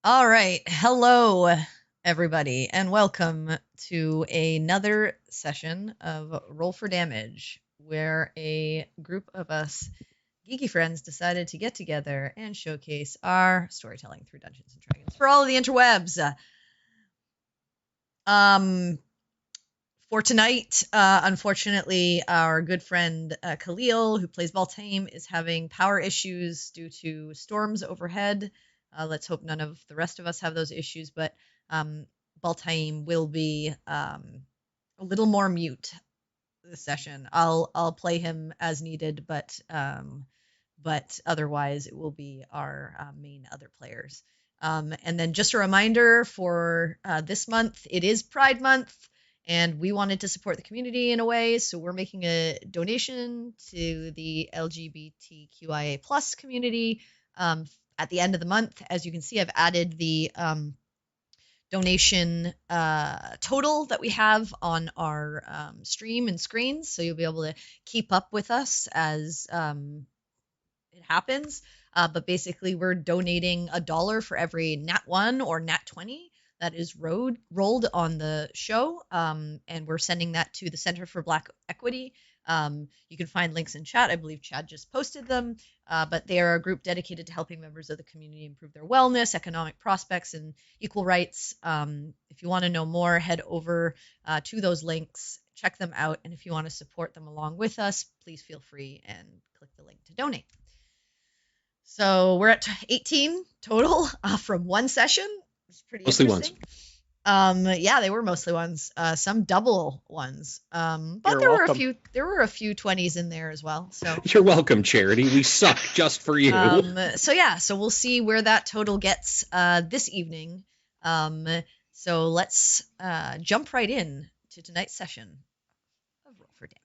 All right. Hello, everybody, and welcome to another session of Roll for Damage, where a group of us geeky friends decided to get together and showcase our storytelling through Dungeons and Dragons for all of the interwebs. For tonight, unfortunately, our good friend Khalil, who plays Baltaim, is having power issues due to storms overhead. Let's hope none of the rest of us have those issues, but Baltaim will be a little more mute this session. I'll play him as needed, but otherwise it will be our main other players. And then just a reminder for this month, it is Pride Month. And we wanted to support the community in a way, so we're making a donation to the LGBTQIA plus community at the end of the month. As you can see, I've added the donation total that we have on our stream and screens, so you'll be able to keep up with us as it happens. But basically, we're donating $1 for every Nat 1 or Nat 20 that is rolled on the show, and we're sending that to the Center for Black Equity. You can find links in chat. I believe Chad just posted them, but they are a group dedicated to helping members of the community improve their wellness, economic prospects, and equal rights. If you want to know more, head over to those links, check them out, and if you want to support them along with us, please feel free and click the link to donate. So we're at 18 total from one session. It's pretty Mostly interesting. Yeah, they were mostly ones. Some double ones. But You're there welcome. were a few 20s in there as well. So You're welcome, Charity. We suck just for you. So we'll see where that total gets this evening. So let's jump right in to tonight's session of Roll for Damage.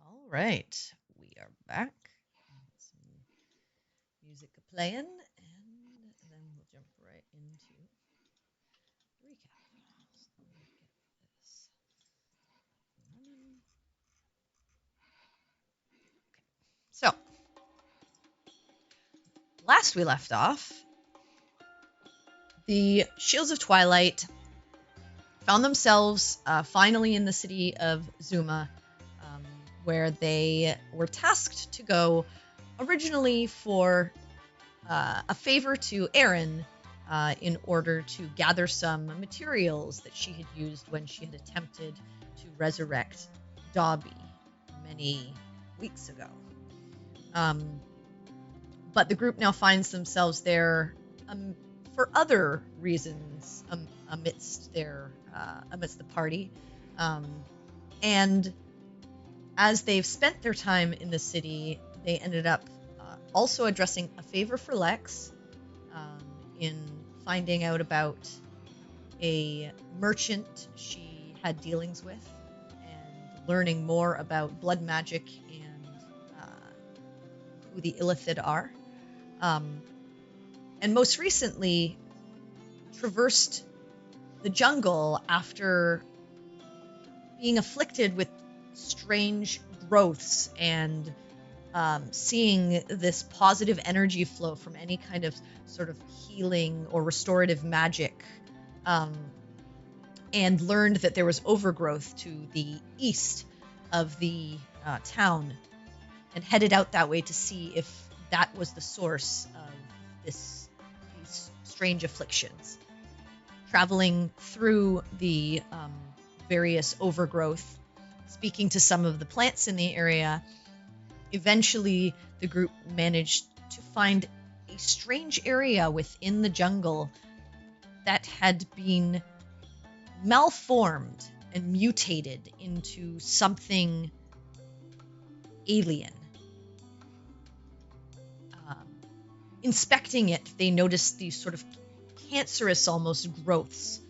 All right, we are back. Some music playing, and then we'll jump right into recap. So let me get this running. Okay. So last we left off, the Shields of Twilight found themselves finally in the city of Zuma, where they were tasked to go originally for a favor to Erin in order to gather some materials that she had used when she had attempted to resurrect Dobby many weeks ago. But the group now finds themselves there for other reasons amidst the party. And as they've spent their time in the city, they ended up also addressing a favor for Lex, in finding out about a merchant she had dealings with and learning more about blood magic and who the Illithid are. And most recently, traversed the jungle after being afflicted with strange growths and seeing this positive energy flow from any kind of sort of healing or restorative magic, and learned that there was overgrowth to the east of the town, and headed out that way to see if that was the source of these strange afflictions. Traveling through the various overgrowth, speaking to some of the plants in the area, eventually the group managed to find a strange area within the jungle that had been malformed and mutated into something alien. Inspecting it, they noticed these sort of cancerous almost growths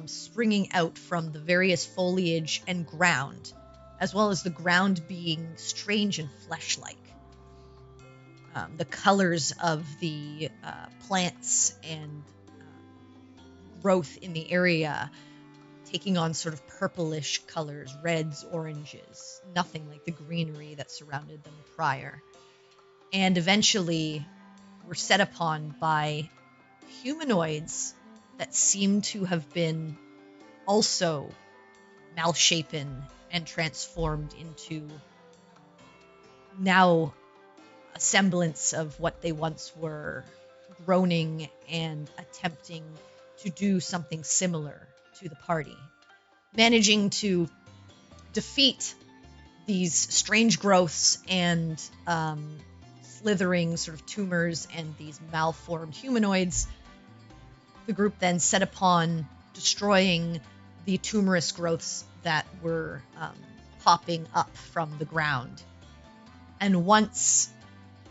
springing out from the various foliage and ground, as well as the ground being strange and flesh-like. The colors of the plants and growth in the area taking on sort of purplish colors, reds, oranges, nothing like the greenery that surrounded them prior. And eventually were set upon by humanoids that seem to have been also malshapen and transformed into now a semblance of what they once were, groaning and attempting to do something similar to the party. Managing to defeat these strange growths and slithering sort of tumors and these malformed humanoids, the group then set upon destroying the tumorous growths that were popping up from the ground. And once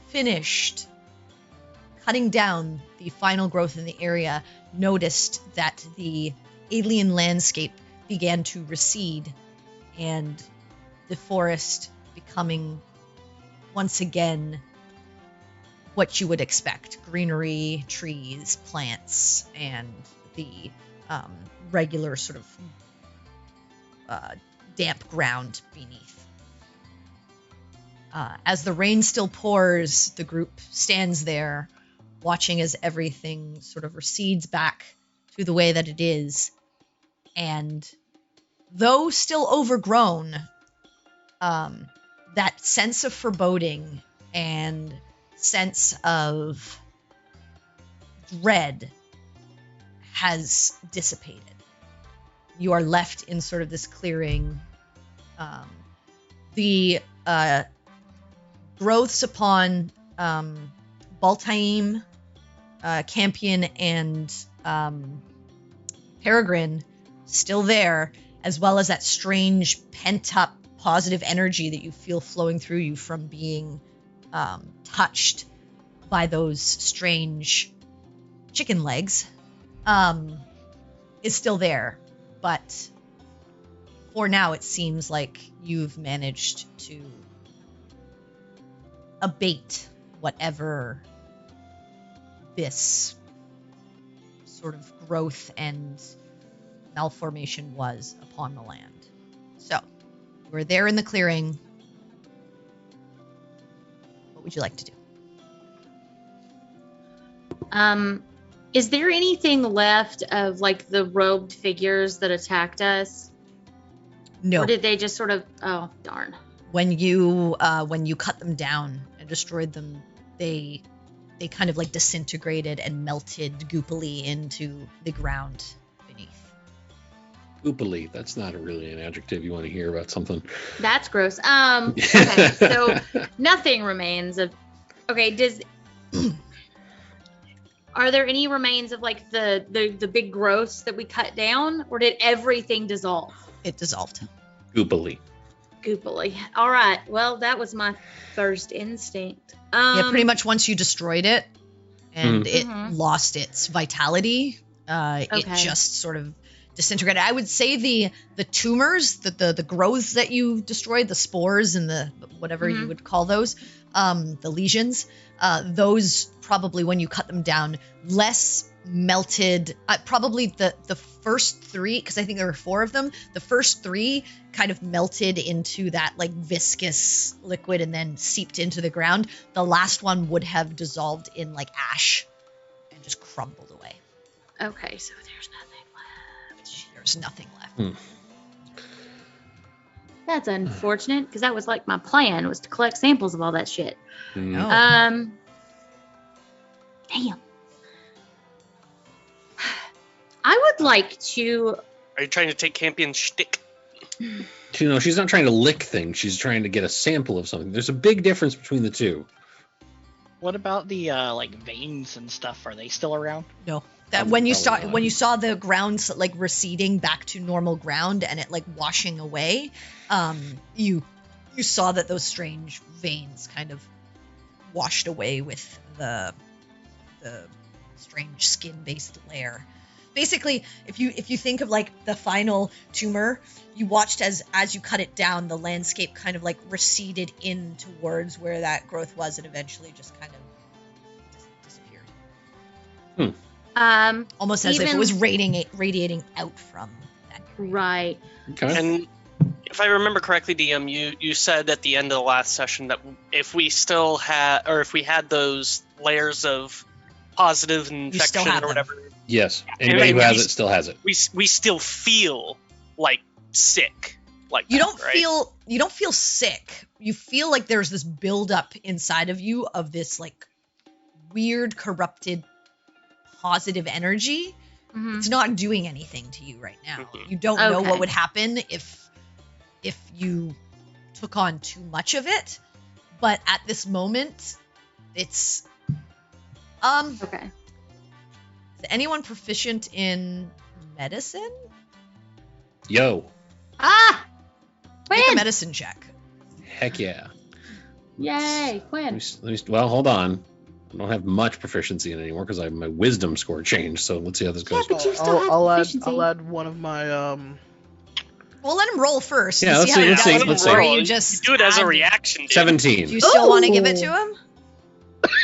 finished cutting down the final growth in the area, noticed that the alien landscape began to recede and the forest becoming once again what you would expect: greenery, trees, plants, and the regular sort of damp ground beneath. As the rain still pours, the group stands there, watching as everything sort of recedes back to the way that it is. And though still overgrown, that sense of foreboding and sense of dread has dissipated. You are left in sort of this clearing. The growths upon Baltaim, Campion, and Peregrine still there, as well as that strange pent-up positive energy that you feel flowing through you from being touched by those strange chicken legs, is still there. But for now, it seems like you've managed to abate whatever this sort of growth and malformation was upon the land. So, we're there in the clearing. What would you like to do? Is there anything left of like the robed figures that attacked us? No. Or did they just sort of, oh darn. When you cut them down and destroyed them, they kind of like disintegrated and melted goopily into the ground beneath. Goopily, that's not really an adjective you want to hear about something. That's gross. Okay, so nothing remains of, okay, are there any remains of like the big growths that we cut down, or did everything dissolve? It dissolved. Goopily. Goopily. All right. Well, that was my first instinct. Yeah, pretty much once you destroyed it and Mhm. it Mhm. lost its vitality. It Okay. just sort of disintegrated. I would say the tumors, the growths that you destroyed, the spores and the whatever you Mhm. would call those, the lesions, those probably when you cut them down, less melted. Probably the first three, because I think there were four of them. The first three kind of melted into that like viscous liquid and then seeped into the ground. The last one would have dissolved in like ash and just crumbled away. Okay, so there's nothing left. There's nothing left. Hmm. That's unfortunate because that was like my plan was to collect samples of all that shit. Mm. No. Damn. I would like to. Are you trying to take Campion's shtick? She's not trying to lick things. She's trying to get a sample of something. There's a big difference between the two. What about the like veins and stuff? Are they still around? No. That when you Probably saw not. when you saw the ground like receding back to normal ground and it like washing away, you saw that those strange veins kind of washed away with the strange skin-based layer. Basically, if you think of like the final tumor, you watched as you cut it down, the landscape kind of like receded in towards where that growth was, and eventually just kind of disappeared. Almost as if it Even- was radiating out from that area. Right. Okay. And if I remember correctly, DM, you said at the end of the last session that if we still had, or if we had those layers of positive still infection have or them. whatever, Yes. And Anybody who we- has it still has it. we still feel like sick. Like You that, don't right? feel sick. You feel like there's this buildup inside of you of this like weird corrupted positive energy. Mhm. It's not doing anything to you right now. Mhm. You don't know Okay. what would happen if you took on too much of it, but at this moment it's Okay. is anyone proficient in medicine? Yo. Ah! Make a Quinn! medicine check. Heck yeah. Yay, Let Quinn. me, well, hold on. I don't have much proficiency in it anymore because my wisdom score changed. So let's see how this Yeah, goes. but you still have I'll proficiency. add one of my Well, let him roll first. Yeah, to let's how see, he let's does see, it let's before see. You just do it as a add- reaction, dude. 17. Do you still want to give it Ooh. to him?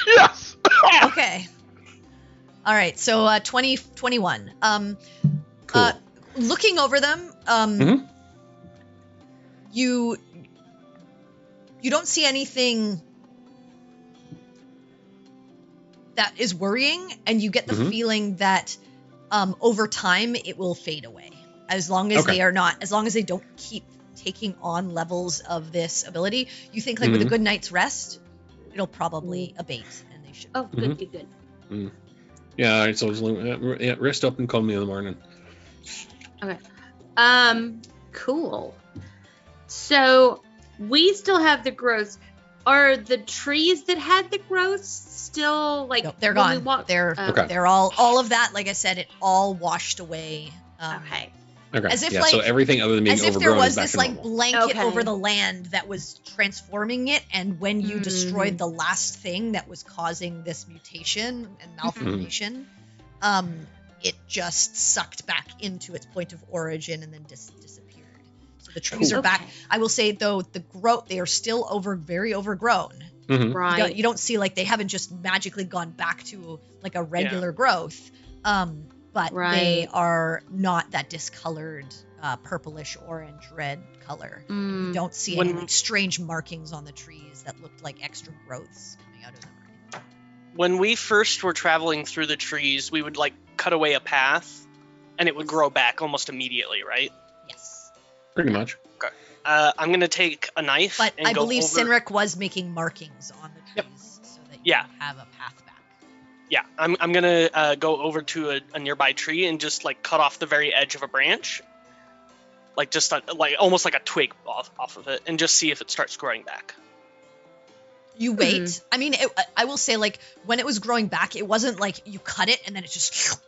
yes. Okay. All right. So 21. Cool. Looking over them, Mhm. you don't see anything that is worrying, and you get the Mhm. feeling that over time it will fade away as long as Okay. as long as they don't keep taking on levels of this ability. You think like with a Mhm. good night's rest, it'll probably abate, and they should. Oh, good, Mhm. good, good. Yeah, all right. So rest up and call me in the morning. Cool. So we still have the growths. Are the trees that had the growths still like? Nope, they're when we gone. walk- They're Okay. they're all of that. Like I said, it all washed away. Okay. Okay. As if, yeah. So like- everything other than being As if there overgrown was is back this to like normal. blanket Okay. over the land that was transforming it, and when you destroyed the last thing that was causing this mutation and malformation, it just sucked back into its point of origin and then disappeared. So the trees Cool. are back. Okay. I will say though, the growth, they are still very overgrown. Mhm. Right. You don't see like they haven't just magically gone back to like a regular growth, but they Right. are not that discolored purplish orange red color. You don't see any When- like strange markings on the trees that looked like extra growths coming out of them. When we first were traveling through the trees, we would like cut away a path, and it would grow back almost immediately, right? Yes, Pretty much. I'm gonna take a knife but and I go believe over. Sinric was making markings on the trees so that you Yeah. can have a path back. Yeah, I'm gonna go over to a nearby tree and just like cut off the very edge of a branch, like just like almost like a twig off of it, and just see if it starts growing back. You wait. I mean, I will say, like, when it was growing back, it wasn't like you cut it and then it just.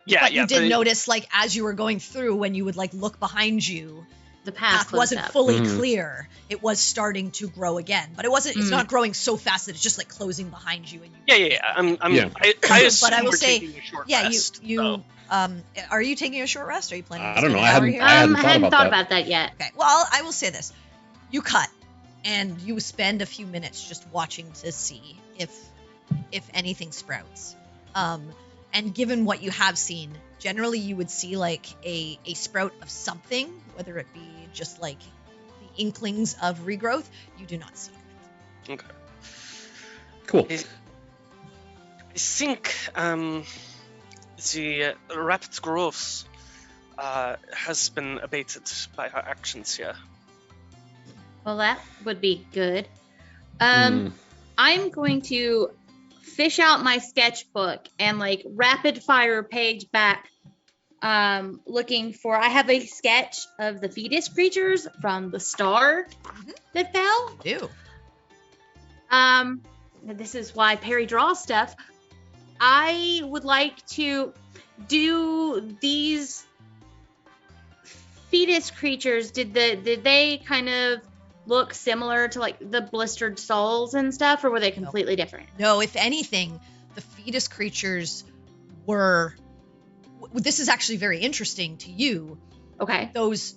Yeah, But yeah. you did but- notice, like, as you were going through, when you would like look behind you, the path wasn't up. fully Mhm. clear, it was starting to grow again. But it wasn't. It's Mm. not growing so fast that it's just like closing behind you. And you Yeah. Yeah. I assume But I will we're say, taking a short yeah, rest. you are you taking a short rest? Or are you planning? I to don't spend know. an I hour hadn't- here? I hadn't I hadn't thought thought about about that yet. Okay. Well, I will say this: you cut, and you spend a few minutes just watching to see if anything sprouts. And given what you have seen, generally you would see like a sprout of something, whether it be just like the inklings of regrowth. You do not see it. Okay. Cool. I think the rapid growth has been abated by our actions here. Well, that would be good. Mm. I'm going to fish out my sketchbook and like rapid fire page back, looking for. I have a sketch of the fetus creatures from the star that fell. You This is why Perry draws stuff. I would like to do these fetus creatures. Did they kind of look similar to like the blistered souls and stuff, or were they completely different? No, if anything, the fetus creatures were. This is actually very interesting to you. Okay. Those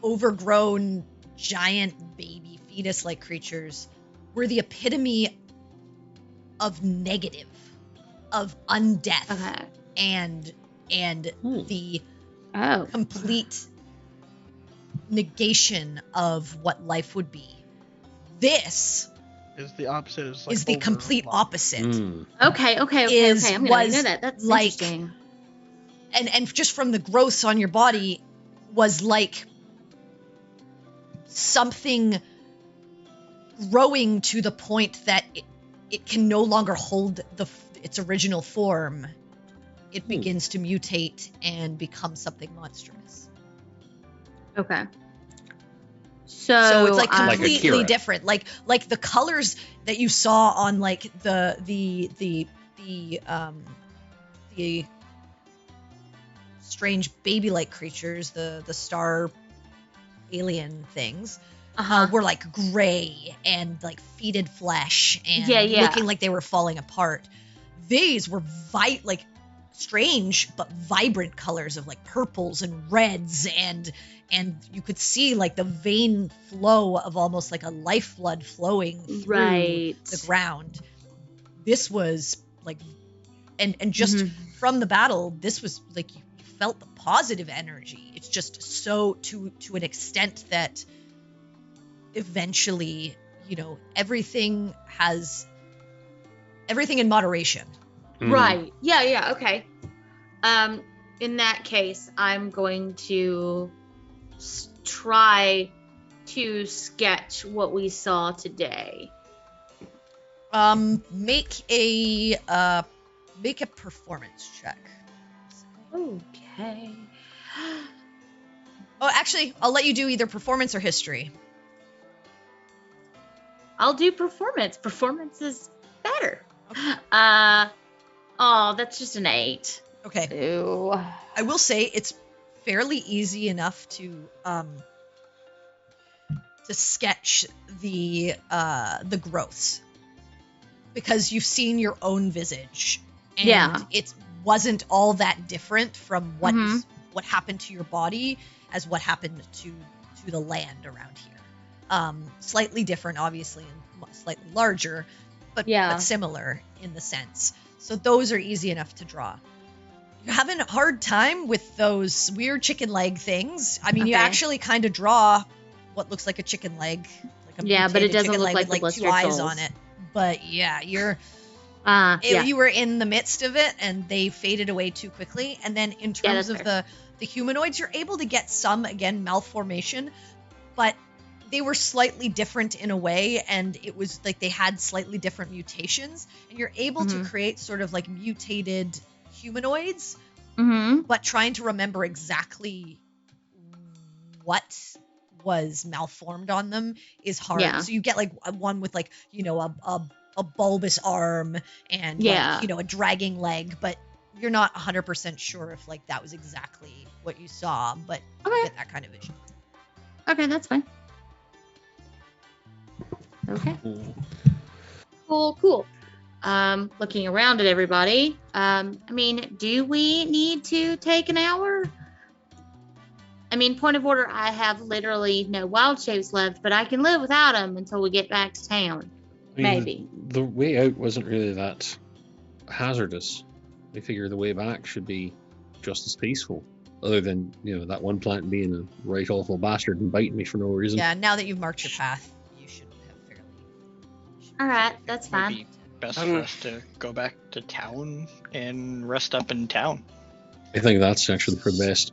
overgrown, giant baby fetus-like creatures were the epitome of negative, of undeath, Okay. and the Oh. complete negation of what life would be. This Is the opposite. is the complete opposite. Mm. Okay. I'm gonna know that. That's like- interesting. And just from the growths on your body was like something growing to the point that it can no longer hold its original form. It begins to mutate and become something monstrous. Okay. So it's like Like completely Akira. different. Like the colors that you saw on like the strange baby-like creatures, the star alien things, were like gray and like fetid flesh and Yeah. looking like they were falling apart. These were like strange but vibrant colors of like purples and reds, and you could see like the vein flow of almost like a lifeblood flowing through Right. the ground. This was like, and just Mhm. from the battle, this was like you felt the positive energy. It's just so to an extent that eventually, everything in moderation. Mm. Right. Yeah. Okay. In that case, I'm going to try to sketch what we saw today. Make a performance check. Okay. Oh, actually, I'll let you do either performance or history. I'll do performance. Performance is better. Okay. That's just an 8. Okay. Ew. I will say it's fairly easy enough to sketch the growths because you've seen your own visage, and Yeah. it wasn't all that different from what Mhm. what happened to your body as what happened to the land around here. Slightly different, obviously, and slightly larger, but similar in the sense. So those are easy enough to draw. You're having a hard time with those weird chicken leg things. I mean, you Okay. actually kind of draw what looks like a chicken leg. Like a But it mutated doesn't chicken look leg like with the like 2 blistered eyes souls. on it. But yeah, you were in the midst of it, and they faded away too quickly. And then in terms that's of the humanoids, you're able to get some, again, malformation, but they were slightly different in a way, and it was like they had slightly different mutations, and you're able to create sort of like mutated humanoids, Mm-hmm. but trying to remember exactly what was malformed on them is hard. Yeah. So you get like one with like, a bulbous arm and Yeah. like, a dragging leg, but you're not 100% sure if like that was exactly what you saw, but you Okay. get that kind of vision. Okay, that's fine. Okay. Cool. Looking around at everybody. I mean, do we need to take an hour? I mean, point of order, I have literally no wild shapes left, but I can live without them until we get back to town. I mean, Maybe. the way out wasn't really that hazardous. I figure the way back should be just as peaceful. Other than, that one plant being a right awful bastard and biting me for no reason. Yeah, now that you've marked your path, you should have fairly. All right, that's fine. Maybe best for us to go back to town and rest up in town. I think that's actually for the best.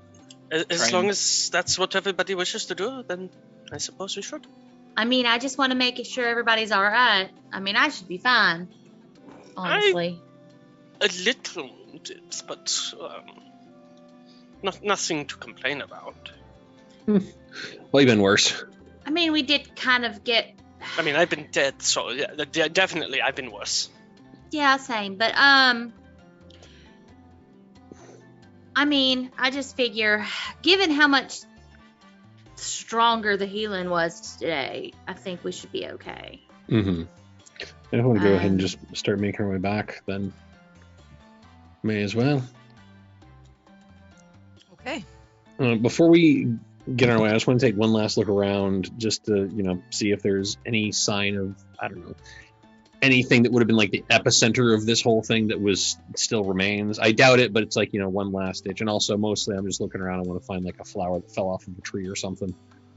As Try long and- as that's what everybody wishes to do, then I suppose we should. I mean, I just want to make sure everybody's all right. I mean, I should be fine. Honestly. A little, but nothing to complain about. Well, you've been worse. I mean, we did kind of get. I mean, I've been dead, so yeah, definitely I've been worse. Yeah, same. But I mean, I just figure, given how much stronger the healing was today, I think we should be okay. Mm-hmm. If I want to go ahead and just start making our way back, then may as well. Okay. Before we get on our way, I just want to take one last look around just to, see if there's any sign of, I don't know, anything that would have been like the epicenter of this whole thing that was still remains. I doubt it, but it's like, one last ditch. And also mostly I'm just looking around. I want to find like a flower that fell off of a tree or something. Go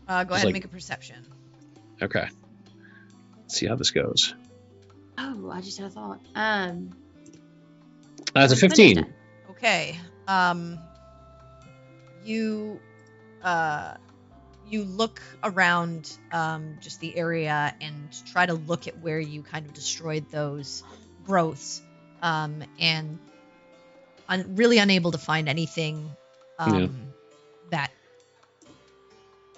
ahead like- and make a perception. Okay. Let's see how this goes. Oh, I just had a thought. That's a 15. Okay. You look around just the area and try to look at where you kind of destroyed those growths, and really unable to find anything that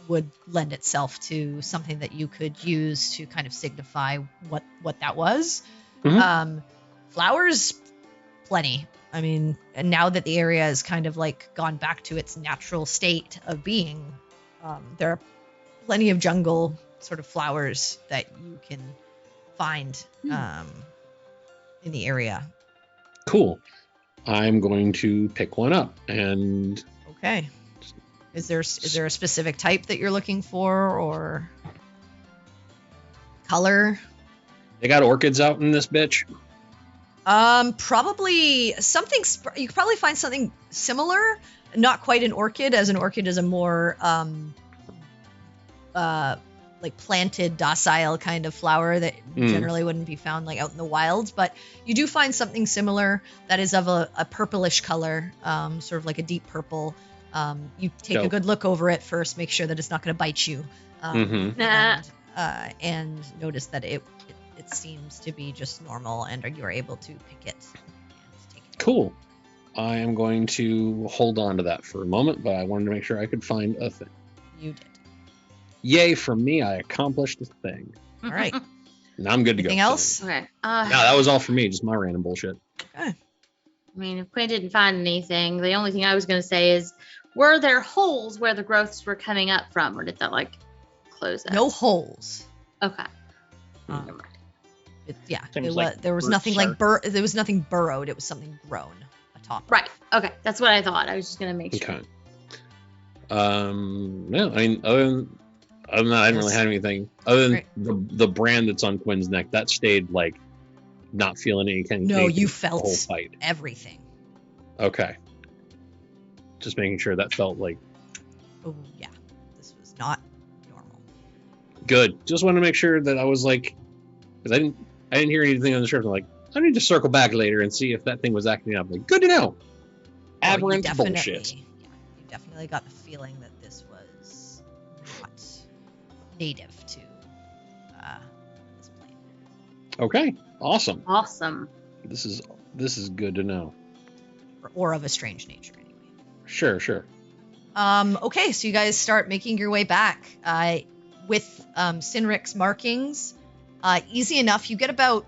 would lend itself to something that you could use to kind of signify what that was. Mhm. Flowers, plenty. I mean, and now that the area has kind of like gone back to its natural state of being, there are plenty of jungle sort of flowers that you can find in the area. Cool. I'm going to pick one up and Okay. Is there a specific type that you're looking for or color? they got orchids out in this bitch. Probably something. You could probably find something similar. Not quite an orchid, as an orchid is a more like planted, docile kind of flower that generally wouldn't be found like out in the wilds. But you do find something similar that is of a purplish color, sort of like a deep purple. You take a Dope. good look over it first, make sure that it's not going to bite you, and notice that it seems to be just normal, and you're able to pick it and take it. Cool. I am going to hold on to that for a moment, but I wanted to make sure I could find a thing. You did. Yay for me, I accomplished the thing. All right. Now I'm good to go. Anything else? Okay. No, that was all for me, just my random bullshit. I mean, if Quinn didn't find anything, the only thing I was going to say is, were there holes where the growths were coming up from, or did that like close up? No holes. Okay. Um, Never mind. Seems like There was roots nothing like are- there was nothing burrowed. It was something grown atop. Right. Okay. That's what I thought. I was just going to make sure. Okay. No, I mean, other than that, I didn't really have anything. Other than Right. the brand that's on Quinn's neck, that stayed like not feeling any kind of No, anything you the whole felt fight. everything. Okay. Just making sure that felt like Oh yeah, this was not normal. good. Just wanted to make sure that I was like, because I didn't hear anything on the script. I'm like, I need to circle back later and see if that thing was acting up. Like, good to know. Aberrant bullshit. Yeah, you definitely got the feeling that this was not native to this plane. Okay, awesome. Awesome. This is good to know. Or of a strange nature, anyway. Sure. Okay, so you guys start making your way back with Sinric's markings. Easy enough. You get about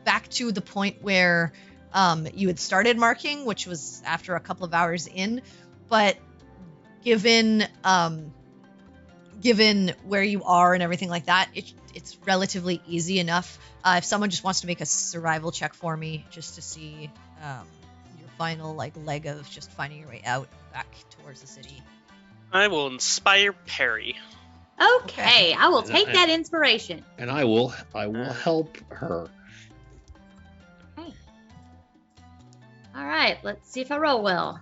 back to the point where You had started marking, which was after a couple of hours in, but given where you are and everything like that, it's relatively easy enough. If someone just wants to make a survival check for me, just to see your final leg of just finding your way out back towards the city. I will inspire Perry. Okay, I will take that inspiration. And I will help her. Okay. All right, let's see if I roll well.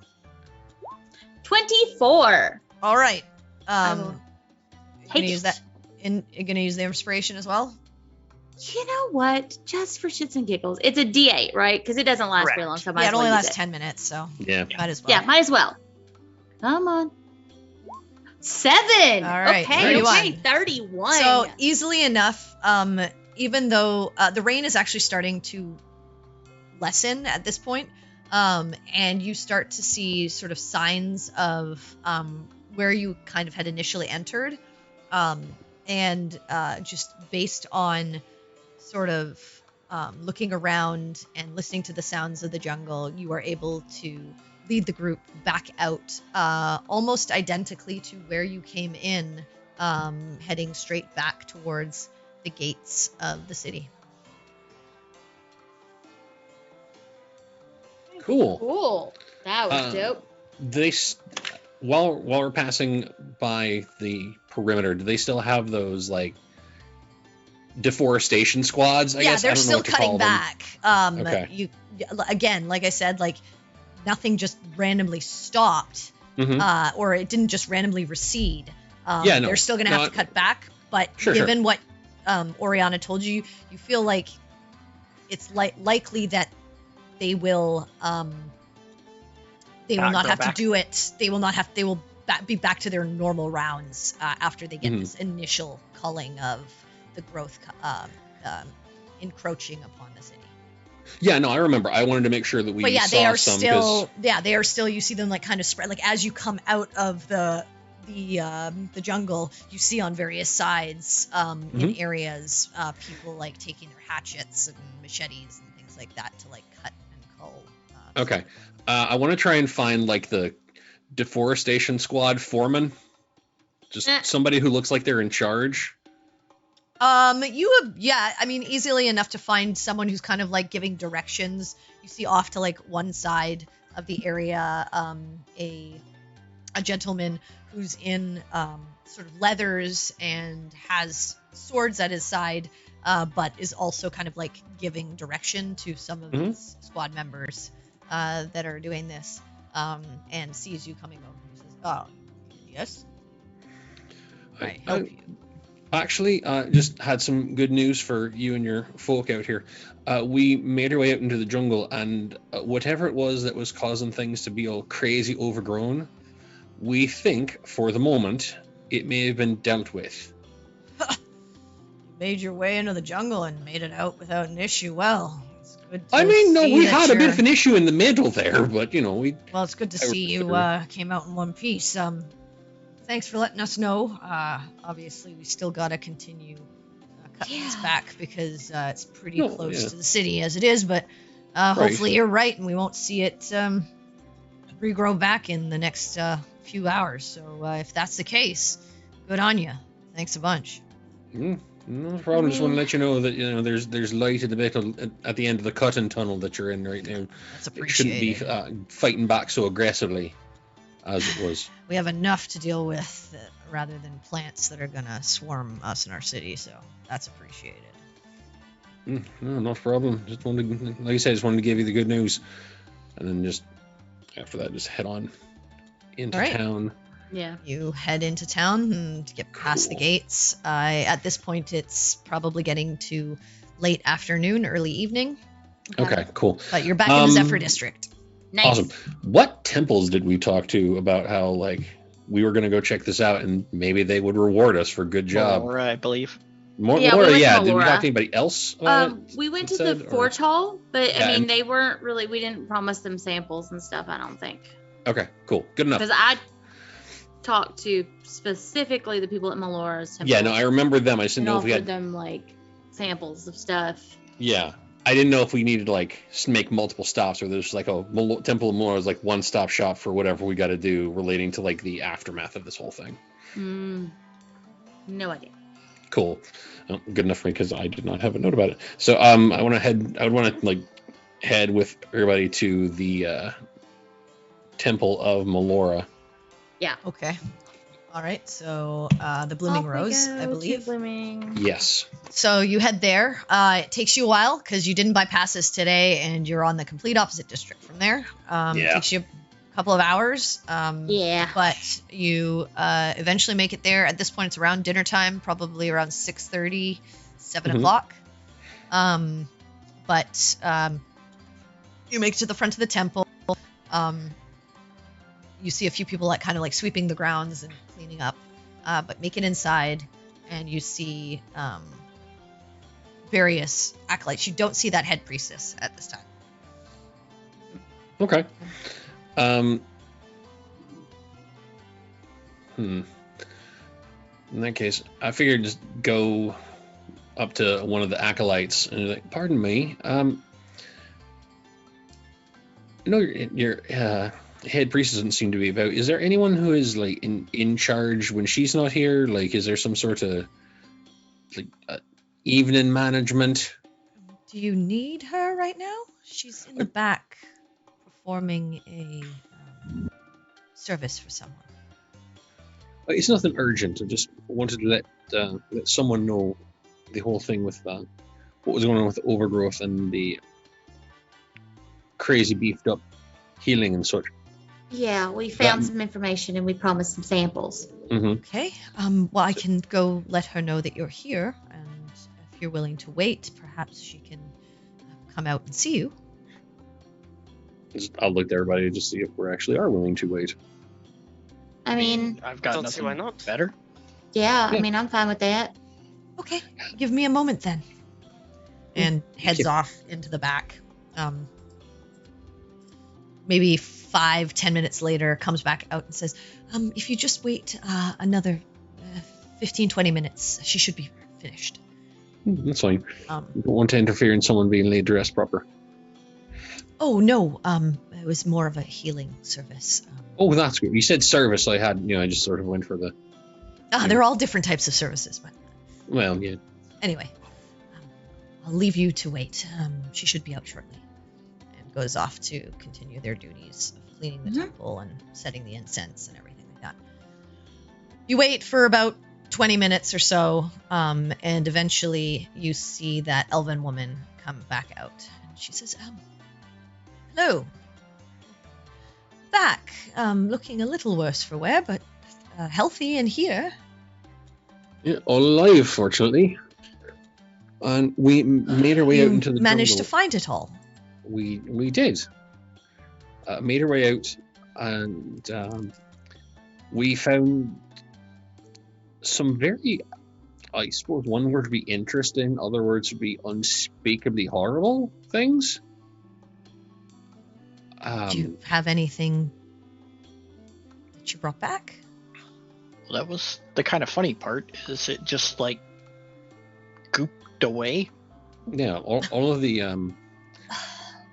24. All right. Take Gonna use that. You're gonna use the inspiration as well. You know what? Just for shits and giggles, it's a D8, right? Because it doesn't last very long. So Yeah, it only lasts 10 minutes, so yeah, might as well. Yeah, might as well. Come on. 7. All right, Okay, 31. 31. So easily enough, even though the rain is actually starting to lessen at this point, and you start to see sort of signs of where you kind of had initially entered, and just based on sort of looking around and listening to the sounds of the jungle, you are able to lead the group back out almost identically to where you came in, heading straight back towards the gates of the city. Cool. That was dope. While we're passing by the perimeter, do they still have those deforestation squads? I guess They're I don't know still what to cutting call them. back. Okay. You again, like I said, nothing just randomly stopped, Mm-hmm. or it didn't just randomly recede. They're still going to have to cut back, but given what Oriana told you, you feel like it's likely that they will not have to do it. They will be back to their normal rounds after they get this initial culling of the growth encroaching upon the city. Yeah, no, I remember. I wanted to make sure that we saw they are some. still. Yeah, they are still. You see them kind of spread. As you come out of the jungle, you see on various sides in areas people taking their hatchets and machetes and things like that to cut and cull. Okay, I want to try and find the deforestation squad foreman, just somebody who looks like they're in charge. Easily enough to find someone who's kind of giving directions. You see off to one side of the area, a gentleman who's in sort of leathers and has swords at his side, but is also kind of giving direction to some of his squad members that are doing this, and sees you coming over and says, "Oh, yes, I help you." Actually, just had some good news for you and your folk out here. We made our way out into the jungle, and whatever it was that was causing things to be all crazy overgrown, we think, for the moment, it may have been dealt with. You made your way into the jungle and made it out without an issue. Well, it's good to we had a bit of an issue in the middle there, but, we... Well, it's good to see you came out in one piece. Thanks for letting us know. Obviously, we still got to continue cutting this back because it's pretty close to the city as it is. But hopefully you're right and we won't see it regrow back in the next few hours. So if that's the case, good on you. Thanks a bunch. No problem. Just want to let you know that there's light at the end of the cutting tunnel that you're in right now. That's appreciated. You shouldn't be fighting back so aggressively as it was. We have enough to deal with rather than plants that are going to swarm us in our city, so that's appreciated. No problem. Just wanted to give you the good news. And then just after that, just head on into town. Yeah. You head into town and get past the gates. At this point, it's probably getting to late afternoon, early evening. Okay, cool. But you're back in the Zephyr District. Nice. Awesome. What temples did we talk to about how we were going to go check this out and maybe they would reward us for a good job? Laura, I believe. More, Yeah, Laura, we went to Did we Laura. talk to anybody else? We went to the Forge Hall, but Yeah, and- they weren't really. We didn't promise them samples and stuff. I don't think, Okay, cool. Good enough. because I talked to specifically the people at Melora's temple. Yeah, no, I remember them. I just and didn't know if we offered had. them samples of stuff. Yeah, I didn't know if we needed to like make multiple stops, or there's like a Temple of Malora is like one-stop shop for whatever we got to do relating to like the aftermath of this whole thing. No idea. Cool. Good enough for me because I did not have a note about it. So I want to head. I would want to like head with everybody to the Temple of Malora. Yeah. Okay. All right. So the Blooming Rose, I believe. Blooming. Yes. So you head there. It takes you a while because you didn't bypass this today, and you're on the complete opposite district from there. It takes you a couple of hours. Yeah. But you eventually make it there. At this point, it's around dinner time, probably around 6:30, 7 o'clock. But you make it to the front of the temple. You see a few people like kind of like sweeping the grounds and cleaning up, but make it inside, and you see various acolytes. You don't see that head priestess at this time. Okay. In that case, I figured just go up to one of the acolytes and be like, "Pardon me. No, your head priest doesn't seem to be about. Is there anyone who is like in charge when she's not here? Like, is there some sort of like evening management?" Do you need her right now? She's in the back performing a service for someone. It's nothing urgent. I just wanted to let someone know the whole thing with what was going on with the overgrowth and the crazy beefed up healing and such. Yeah, we found some information and we promised some samples. Okay. Well, I can go let her know that you're here, and if you're willing to wait, perhaps she can come out and see you. I'll look to everybody to see if we actually are willing to wait. I mean, I've got Don't see nothing why not. better. yeah, I mean, I'm fine with that. Okay, give me a moment then. And heads off into the back. Maybe 5-10 minutes later, comes back out and says, if you just wait another 15-20 minutes, she should be finished. That's fine. You don't want to interfere in someone being laid dressed proper. Oh, no. It was more of a healing service. Oh, that's good. You said service, so I just sort of went for the... They're all different types of services, but... Well, yeah. Anyway, I'll leave you to wait. She should be out shortly. And goes off to continue their duties of cleaning the temple and setting the incense and everything like that. You wait for about 20 minutes or so, and eventually you see that elven woman come back out. And she says, hello. Back. Looking a little worse for wear, but healthy and here. Yeah, all alive, fortunately. And we made our way out into the managed jungle. to find it all. We did. Made our way out, and we found some very, I suppose one word would be interesting, other words would be unspeakably horrible things. Do you have anything that you brought back? Well, that was the kind of funny part. Is it just like gooped away? Yeah, all of the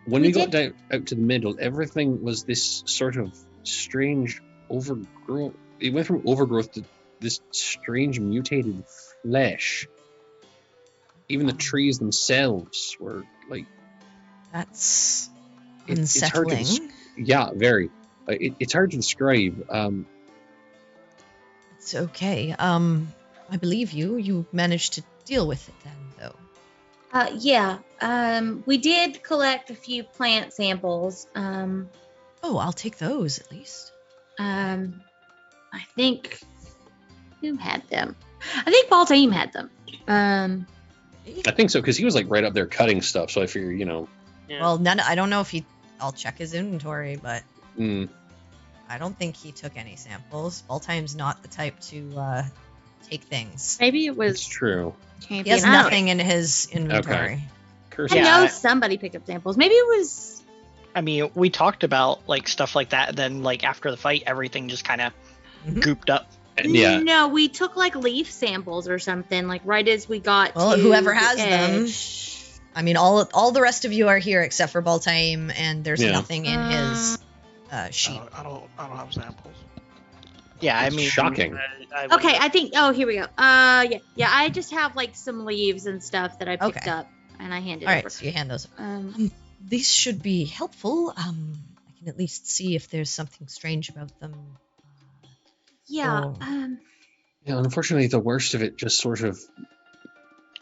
when we got down out to the middle, everything was this sort of strange overgrowth. It went from overgrowth to this strange mutated flesh. Even the trees themselves were like. That's It's hard to unsettling. yeah, very. It's hard to describe. It's okay. I believe you. You managed to deal with it then, though. Yeah. We did collect a few plant samples. Oh, I'll take those at least. I think who had them? I think Baltaim had them. I think so because he was like right up there cutting stuff. So I figure, Yeah. Well, I don't know if I'll check his inventory, but I don't think he took any samples. Baltaim's not the type to take things. Maybe it it's was true. He champion. has I don't know. nothing in his inventory. Curse. I Yeah. know somebody picked up samples. Maybe it was. I mean, we talked about like stuff like that, and then like after the fight, everything just kind of Mhm. gooped up. Yeah. No, we took like leaf samples or something. Like right as we got. Well, to whoever the has them. edge. I mean, all the rest of you are here except for Baltaim, and there's Yeah. nothing in his sheet. I don't have samples. Yeah, I It's mean, shocking. I Okay, I think. Oh, here we go. Yeah. I just have like some leaves and stuff that I picked Okay. up, and I handed All over. right, so you hand those. Um, These should be helpful. I can at least see if there's something strange about them. yeah. Oh. Yeah, unfortunately, the worst of it just sort of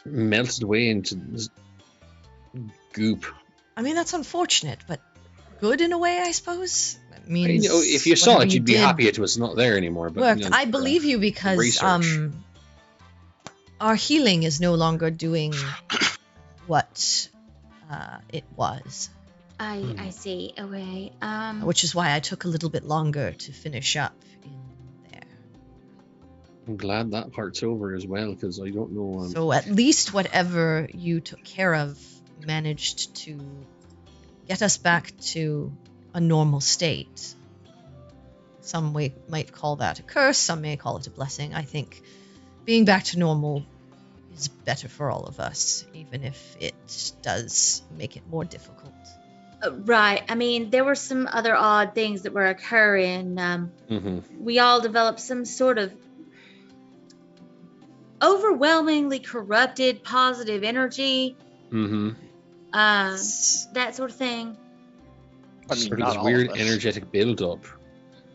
melted away into this goop. I mean, that's unfortunate, but good in a way, I suppose. It I means know if you saw whatever it, you'd be did happy it was not there anymore. But worked. you know, I believe you because research. our healing is no longer doing what it was, I see. Okay. which is why I took a little bit longer to finish up in there. I'm glad that part's over as well because I don't know. So at least whatever you took care of managed to get us back to a normal state. Some might call that a curse, some may call it a blessing. I think being back to normal is better for all of us, even if it does make it more difficult. Right. I mean, there were some other odd things that were occurring. We all developed some sort of overwhelmingly corrupted positive energy. That sort of thing. I mean, Sort of not this all weird of us. energetic build-up.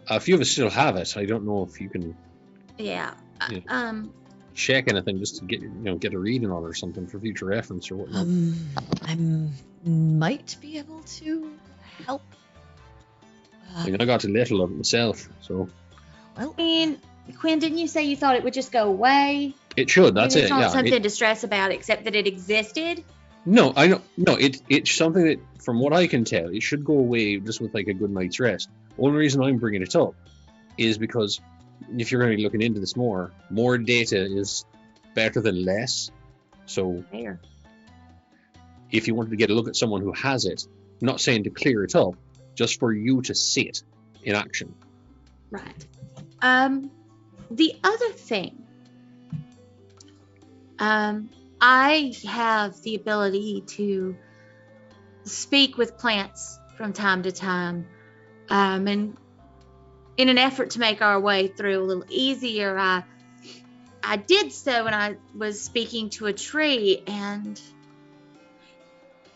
A few of us still have it. I don't know if you can Yeah. Yeah. check anything just to get a reading on it or something for future reference or whatnot. I might be able to help. I mean, I got a little of it myself, so Well, I mean, Quinn, didn't you say you thought it would just go away? it should. That's There's it. not Yeah. something to stress about except that it existed. No, I know. No, it's something that, from what I can tell, it should go away just with like a good night's rest. Only reason I'm bringing it up is because if you're going to be looking into this more data is better than less. So There. if you wanted to get a look at someone who has it, I'm not saying to clear it up, just for you to see it in action. Right. The other thing, I have the ability to speak with plants from time to time, and in an effort to make our way through a little easier, I did so when I was speaking to a tree, and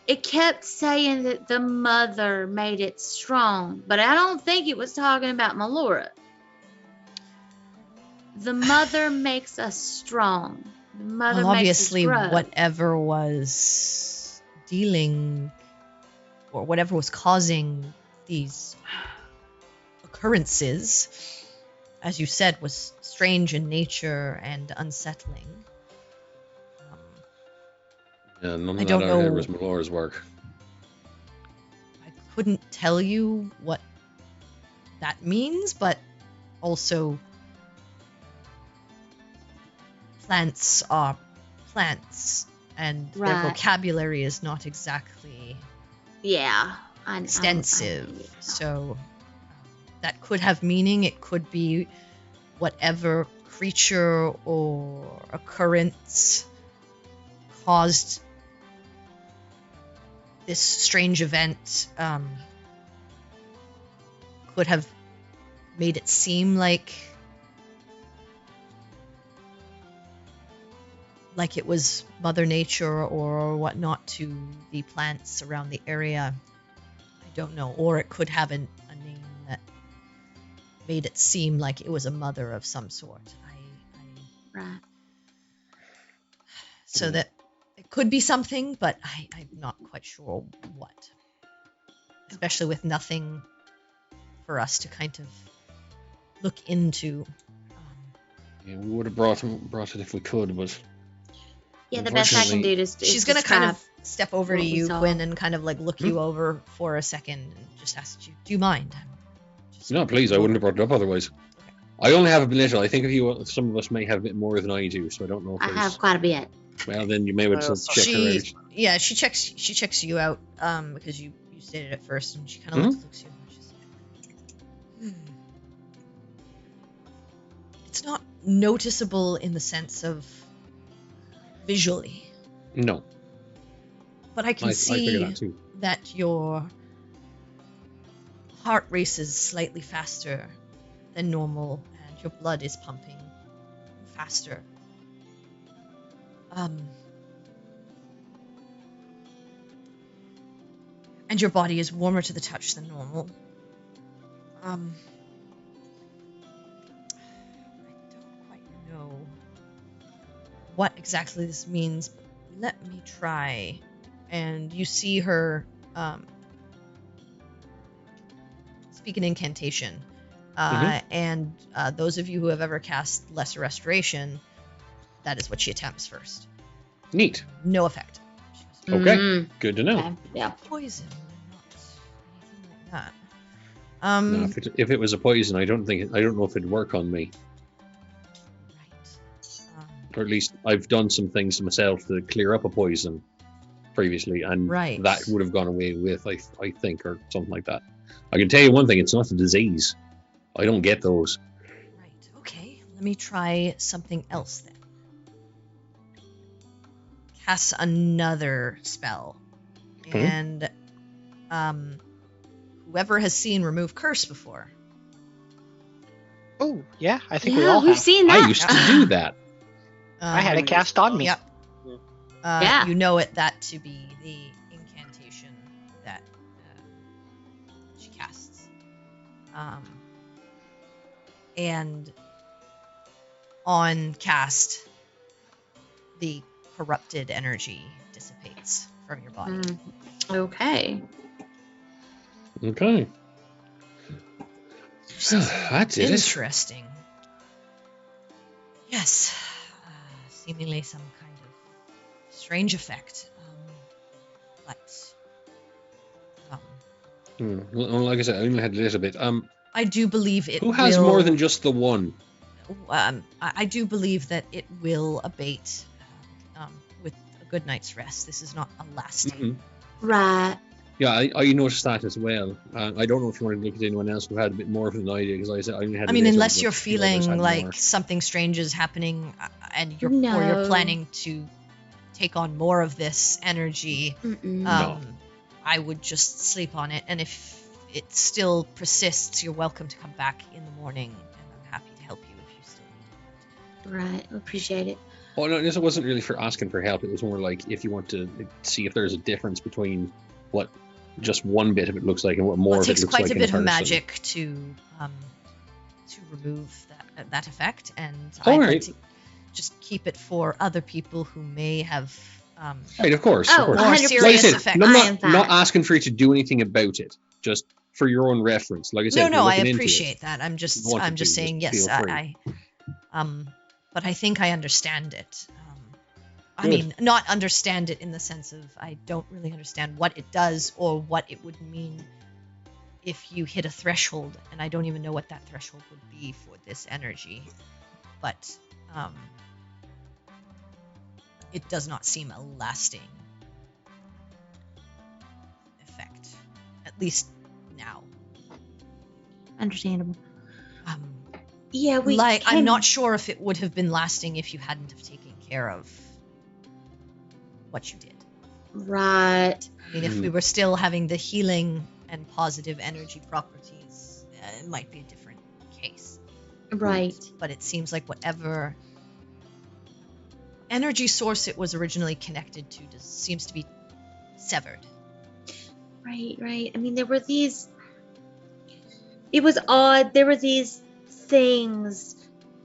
it kept saying that the mother made it strong, but I don't think it was talking about Melora. The mother makes us strong. The mother well, makes us obviously, grow. whatever was dealing or whatever was causing these occurrences, as you said, was strange in nature and unsettling. Yeah, none I of don't that out there know. was Melora's work. I couldn't tell you what that means, but also plants are plants, and their Right. vocabulary is not exactly Yeah. extensive. So that could have meaning. It could be whatever creature or occurrence caused this strange event could have made it seem like it was Mother Nature or whatnot to the plants around the area. I don't know. Or it could have a name that made it seem like it was a mother of some sort. Right. So that it could be something, but I'm not quite sure what. Especially with nothing for us to kind of look into. Yeah, we would have brought it if we could, but Yeah, the best I can do is She's going to kind of step over to what we you, saw. Quinn, and kind of like look you over for a second and just ask you, do you mind? no, please, I wouldn't have brought it up otherwise. I only have a little. I think some of us may have a bit more than I do, so I don't know if I there's... have quite a bit. Well, then you may want to check her out. She checks you out because you stated it first, and she kind of looks at you and she's like, It's not noticeable in the sense of visually. No. But I can I see figured that too. that your heart races slightly faster than normal, and your blood is pumping faster. And your body is warmer to the touch than normal. I don't quite know what exactly this means, but let me try. And you see her speak an incantation. And those of you who have ever cast Lesser Restoration, that is what she attempts first. Neat. No effect. She goes, Okay. Good to know. Okay, yeah. poison, not anything like that. No, if it was a poison, I don't know if it'd work on me. Right. Or at least I've done some things to myself to clear up a poison previously, and Right. that would have gone away with, I think, or something like that. I can tell you one thing: it's not a disease. I don't get those. Right. Okay. Let me try something else then. Cast another spell, and whoever has seen Remove Curse before. Oh, yeah, I think we Yeah, all we've have. seen that. I used to do that. I had it cast on me. Yep. Yeah. You know it that to be the incantation that she casts. And on cast, the corrupted energy dissipates from your body. Okay. Okay. That's it. Interesting. Yes. Seemingly some kind of strange effect. Well, like I said, I only had a little bit. I do believe it Who has will, more than just the one? I do believe that it will abate with a good night's rest. This is not a lasting. Right. Yeah, I noticed that as well. I don't know if you want to look at anyone else who had a bit more of an idea, because I said I only had. I mean, little, unless but you're the others feeling had like more. something strange is happening, and or you're No. planning to take on more of this energy, No. I would just sleep on it. And if it still persists, you're welcome to come back in the morning, and I'm happy to help you if you still need Right. Appreciate it. Oh no, this wasn't really for asking for help. It was more like if you want to see if there's a difference between what just one bit of it looks like and what more Well, of it it takes looks quite like a in bit of person. magic to remove that effect, and All I'd right. like to just keep it for other people who may have Right, of course. Oh, of course. more 100%. serious Like I said, effect. I'm I am not fine. asking for you to do anything about it. Just for your own reference. Like I said, No, if you're I looking into it, appreciate that. I'm if just you wanted to, saying just yes. feel free. But I think I understand it. I Good. mean, not understand it in the sense of I don't really understand what it does or what it would mean if you hit a threshold, and I don't even know what that threshold would be for this energy. But it does not seem a lasting effect, at least now. Understandable. Yeah, I'm not sure if it would have been lasting if you hadn't have taken care of what you did. Right. I mean, if we were still having the healing and positive energy properties, it might be a different case. Right. But it seems like whatever energy source it was originally connected to seems to be severed. Right. I mean, there were these. It was odd. There were these things,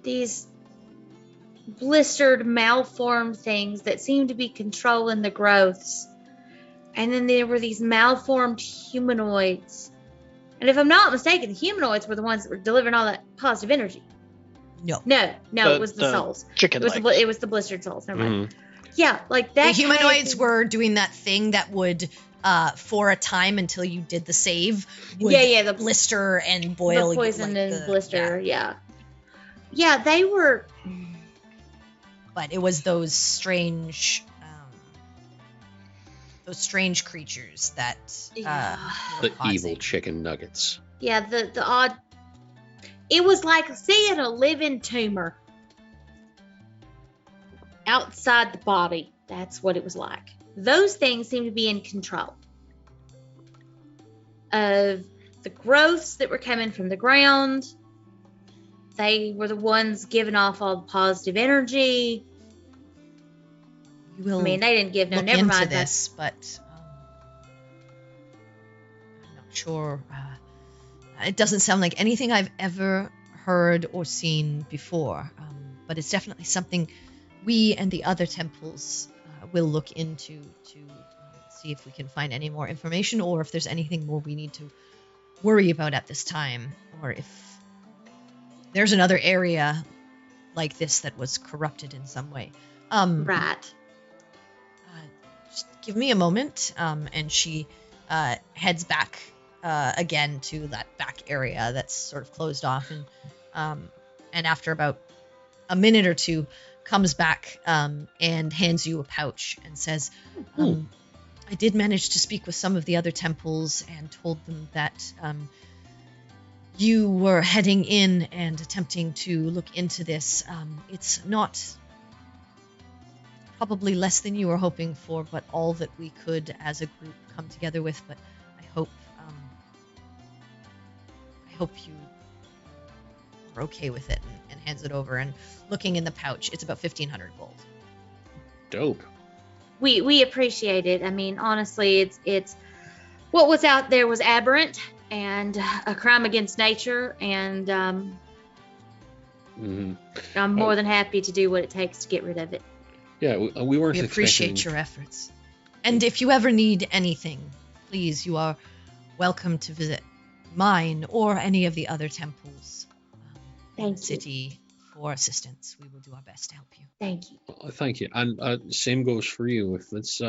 these blistered, malformed things that seemed to be controlling the growths. And then there were these malformed humanoids. And if I'm not mistaken, the humanoids were the ones that were delivering all that positive energy. No. It was the souls. Chicken It legs. was the blistered souls. Never mind. Mhm. Yeah, like that. The humanoids kind of- were doing that thing that would, for a time until you did the save, would the blister and boil. the poison like and the- blister. Yeah, they were. But it was those strange creatures that Yeah. were The causing- evil chicken nuggets. Yeah, the odd. It was like seeing a living tumor outside the body. that's what it was like. Those things seem to be in control of the growths that were coming from the ground. They were the ones giving off all the positive energy. We will I mean, they didn't give no. look Never into mind. this, but I'm not sure. It doesn't sound like anything I've ever heard or seen before, but it's definitely something we and the other temples will look into to see if we can find any more information, or if there's anything more we need to worry about at this time, or if there's another area like this that was corrupted in some way. Right. Just give me a moment, and she heads back again to that back area that's sort of closed off, and after about a minute or two comes back and hands you a pouch and says, I did manage to speak with some of the other temples and told them that you were heading in and attempting to look into this. It's not probably less than you were hoping for, but all that we could as a group come together with. But I hope you are okay with it, and hands it over. And looking in the pouch, it's about 1,500 gold. Dope. We appreciate it. I mean, honestly, it's what was out there was aberrant and a crime against nature, and I'm more than happy to do what it takes to get rid of it. Yeah, we weren't. We appreciate expecting... your efforts. And if you ever need anything, please, you are welcome to visit mine or any of the other temples in the city for assistance. We will do our best to help you. Thank you. Thank you. And same goes for you. If it's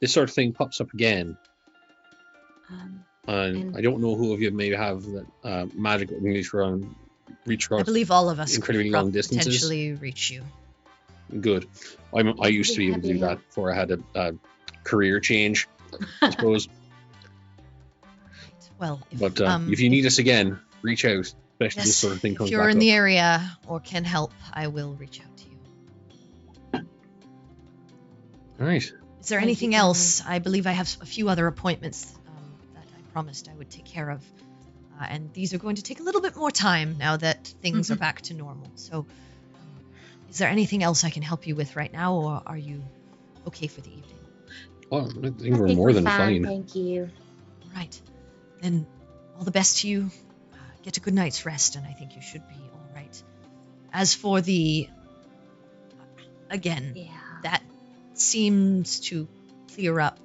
this sort of thing pops up again, and I don't know who of you may have that magic that can reach across. I believe all of us incredibly could long distances. potentially reach you. Good. I used to be able to do that before I had a career change, I suppose. Well, if you need us again, reach out. Especially this sort of thing comes if you're in the area or can help, I will reach out to you. All right. Is there anything else? I believe I have a few other appointments that I promised I would take care of. And these are going to take a little bit more time now that things are back to normal. So is there anything else I can help you with right now, or are you okay for the evening? Well, I think we're more than fine. Thank you. All right. Then all the best to you. Get a good night's rest, and I think you should be all right. As for the... Again, that seems to clear up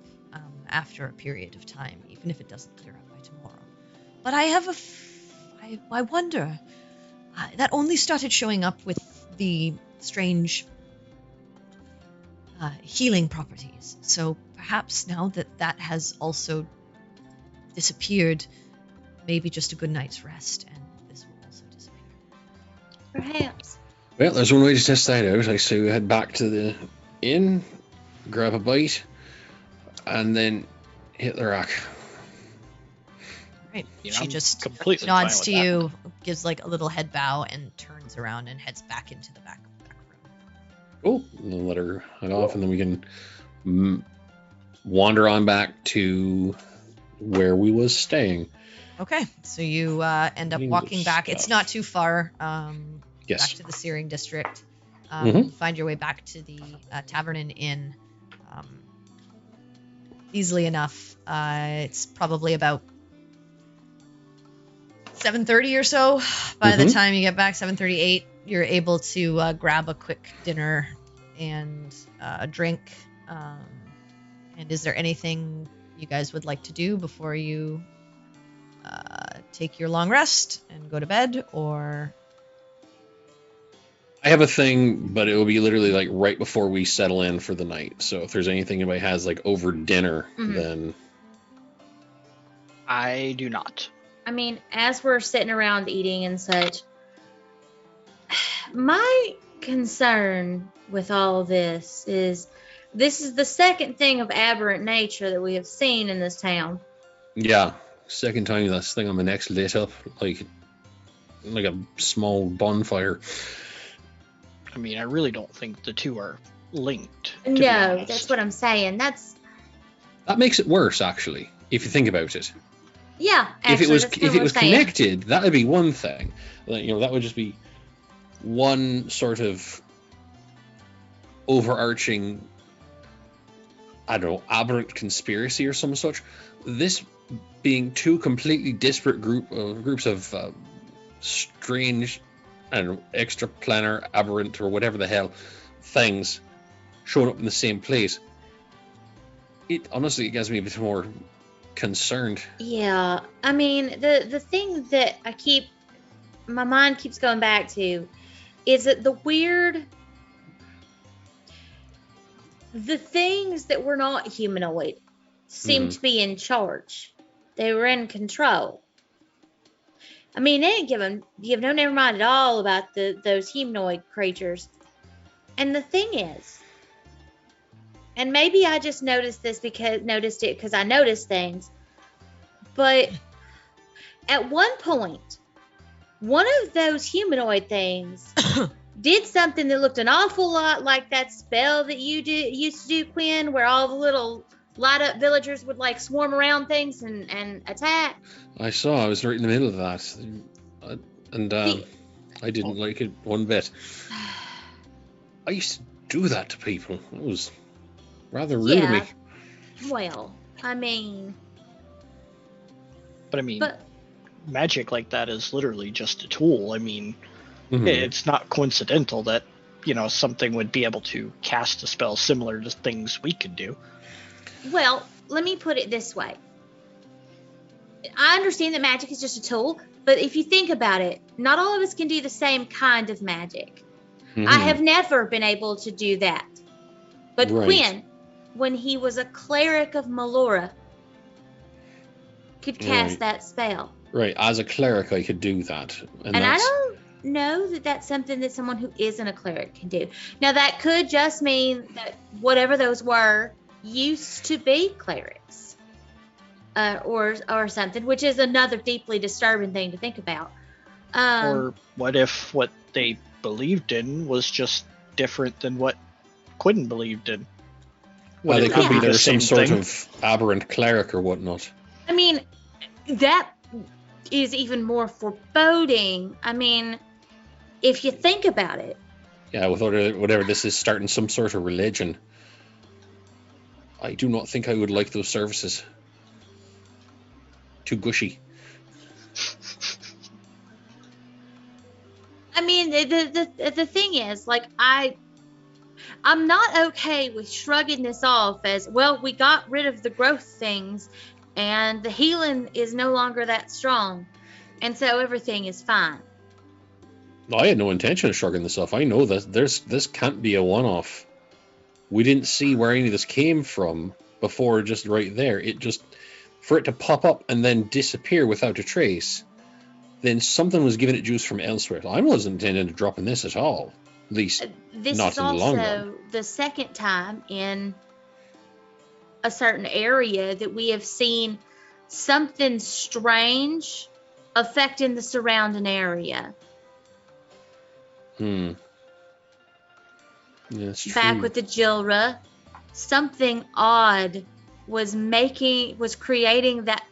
after a period of time, even if it doesn't clear up by tomorrow. But I have I wonder... that only started showing up with the strange healing properties. So perhaps now that has also disappeared, maybe just a good night's rest, and this will also disappear. Perhaps. Well, there's one way to test that out. I say we head back to the inn, grab a bite, and then hit the rack. Right. You know, She I'm just completely nods fine to with you, gives like a little head bow, and turns around and heads back into the back room. Cool. And then let her head off, and then we can wander on back to where we was staying. Okay, so you end up walking back. It's not too far. Yes. Back to the Searing District. Mhm. Find your way back to the Tavern and Inn. Easily enough. It's probably about 7:30 or so. By the time you get back, 7:38, you're able to grab a quick dinner and a drink. And is there anything you guys would like to do before you take your long rest and go to bed, or... I have a thing, but it will be literally like right before we settle in for the night. So if there's anything anybody has like over dinner, then... I do not. I mean, as we're sitting around eating and such, my concern with all this is the second thing of aberrant nature that we have seen in this town. Yeah. Second time this thing on my neck's lit up like a small bonfire. I mean, I really don't think the two are linked. To be No, honest. that's what I'm saying. That makes it worse, actually, if you think about it. yeah. If it Actually, was that's kinda if what it I'm was saying. connected, that would be one thing. That would just be one sort of overarching, I don't know, aberrant conspiracy or some such. This being two completely disparate groups of strange, I don't know, extraplanar, aberrant, or whatever the hell things showing up in the same place. It honestly gets me a bit more concerned. Yeah, I mean the thing that my mind keeps going back to is that the things that were not humanoid seemed to be in charge. They were in control. I mean, they didn't give no never mind at all about those humanoid creatures. And the thing is, and maybe I just noticed it because I noticed things, but at one point, one of those humanoid things did something that looked an awful lot like that spell that you used to do, Quinn, where all the little light up villagers would like swarm around things and attack. I saw. I was right in the middle of that, and I didn't like it one bit. I used to do that to people. It was rather rude of me. Well, I mean, But I mean, but magic like that is literally just a tool. I mean, Mhm. it's not coincidental that, something would be able to cast a spell similar to things we could do. well, let me put it this way. I understand that magic is just a tool, but if you think about it, not all of us can do the same kind of magic. Mhm. I have never been able to do that. But Right. Quinn, when he was a cleric of Melora, could cast Right. that spell. Right, as a cleric, I could do that, And I that's don't know that that's something that someone who isn't a cleric can do. Now, that could just mean that whatever those were used to be clerics. Or something, which is another deeply disturbing thing to think about. Or what if what they believed in was just different than what Quinn believed in? well, they it could be be the there's some same sort thing? of aberrant cleric or whatnot. I mean, that is even more foreboding. I mean, if you think about it, Yeah, with whatever this is, starting some sort of religion. I do not think I would like those services. Too gushy. I mean, the thing is, like, I'm not okay with shrugging this off as, well, we got rid of the growth things and the healing is no longer that strong. And so everything is fine. I had no intention of shrugging this off. I know that this can't be a one-off. We didn't see where any of this came from before, just right there. It just, for it to pop up and then disappear without a trace, then something was giving it juice from elsewhere. I wasn't intending to drop in this at all. At least, This not is in the long also run. the second time in a certain area that we have seen something strange affecting the surrounding area. Yeah, that's true. Back with the Jilra, something odd was creating that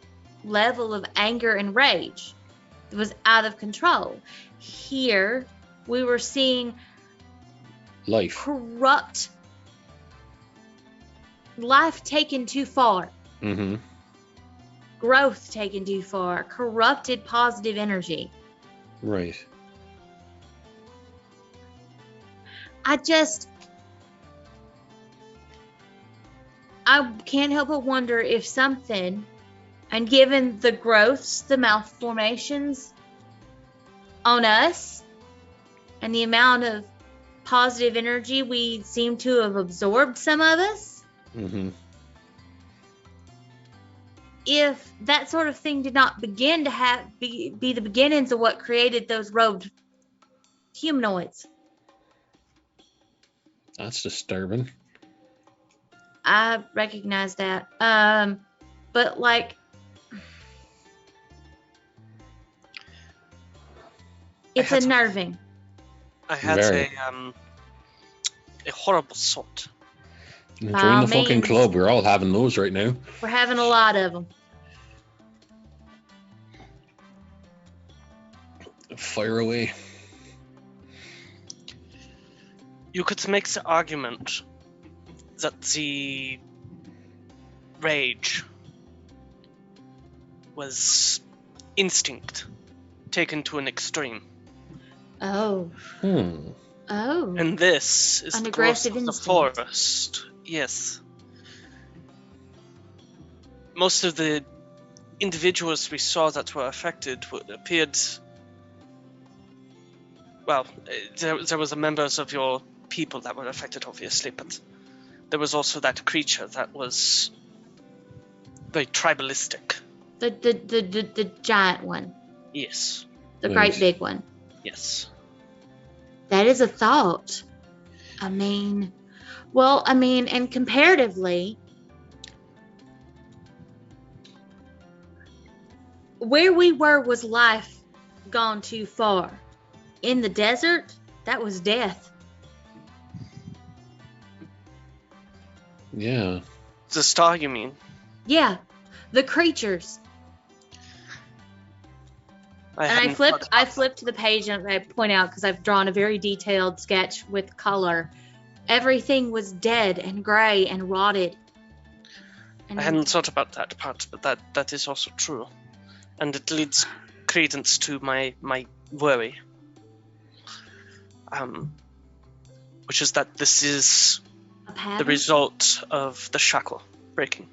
level of anger and rage that was out of control. Here, we were seeing Life. corrupt life taken too far, Mm-hmm. growth taken too far, corrupted positive energy. Right. I can't help but wonder if something, and given the growths, the malformations on us, and the amount of positive energy we seem to have absorbed, some of us, Mm-hmm. if that sort of thing did not begin to be the beginnings of what created those robed humanoids. That's disturbing. I recognize that. But like, it's had to- unnerving. I had Very. a a horrible sort. Join By the fucking means. club. We're all having those right now. We're having a lot of them. Fire away. You could make the argument that the rage was instinct taken to an extreme. Oh. Hmm. Oh. And this is An the growth aggressive of the instinct. forest. Yes. Most of the individuals we saw that were affected appeared. Well, there was a members of your people that were affected, obviously, but there was also that creature that was very tribalistic. The giant one. Yes. The Nice. great big one. Yes. That is a thought. And comparatively, where we were was life gone too far. In the desert, that was death. Yeah. The star, you mean? Yeah, the creatures. And I hadn't flipped. thought I about flipped to the page and I point out because I've drawn a very detailed sketch with color. Everything was dead and gray and rotted. And I hadn't thought about that part, but that is also true. And it leads credence to my worry. Which is that this is a pattern? the result of the shackle breaking.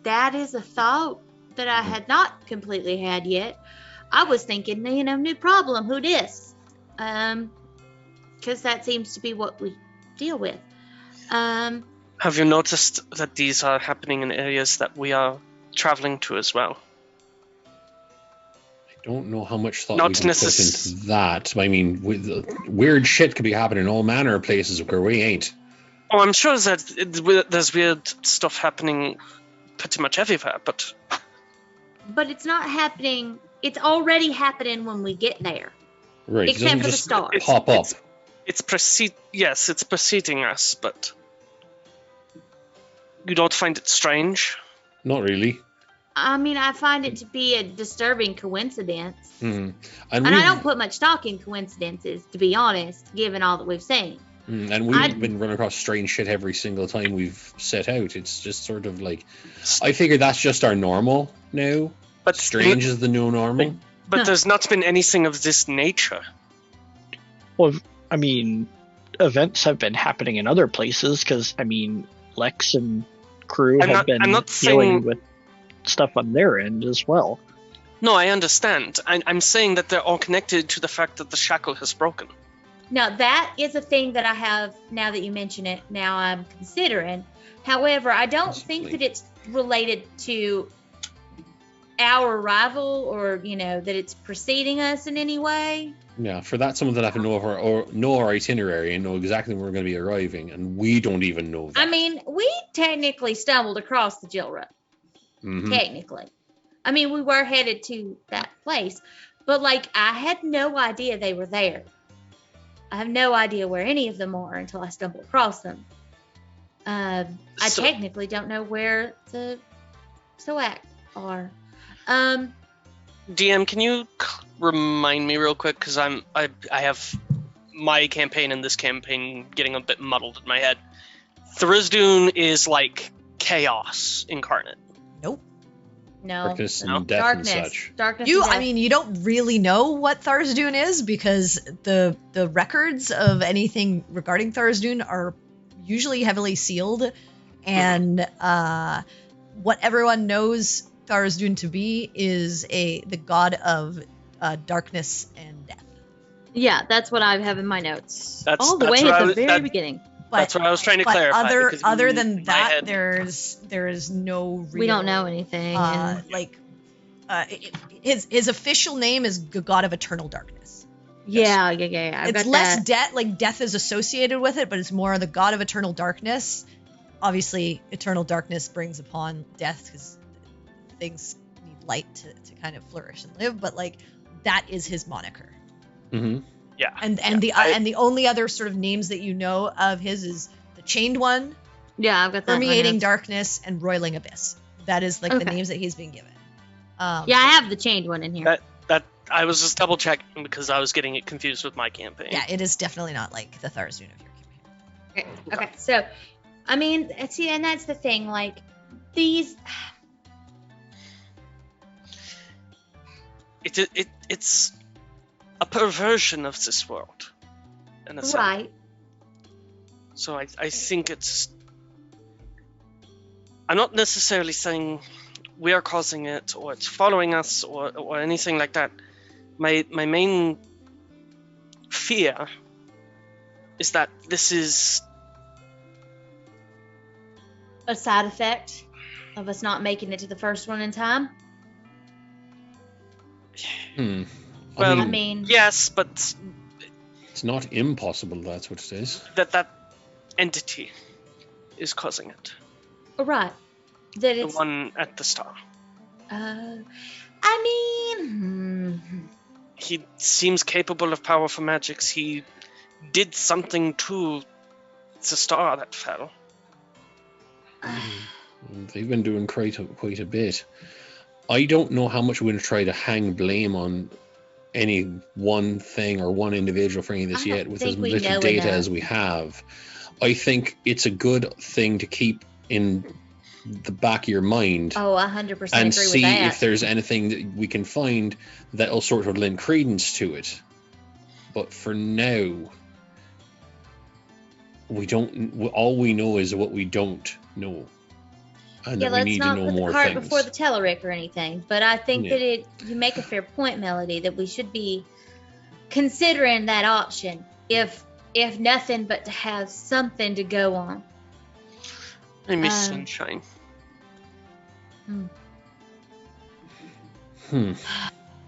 That is a thought that I had not completely had yet. I was thinking, new problem, who dis? Because that seems to be what we deal with. Have you noticed that these are happening in areas that we are traveling to as well? I don't know how much thought Not we can put into that. I mean, weird shit could be happening in all manner of places where we ain't. Oh, I'm sure that there's weird stuff happening pretty much everywhere, but But it's not happening. It's already happening when we get there. Right. Except it doesn't for the just stars. pop up. it's preceding us, but you don't find it strange? Not really. I find it to be a disturbing coincidence. Hmm. And I don't put much stock in coincidences, to be honest, given all that we've seen. And we've been running across strange shit every single time we've set out. It's just sort of like, I figure that's just our normal now. But Strange is the new normal. But Huh. there's not been anything of this nature. Well, events have been happening in other places because, Lex and crew I'm have not- been I'm not dealing saying- with stuff on their end as well. No, I understand. I'm saying that they're all connected to the fact that the shackle has broken. Now, that is a thing that I have, now that you mention it, now I'm considering. However, I don't think that it's related to our arrival or, that it's preceding us in any way. Yeah, for that, someone that have to know our itinerary and know exactly when we're going to be arriving, and we don't even know that. We technically stumbled across the Jill Road. Mhm. Technically. We were headed to that place. But, I had no idea they were there. I have no idea where any of them are until I stumble across them. I So- technically don't know where the SOAC are. DM, can you remind me real quick? Because I have my campaign and this campaign getting a bit muddled in my head. Tharizdun is like chaos incarnate. Nope. No. Darkness and No. death Darkness. and such. Darkness. You, and death. you don't really know what Tharizdun is because the records of anything regarding Tharizdun are usually heavily sealed, and what everyone knows Tharizdun to be is the god of darkness and death. Yeah, that's what I have in my notes. That's- All the that's way what I at the was- very that- beginning. But, That's what I was trying to but clarify. Other because other in than my that, head- there is no real, We don't know anything. his official name is God of Eternal Darkness. yeah. I've It's got less that. death, like death is associated with it, but it's more the God of Eternal Darkness. Obviously, Eternal Darkness brings upon death because things need light to kind of flourish and live, but that is his moniker. Hmm. Yeah. And the only other sort of names that you know of his is the Chained One, Yeah, I've got that. in my Permeating notes. Darkness, and Roiling Abyss. That is like the Okay. names that he's been given. Yeah, I have the chained one in here. That I was just double checking because I was getting it confused with my campaign. Yeah, it is definitely not like the Tharzoon of your campaign. Okay. So, I mean, see, and that's the thing. Like, these. It's a perversion of this world, in a sense. Right. So I think it's. I'm not necessarily saying we are causing it or it's following us or anything like that. My main fear is that this is A side effect of us not making it to the first one in time. well, I mean, yes, but It's not impossible, that's what it is. that entity is causing it. right. That The it's. one at the star. I mean, He seems capable of powerful magics. He did something to the star that fell. They've been doing quite a bit. I don't know how much we're going to try to hang blame on any one thing or one individual for any of this I don't yet with as think we little know data enough. as we have. I think it's a good thing to keep in the back of your mind oh, 100% agree and with see that. if there's anything that we can find that'll sort of lend credence to it. But for now, we don't. All we know is what we don't know, and Yeah, that we let's need to not know put the more cart things. before the Telerik or anything. But I think Yeah. that you make a fair point, Melody, that we should be considering that option, if nothing but to have something to go on. I miss Um, sunshine.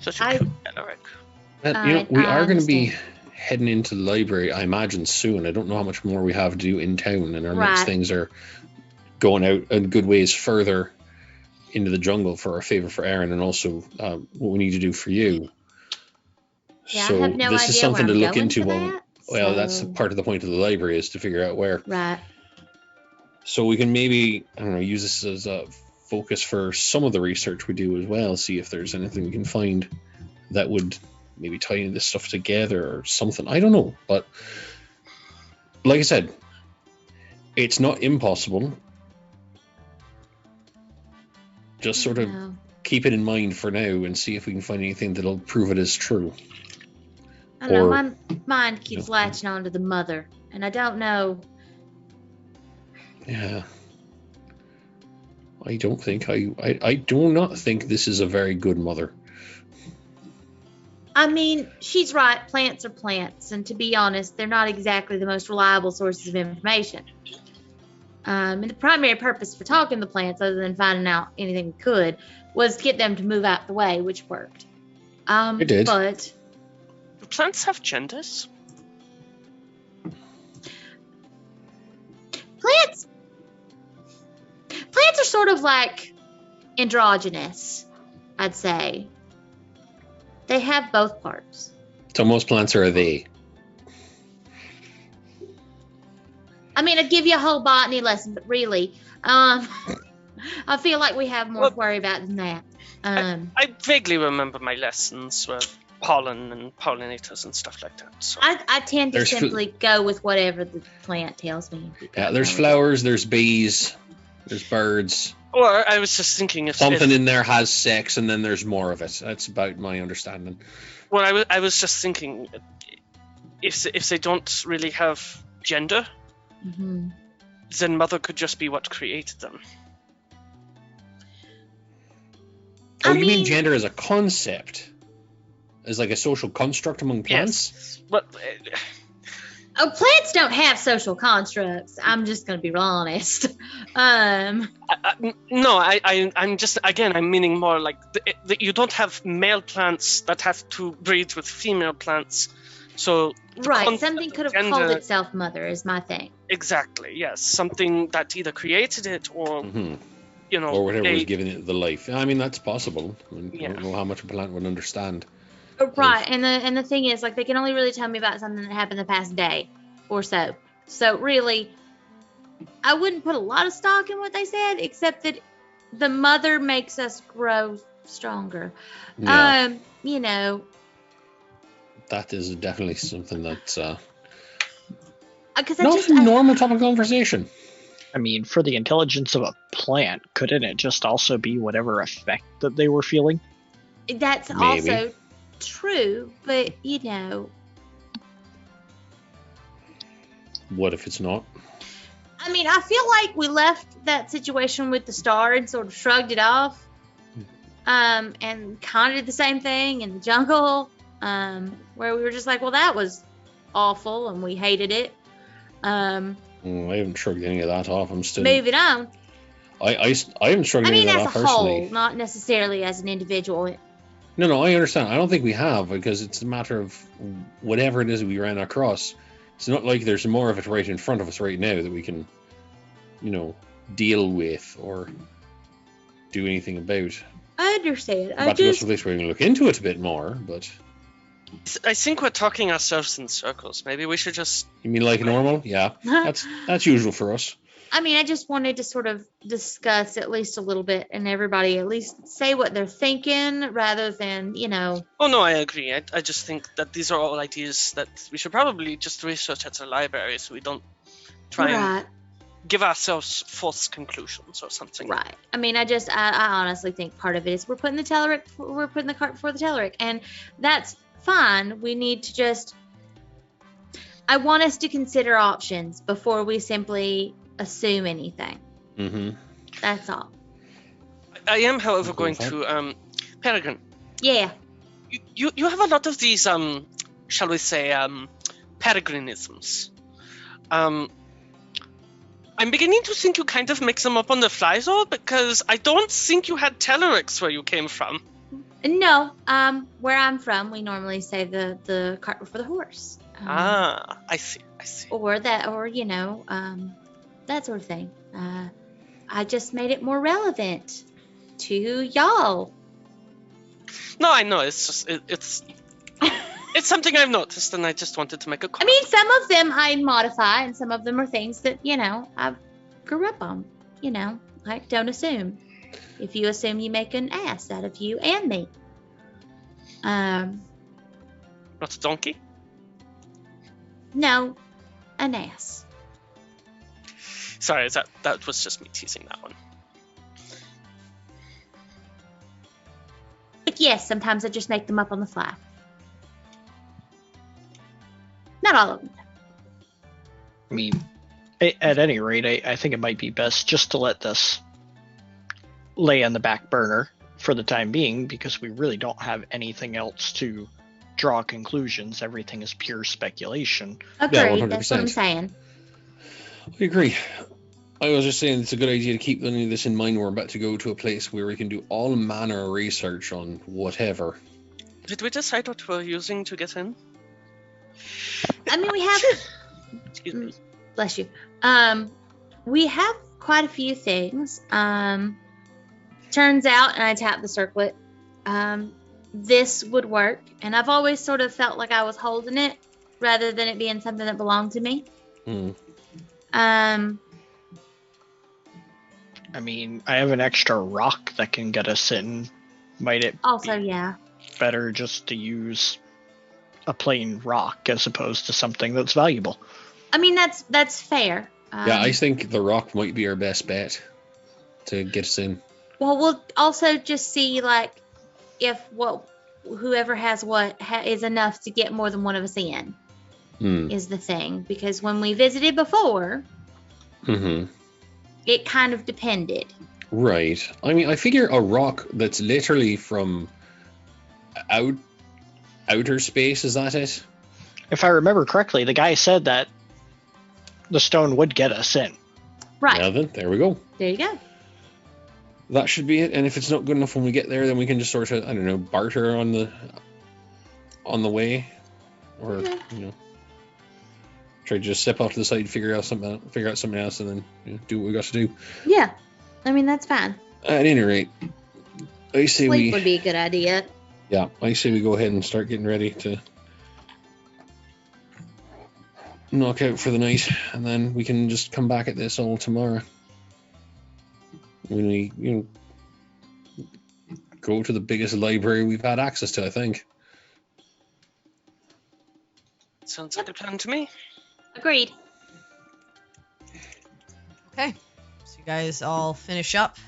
Such a I- cool Alaric. We I are going to be understand. heading into the library, I imagine, soon. I don't know how much more we have to do in town, and our next Right. things are going out a good ways further into the jungle for our favor for Aaron, and also what we need to do for you. Yeah, So I have no this idea is something where to I'm look going into. for Well, that, well, that's so- part of the point of the library, is to figure out where. Right. So we can maybe, I don't know, use this as a focus for some of the research we do as well. See if there's anything we can find that would maybe tie this stuff together or something. I don't know, but like I said, it's not impossible. Just sort of No. keep it in mind for now and see if we can find anything that'll prove it as true. I don't know. or- My mind keeps Yeah. latching on to the mother, and I don't know. Yeah. I don't think I do not think this is a very good mother. I mean, she's right. Plants are plants, and to be honest, they're not exactly the most reliable sources of information. And the primary purpose for talking to plants, other than finding out anything we could, was to get them to move out the way, which worked. It did. But Do plants have genders? plants are sort of like androgynous, I'd say. They have both parts. So most plants are a they. I mean, I'd give you a whole botany lesson, but really, I feel like we have more Well, to worry about than that. I vaguely remember my lessons with pollen and pollinators and stuff like that. So I tend to There's fl- simply go with whatever the plant tells me. Yeah, there's flowers, there's bees, there's birds. or I was just thinking if Something in there has sex, and then there's more of it. That's about my understanding. well, I was just thinking if they don't really have gender, Hmm. then mother could just be what created them. Oh, I you mean mean- gender as a concept? As like a social construct among plants? Yes. But Oh, plants don't have social constructs. I'm just gonna be real honest. I'm just again I'm meaning more like you don't have male plants that have to breed with female plants. So the Right, concept something of could have called gender- itself mother is my thing. Exactly. Yes, something that either created it or Hmm. you know Or whatever was they- giving it the life. I mean, that's possible. I Yeah. don't know how much a plant would understand. Right, and the thing is, like, they can only really tell me about something that happened the past day or so. So really, I wouldn't put a lot of stock in what they said, except that the mother makes us grow stronger. Yeah. You know, That is definitely something that's because not a normal topic of conversation. I mean, for the intelligence of a plant, couldn't it just also be whatever effect that they were feeling? That's Maybe. also true, but you know. What if it's not? I mean, I feel like we left that situation with the star and sort of shrugged it off. And kind of did the same thing in the jungle, where we were just like, well, that was awful and we hated it. I haven't shrugged any of that off. I'm still moving on. I haven't shrugged any of that off as a personally. whole, not necessarily as an individual. No, I understand. I don't think we have, because it's a matter of whatever it is we ran across. It's not like there's more of it right in front of us right now that we can, deal with or do anything about. I understand. We're about to go to a place where we can look into it a bit more, but... I think we're talking ourselves in circles. Maybe we should just... You mean like normal? Yeah, that's usual for us. I mean, I just wanted to sort of discuss at least a little bit, and everybody at least say what they're thinking rather than, Oh, no, I agree. I just think that these are all ideas that we should probably just research at the library so we don't try and give ourselves false conclusions or something. Right. I mean, I honestly think part of it is we're putting the cart before the Telerik, and that's fine. We need to just... I want us to consider options before we simply assume anything. Mm-hmm. That's all. I am, however, going to Peregrine. Yeah. You have a lot of these shall we say Peregrinisms. I'm beginning to think you kind of mix them up on the fly, though, because I don't think you had Teleriks where you came from. No, where I'm from, we normally say the cart before the horse. I see. Or that sort of thing. I just made it more relevant to y'all. No, I know. It's just it's something I've noticed, and I just wanted to make a comment. I mean, some of them I modify, and some of them are things that I grew up on. Like, don't assume. If you assume, you make an ass out of you and me. Not a donkey? No, an ass. Sorry, that was just me teasing that one. But yes, sometimes I just make them up on the fly. Not all of them. I mean, at any rate, I think it might be best just to let this lay on the back burner for the time being, because we really don't have anything else to draw conclusions. Everything is pure speculation. Agreed, Yeah, that's what I'm saying. I agree. I was just saying it's a good idea to keep any of this in mind. We're about to go to a place where we can do all manner of research on whatever. Did we decide what we're using to get in? I mean, we have... Excuse me. Bless you. We have quite a few things. Turns out, and I tapped the circlet, this would work. And I've always sort of felt like I was holding it rather than it being something that belonged to me. I mean, I have an extra rock that can get us in. Might it also, be better just to use a plain rock as opposed to something that's valuable? I mean, that's fair. Yeah, I think the rock might be our best bet to get us in. Well, we'll also just see, like, if whoever has what is enough to get more than one of us in, is the thing. Because when we visited before, it kind of depended. Right. I mean, I figure a rock that's literally from outer space, is that it? If I remember correctly, the guy said that the stone would get us in. Right. Yeah, then, there we go. There you go. That should be it. And if it's not good enough when we get there, then we can just sort of, I don't know, barter on the way, or try to just step off to the side, figure out something else, and then do what we got to do. Yeah, I mean, that's fine. At any rate, I say Sleep would be a good idea. Yeah, I say we go ahead and start getting ready to knock out for the night, and then we can just come back at this all tomorrow. When we, go to the biggest library we've had access to, I think. Sounds like a plan to me. Agreed. Okay. So you guys all finish up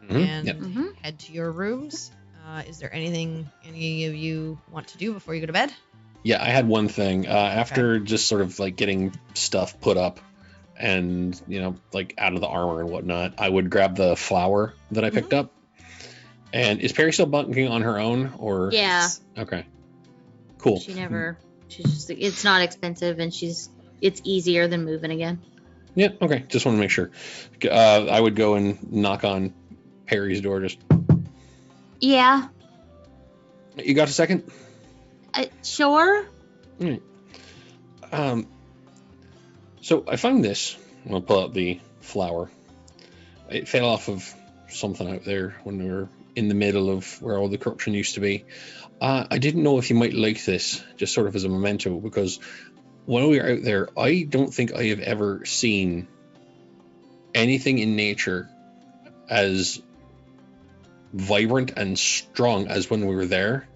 and head to your rooms. Is there anything any of you want to do before you go to bed? Yeah, I had one thing. After just sort of like getting stuff put up and, like out of the armor and whatnot, I would grab the flower that I picked up. And is Perry still bunking on her own, or? Yeah. Okay. Cool. She's just, it's not expensive, and it's easier than moving again. Yeah, okay. Just want to make sure. I would go and knock on Perry's door. Just. Yeah. You got a second? Sure. So I found this. I'll pull out the flower. It fell off of something out there when we were in the middle of where all the corruption used to be. I didn't know if you might like this, just sort of as a memento, because when we were out there, I don't think I have ever seen anything in nature as vibrant and strong as when we were there.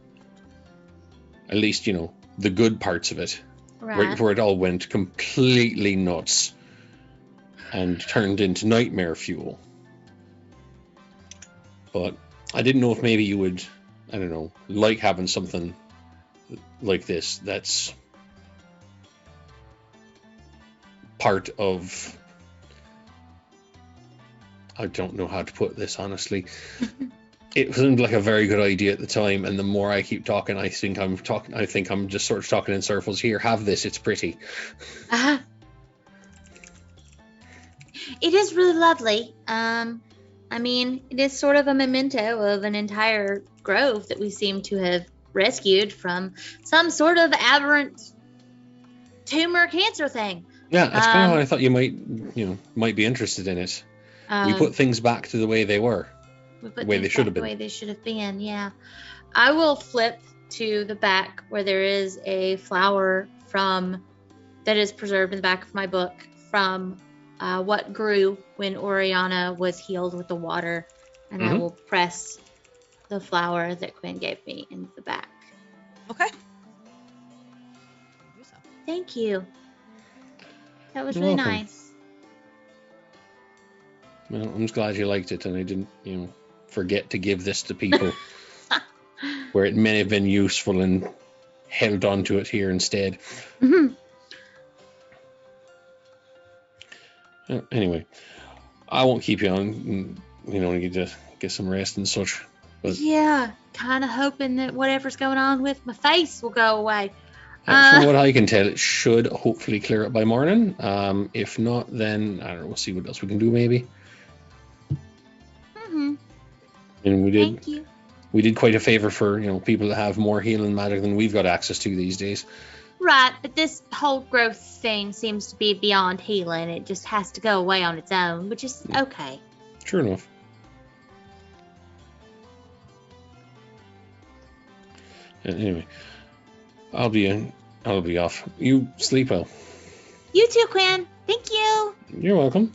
At least, the good parts of it. Right before it all went completely nuts and turned into nightmare fuel. But I didn't know if maybe you would, I don't know, like having something like this that's part of, I don't know how to put this honestly. It seemed like a very good idea at the time, and the more I keep talking, I think I'm just sort of talking in circles. Here, have this, it's pretty. It is really lovely. It is sort of a memento of an entire grove that we seem to have rescued from some sort of aberrant tumor cancer thing. Yeah, that's kind of what I thought you might be interested in it. We put things back to the way they were. The way they should have been. The way they should have been, yeah. I will flip to the back where there is a flower that is preserved in the back of my book from what grew when Oriana was healed with the water, and I will press the flower that Quinn gave me in the back. Okay. Thank you. That was really nice. Well, I'm just glad you liked it, and I didn't, forget to give this to people where it may have been useful and held on to it here instead. Anyway, I won't keep you on. You need to get some rest and such. But yeah, kind of hoping that whatever's going on with my face will go away. From what I can tell, it should hopefully clear up by morning. If not, then I don't know. We'll see what else we can do. Maybe. And Thank you. We did quite a favor for people that have more healing magic than we've got access to these days. Right, but this whole growth thing seems to be beyond healing. It just has to go away on its own, which is okay. Sure enough. Anyway, I'll be off. You sleep well. You too, Quinn. Thank you. You're welcome.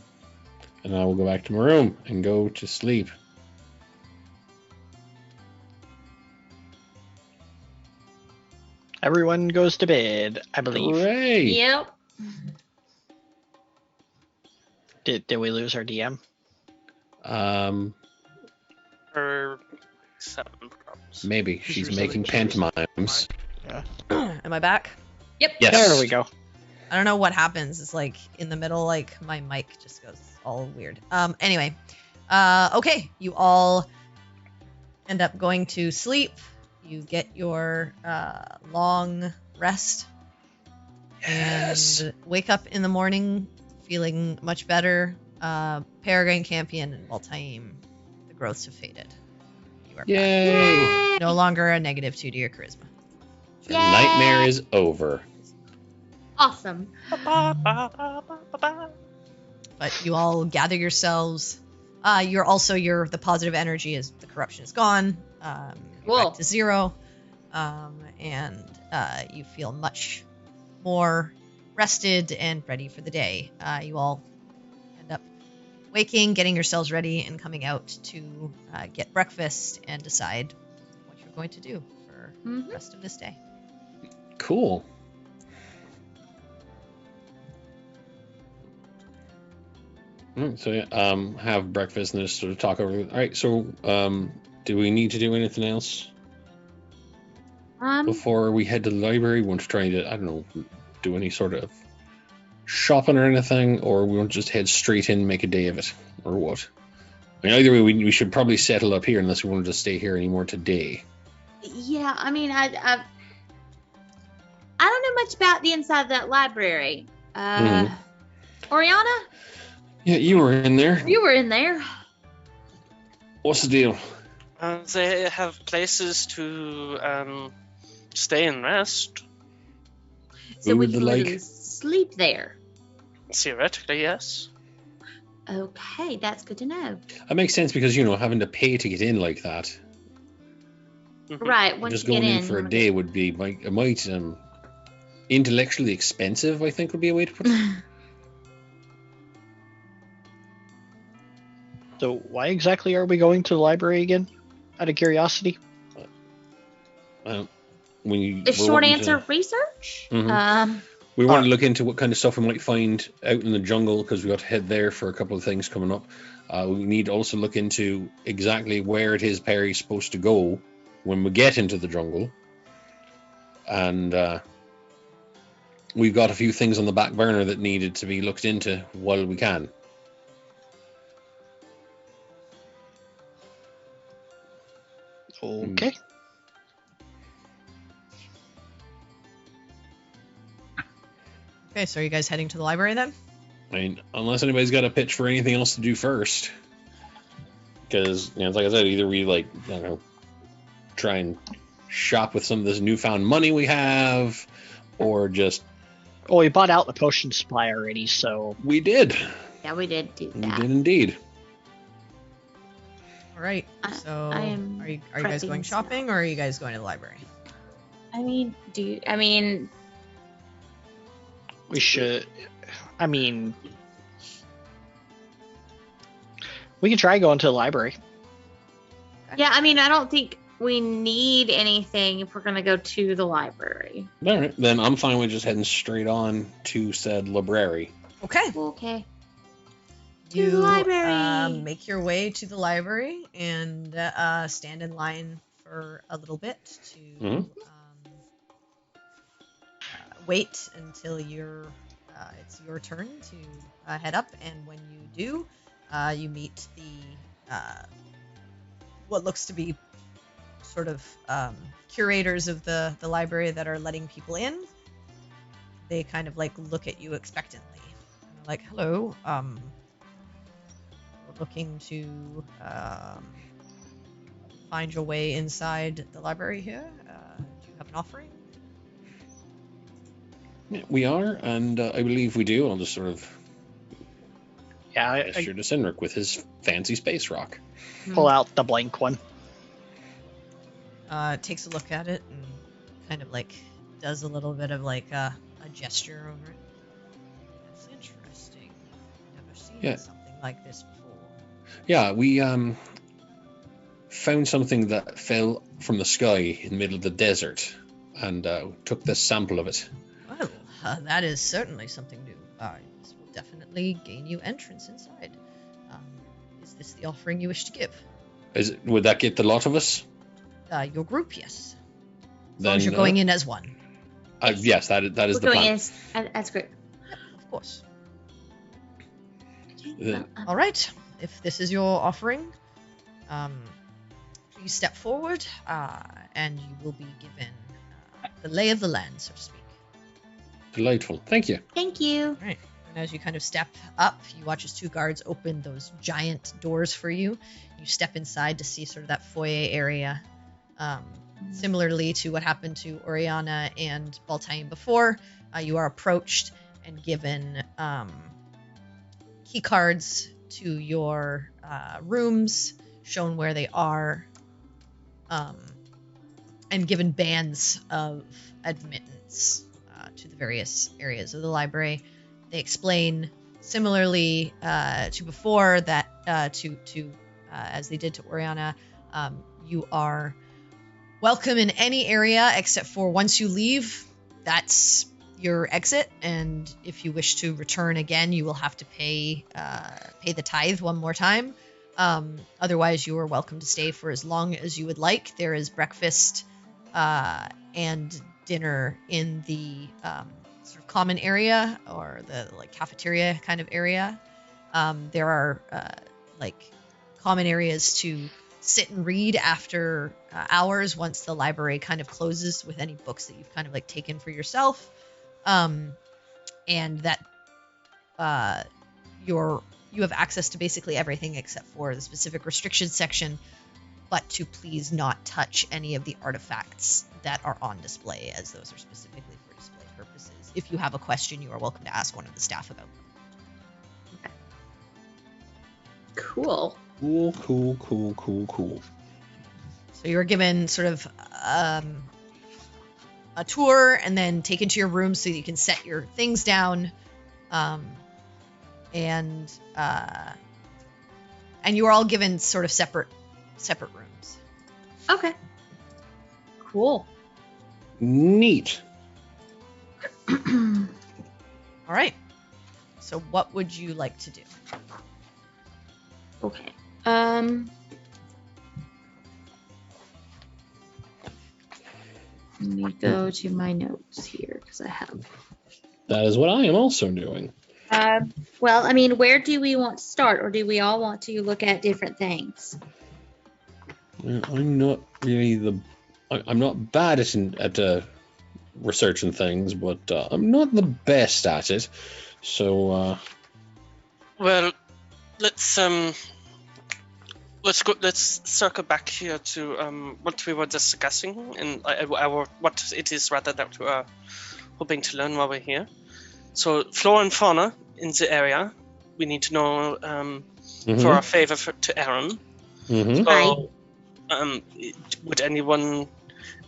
And I will go back to my room and go to sleep. Everyone goes to bed, I believe. Hooray! Yep. Did we lose our DM? Or 7 problems. Maybe. She's making pantomimes. Yeah. Am I back? Yep. Yes. There we go. I don't know what happens. It's like in the middle, like my mic just goes all weird. Anyway. Okay. You all end up going to sleep. You get your long rest. Yes. And wake up in the morning feeling much better. Peregrine Campion and Valtaim, the growths have faded. You are Yay! back. No longer a -2 to your charisma. The nightmare is over. Awesome. But you all gather yourselves. The positive energy is the corruption is gone. Whoa. back to 0, and you feel much more rested and ready for the day. You all end up waking, getting yourselves ready, and coming out to get breakfast and decide what you're going to do for the rest of this day. Cool. So yeah, have breakfast and just sort of talk over. All right. So, do we need to do anything else before we head to the library? We want to try to, I don't know, do any sort of shopping or anything, or we want to just head straight in and make a day of it, or what? I mean, either way, we should probably settle up here unless we wanted to stay here anymore today. Yeah, I mean, I don't know much about the inside of that library. Oriana? Yeah, you were in there. You were in there. What's the deal? They have places to stay and rest. So we would can like- literally sleep there. Theoretically, yes. Okay, that's good to know. That makes sense because, having to pay to get in like that, Right, once just you get going in. in for you a wanna day would be, might intellectually expensive, I think would be a way to put it. So why exactly are we going to the library again? Out of curiosity. A short answer, research. We want to look into what kind of stuff we might find out in the jungle because we got to head there for a couple of things coming up. We need to also look into exactly where it is Perry's supposed to go when we get into the jungle. And we've got a few things on the back burner that needed to be looked into while we can. Okay. Okay, so are you guys heading to the library then? I mean, unless anybody's got a pitch for anything else to do first. Because, like I said, either we, try and shop with some of this newfound money we have, or just... Well, we bought out the potion supply already, so... We did. Yeah, we did do that. We did indeed. All right. So I am are you guys going prepping shopping, or are you guys going to the library? We should... we can try going to the library. Yeah, I don't think we need anything if we're going to go to the library. All right, then I'm fine with just heading straight on to said library. Okay. Okay. You To the library. make your way to the library and stand in line for a little bit to wait until it's your turn to head up. And when you do, you meet the what looks to be sort of curators of the library that are letting people in. They kind of look at you expectantly. And they're like, hello, we're looking to find your way inside the library here. Do you have an offering? Yeah, we are, and I believe we do. I'll just sort of gesture to Sinric with his fancy space rock. Pull out the blank one. Takes a look at it and kind of does a little bit of a gesture over it. That's interesting. Never seen something like this before. Yeah, we found something that fell from the sky in the middle of the desert and took this sample of it. Well, that is certainly something new. This will definitely gain you entrance inside. Is this the offering you wish to give? Would that get the lot of us? Your group, yes. As Then long as you're going in as one. Yes, that is We're the going plan. as group. Yep, of course. Then- All right. If this is your offering, please step forward, and you will be given the lay of the land, so to speak. Delightful. Thank you. Thank you. All right. And as you kind of step up, you watch as two guards open those giant doors for you. You step inside to see sort of that foyer area. Similarly to what happened to Oriana and Baltaim before, you are approached and given key cards to your rooms, shown where they are. and given bans of admittance to the various areas of the library. They explain similarly to before that as they did to Oriana, you are welcome in any area except for once you leave, that's your exit, and if you wish to return again, you will have to pay the tithe one more time. Otherwise, you are welcome to stay for as long as you would like. There is breakfast and dinner in the sort of common area or the like cafeteria kind of area. There are like common areas to sit and read after hours once the library kind of closes with any books that you've kind of like taken for yourself. And that you have access to basically everything except for the specific restrictions section, but to please not touch any of the artifacts that are on display, as those are specifically for display purposes. If you have a question, you are welcome to ask one of the staff about them. Okay. Cool. Cool. So you're given sort of a tour and then taken to your room so you can set your things down, and you are all given sort of separate rooms. Okay. Cool. Neat. All right. So what would you like to do? Okay. Let me go to my notes here because I have. That is what I am also doing. Well, I mean, where do we want to start, or do we all want to look at different things? I'm not really I'm not bad at researching things, but I'm not the best at it. So. Well, let's circle back here to what we were discussing and what it is rather that we are hoping to learn while we're here. So flora and fauna in the area, we need to know for our favor to Aaron. So, would anyone,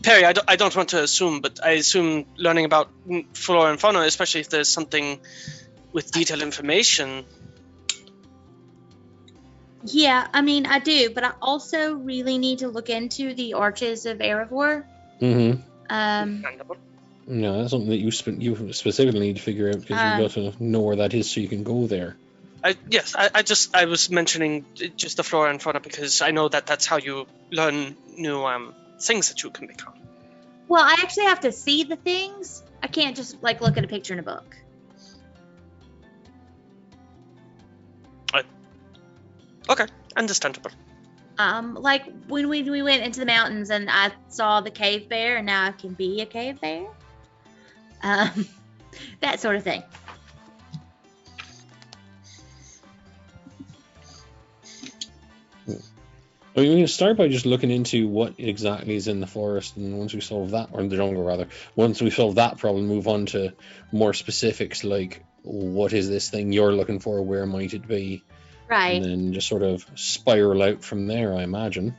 Perry? I don't want to assume, but I assume learning about flora and fauna, especially if there's something with detailed information. Yeah, I mean, I do, but I also really need to look into the Arches of Erebor. No, that's something that you specifically need to figure out, because you've got to know where that is so you can go there. I was mentioning just the flora and fauna because I know that's how you learn new things that you can become. Well, I actually have to see the things. I can't just like look at a picture in a book. Okay, understandable. Like when we went into the mountains and I saw the cave bear, and now I can be a cave bear. That sort of thing. Well, we can start by just looking into what exactly is in the forest, and once we solve that, or in the jungle rather, once we solve that problem, move on to more specifics like what is this thing you're looking for, where might it be? Right. And then just sort of spiral out from there, I imagine.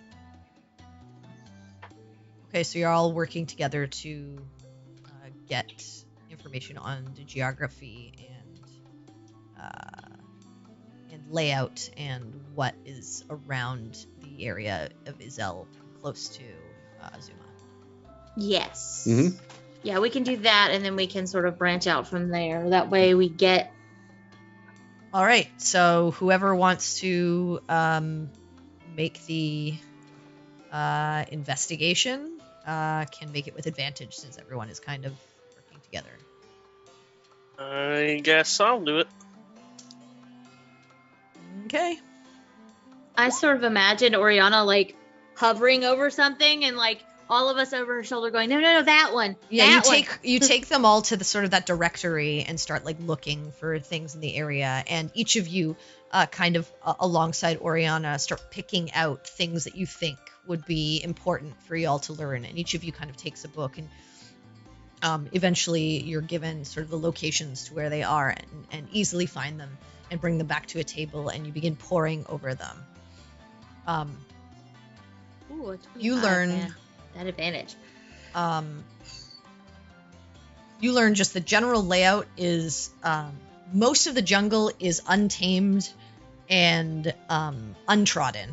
Okay, so you're all working together to get information on the geography and layout and what is around the area of Izel close to Azuma. Yes. Mm-hmm. Yeah, we can do that, and then we can sort of branch out from there. That way we get... All right, so whoever wants to make the investigation can make it with advantage, since everyone is kind of working together. I guess I'll do it. Okay. I sort of imagine Oriana like hovering over something and like all of us over her shoulder going, no, that one. Yeah, that you take them all to the sort of that directory and start like looking for things in the area, and each of you kind of alongside Oriana start picking out things that you think would be important for y'all to learn, and each of you kind of takes a book, and eventually you're given sort of the locations to where they are, and easily find them and bring them back to a table, and you begin poring over them. Ooh, You learn That advantage. You learn just the general layout is most of the jungle is untamed and untrodden.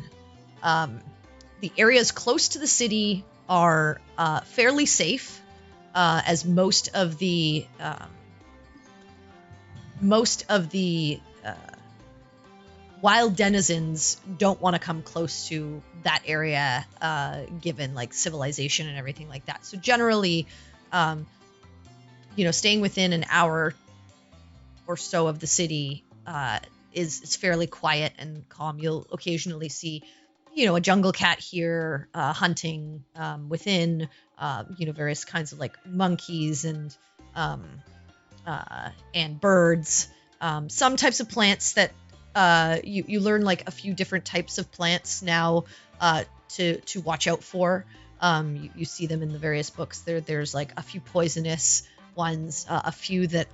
The areas close to the city are fairly safe, as most of the wild denizens don't want to come close to that area, given like civilization and everything like that. So generally, staying within an hour or so of the city is fairly quiet and calm. You'll occasionally see, a jungle cat here hunting within, various kinds of like monkeys and birds. Some types of plants that you learn like a few different types of plants now to watch out for. You see them in the various books. There's like a few poisonous ones, a few that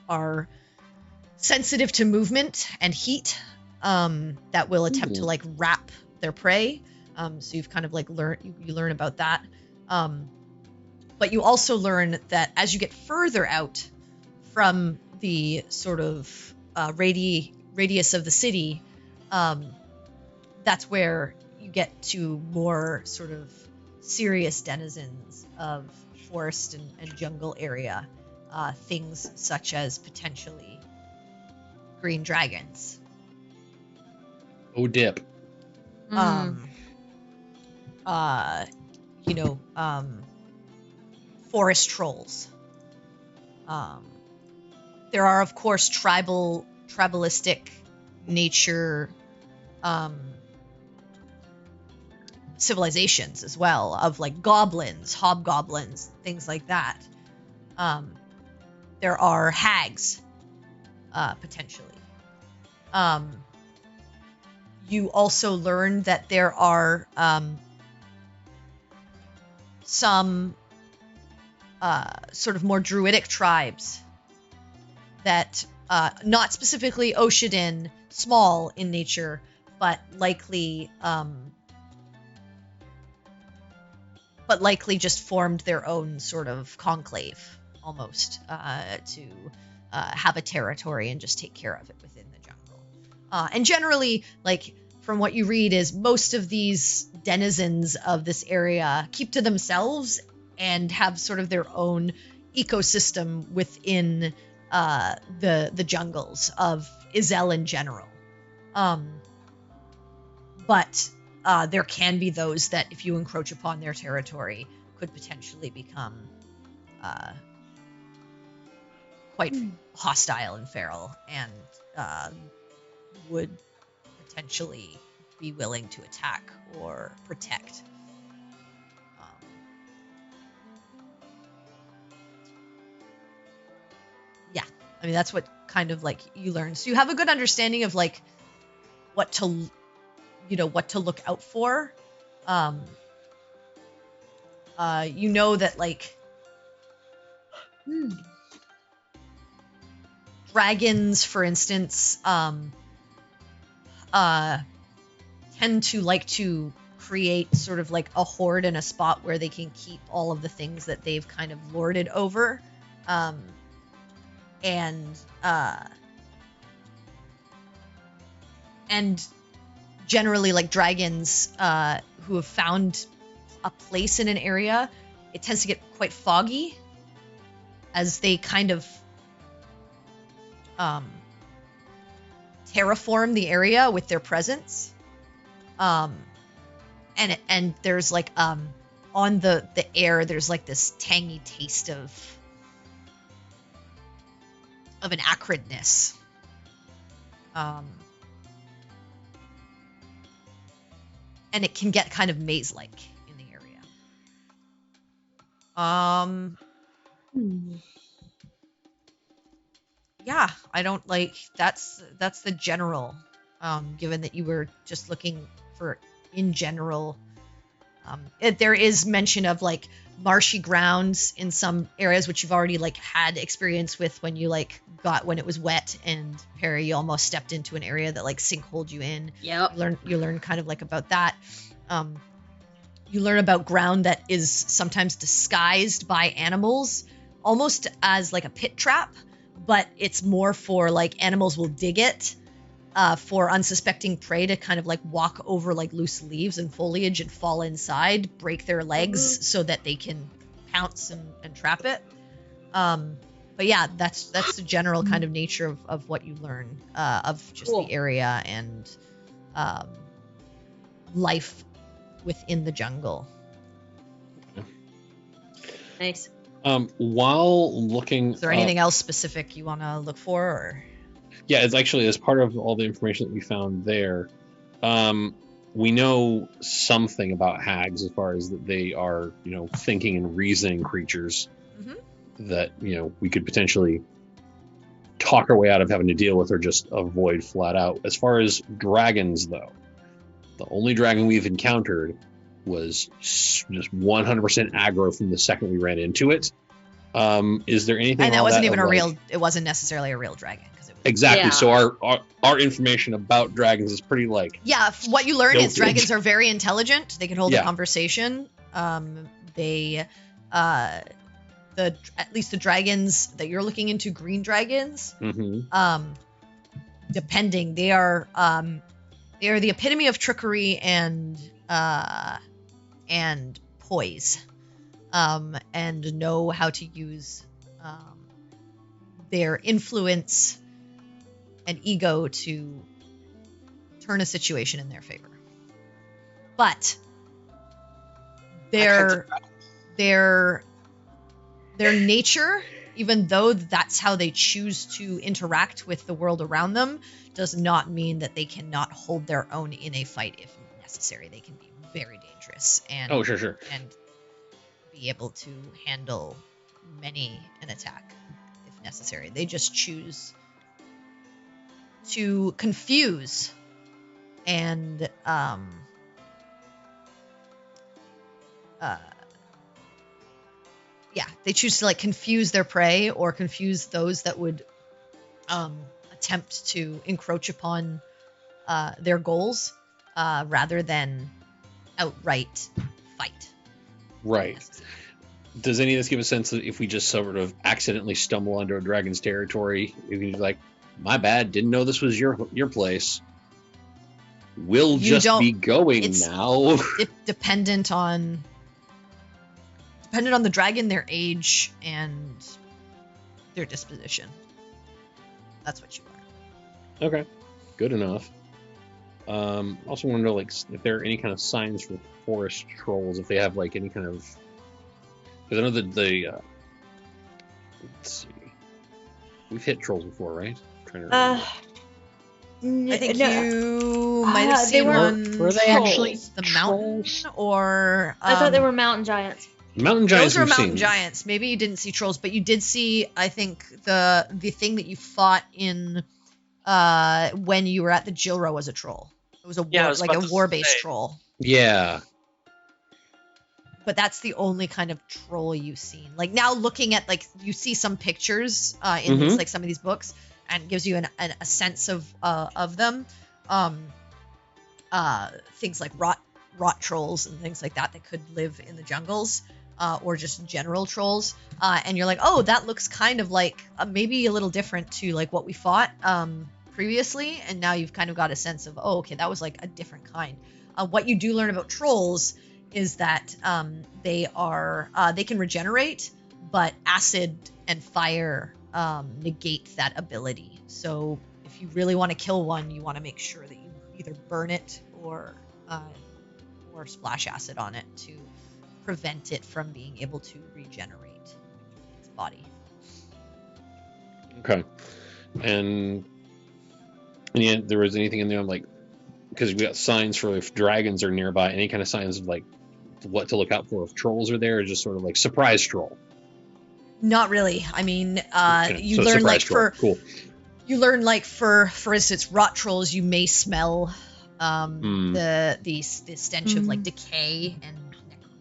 are sensitive to movement and heat, that will attempt to like wrap their prey. So you've kind of like you learn about that. But you also learn that as you get further out from the sort of radius of the city, that's where you get to more sort of serious denizens of forest and jungle area, things such as potentially green dragons. Oh, dip. Forest trolls. There are, of course, tribalistic nature civilizations as well, of like goblins, hobgoblins, things like that. There are hags, potentially. You also learn that there are some sort of more druidic tribes that, not specifically Oshadin, small in nature, but likely just formed their own sort of conclave, almost, to have a territory and just take care of it within the jungle. And generally, like, from what you read, is most of these denizens of this area keep to themselves and have sort of their own ecosystem within the jungles of Izel in general. But there can be those that, if you encroach upon their territory, could potentially become quite hostile and feral, and would potentially be willing to attack or protect. Yeah, I mean, that's what kind of like you learn. So you have a good understanding of like what to look out for. That like dragons, for instance, tend to like to create sort of like a hoard in a spot where they can keep all of the things that they've kind of lorded over. And generally, like dragons who have found a place in an area, it tends to get quite foggy as they kind of terraform the area with their presence. And there's like on the air, there's like this tangy taste of an acridness. And it can get kind of maze-like in the area. Yeah, I don't like that's the general. Given that you were just looking for in general, there is mention of like marshy grounds in some areas, which you've already like had experience with when you like got when it was wet, and Perry, you almost stepped into an area that like sinkholed you in. Yep. You learn kind of like about that. you learn about ground that is sometimes disguised by animals, almost as like a pit trap, but it's more for like animals will dig it for unsuspecting prey to kind of like walk over like loose leaves and foliage and fall inside, break their legs so that they can pounce and trap it. But yeah, that's the general kind of nature of what you learn of just the area and life within the jungle. Nice. While looking, Is there anything else specific you want to look for? Or? Yeah, it's actually as part of all the information that we found there. We know something about hags as far as that they are, thinking and reasoning creatures that, we could potentially talk our way out of having to deal with or just avoid flat out. As far as dragons, though, the only dragon we've encountered was just 100% aggro from the second we ran into it. Is there anything? And that wasn't even it wasn't necessarily a real dragon. Exactly. Yeah. So our information about dragons is pretty Yeah, what you learn is Dopey. dragons are very intelligent. They can hold a conversation. They at least the dragons that you're looking into, green dragons, depending, they are the epitome of trickery and poise, and know how to use their influence and ego to turn a situation in their favor. But their nature, even though that's how they choose to interact with the world around them, does not mean that they cannot hold their own in a fight if necessary. They can be very dangerous and sure. and be able to handle many an attack if necessary. They just choose to confuse and they choose to like confuse their prey or confuse those that would attempt to encroach upon their goals rather than outright fight. Right. Does any of this give a sense that if we just sort of accidentally stumble onto a dragon's territory, if you're like, my bad, didn't know this was your place, we'll just be going now? It's dependent on the dragon, their age, and their disposition. That's what you are. Okay, good enough. Also want to know, like, if there are any kind of signs for forest trolls, if they have like any kind of. Because I know that let's see, we've hit trolls before, right? I'm trying to remember. I think you might have seen one. Were they actually the mountain, or I thought they were mountain giants. Mountain giants. Those were mountain giants. Maybe you didn't see trolls, but you did see, I think, the thing that you fought in when you were at the Jilro was a troll. It was a war-based troll. Yeah. But that's the only kind of troll you've seen. Like now, looking at you see some pictures in these, like some of these books, and it gives you a sense of them. Things like rot trolls and things like that could live in the jungles. Or just general trolls, and you're like, oh, that looks kind of like maybe a little different to like what we fought previously, and now you've kind of got a sense of, oh, okay, that was like a different kind. What you do learn about trolls is that they can regenerate, but acid and fire negate that ability. So if you really want to kill one, you want to make sure that you either burn it or splash acid on it to prevent it from being able to regenerate its body. Okay. And yeah, there was anything in there like, because we got signs for if dragons are nearby, any kind of signs of like what to look out for if trolls are there, or just sort of like surprise troll? Not really. I mean, you so learn like troll. Cool. You learn like for instance, rot trolls, you may smell the stench of like decay and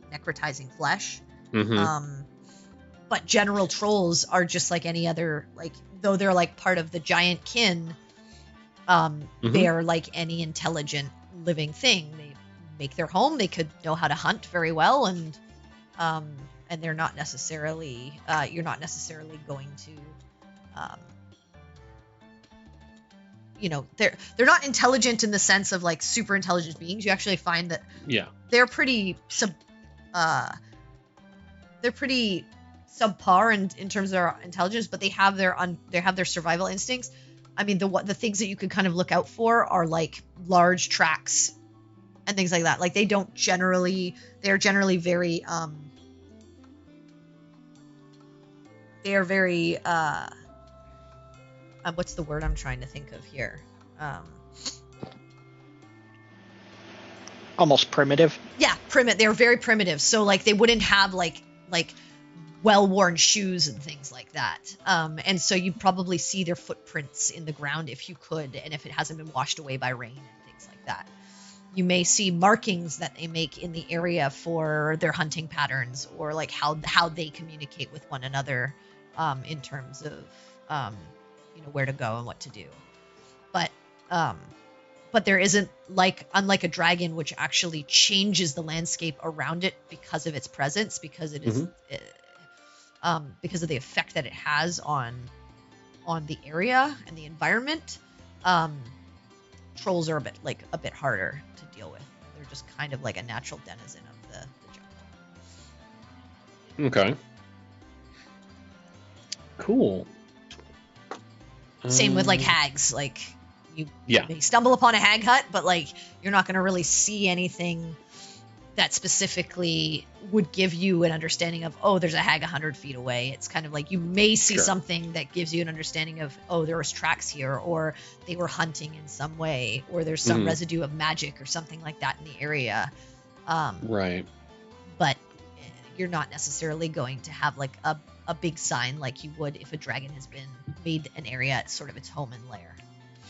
necrotizing flesh. But general trolls are just like any other, like, though they're like part of the giant kin, they are like any intelligent living thing. They make their home. They could know how to hunt very well, and they're not necessarily you're not necessarily going to they're not intelligent in the sense of like super intelligent beings. You actually find that they're pretty subpar in terms of their intelligence, but they have their survival instincts. I mean, the things that you could kind of look out for are like large tracks and things like that. Like they're generally very they are very what's the word I'm trying to think of here? Almost primitive. Yeah, primitive. They're very primitive. So like they wouldn't have like well-worn shoes and things like that. And so you'd probably see their footprints in the ground if you could, and if it hasn't been washed away by rain and things like that. You may see markings that they make in the area for their hunting patterns, or like how they communicate with one another in terms of where to go and what to do. But there isn't, unlike a dragon, which actually changes the landscape around it because of its presence, because it is because of the effect that it has on the area and the environment. Trolls are a bit harder to deal with. They're just kind of like a natural denizen of the jungle. Okay. Cool. Same with like hags. Like you may stumble upon a hag hut, but like you're not going to really see anything that specifically would give you an understanding of, oh, there's a hag 100 feet away. It's kind of like you may see something that gives you an understanding of, oh, there was tracks here, or they were hunting in some way, or there's some residue of magic or something like that in the area. Right. But you're not necessarily going to have like a big sign like you would if a dragon has been made an area sort of its home and lair.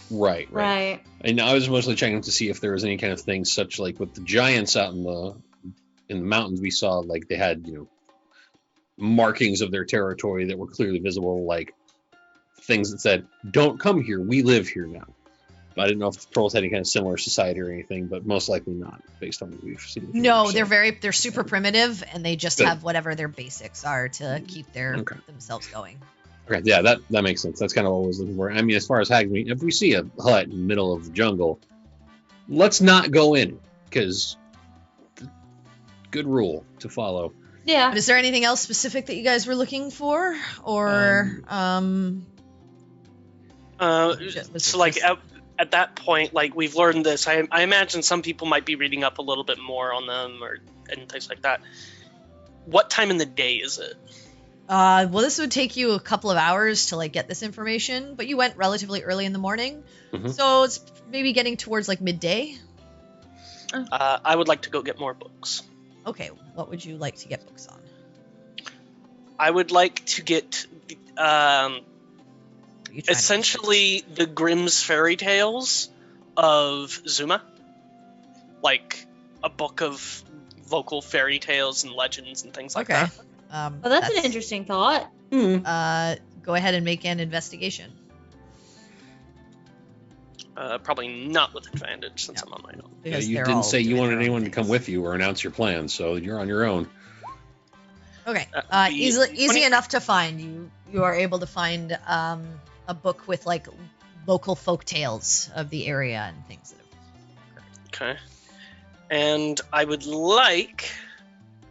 Right. And I was mostly checking to see if there was any kind of thing, such like with the giants out in the mountains. We saw like they had markings of their territory that were clearly visible, like things that said, "Don't come here. We live here now." But I didn't know if the trolls had any kind of similar society or anything, but most likely not, based on what we've seen. No, they're super primitive, and they just have whatever their basics are to keep themselves going. Okay, yeah, that makes sense. That's kind of what I was looking for. I mean, as far as hags, if we see a hut in the middle of the jungle, let's not go in, because good rule to follow. Yeah. But is there anything else specific that you guys were looking for, or so like at that point, like we've learned this. I imagine some people might be reading up a little bit more on them and things like that. What time in the day is it? Well, this would take you a couple of hours to like get this information, but you went relatively early in the morning, so it's maybe getting towards like midday. I would like to go get more books. Okay, what would you like to get books on? I would like to get essentially the Grimm's fairy tales of Zuma, like a book of local fairy tales and legends and things like that. That's an interesting thought. Go ahead and make an investigation. Probably not with advantage since I'm on my own. Yeah, you didn't say you wanted anyone to come with you or announce your plan, so you're on your own. Okay. Easy enough to find. You are able to find a book with like local folk tales of the area and things that have occurred. Okay. And I would like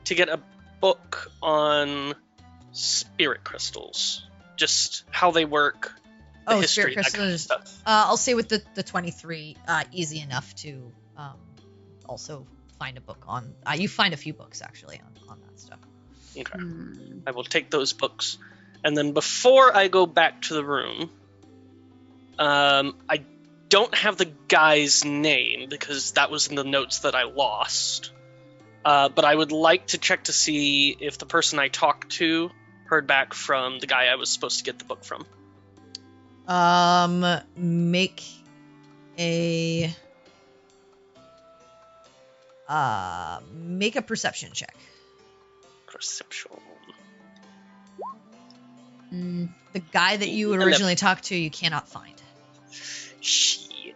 to get a book on spirit crystals, just how they work, the history, spirit that kind of crystals. stuff. I'll say with the 23, easy enough to also find a book on. You find a few books actually on that stuff. Okay. I will take those books, and then before I go back to the room, I don't have the guy's name because that was in the notes that I lost. But I would like to check to see if the person I talked to heard back from the guy I was supposed to get the book from. Make a perception check. Perception. The guy that you originally talked to, you cannot find. Shit.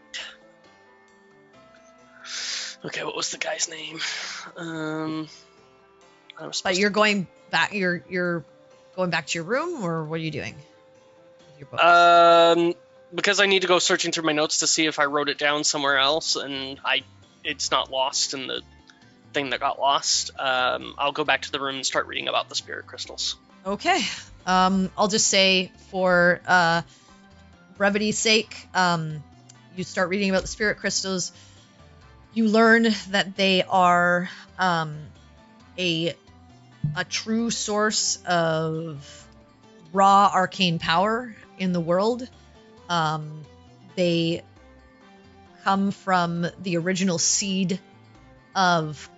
Okay, what was the guy's name? I was But supposed you're going back. You're going back to your room, or what are you doing with your books? because I need to go searching through my notes to see if I wrote it down somewhere else, and it's not lost in the thing that got lost. I'll go back to the room and start reading about the spirit crystals. Okay. I'll just say for brevity's sake, you start reading about the spirit crystals. You learn that they are a true source of raw arcane power in the world. They come from the original seed of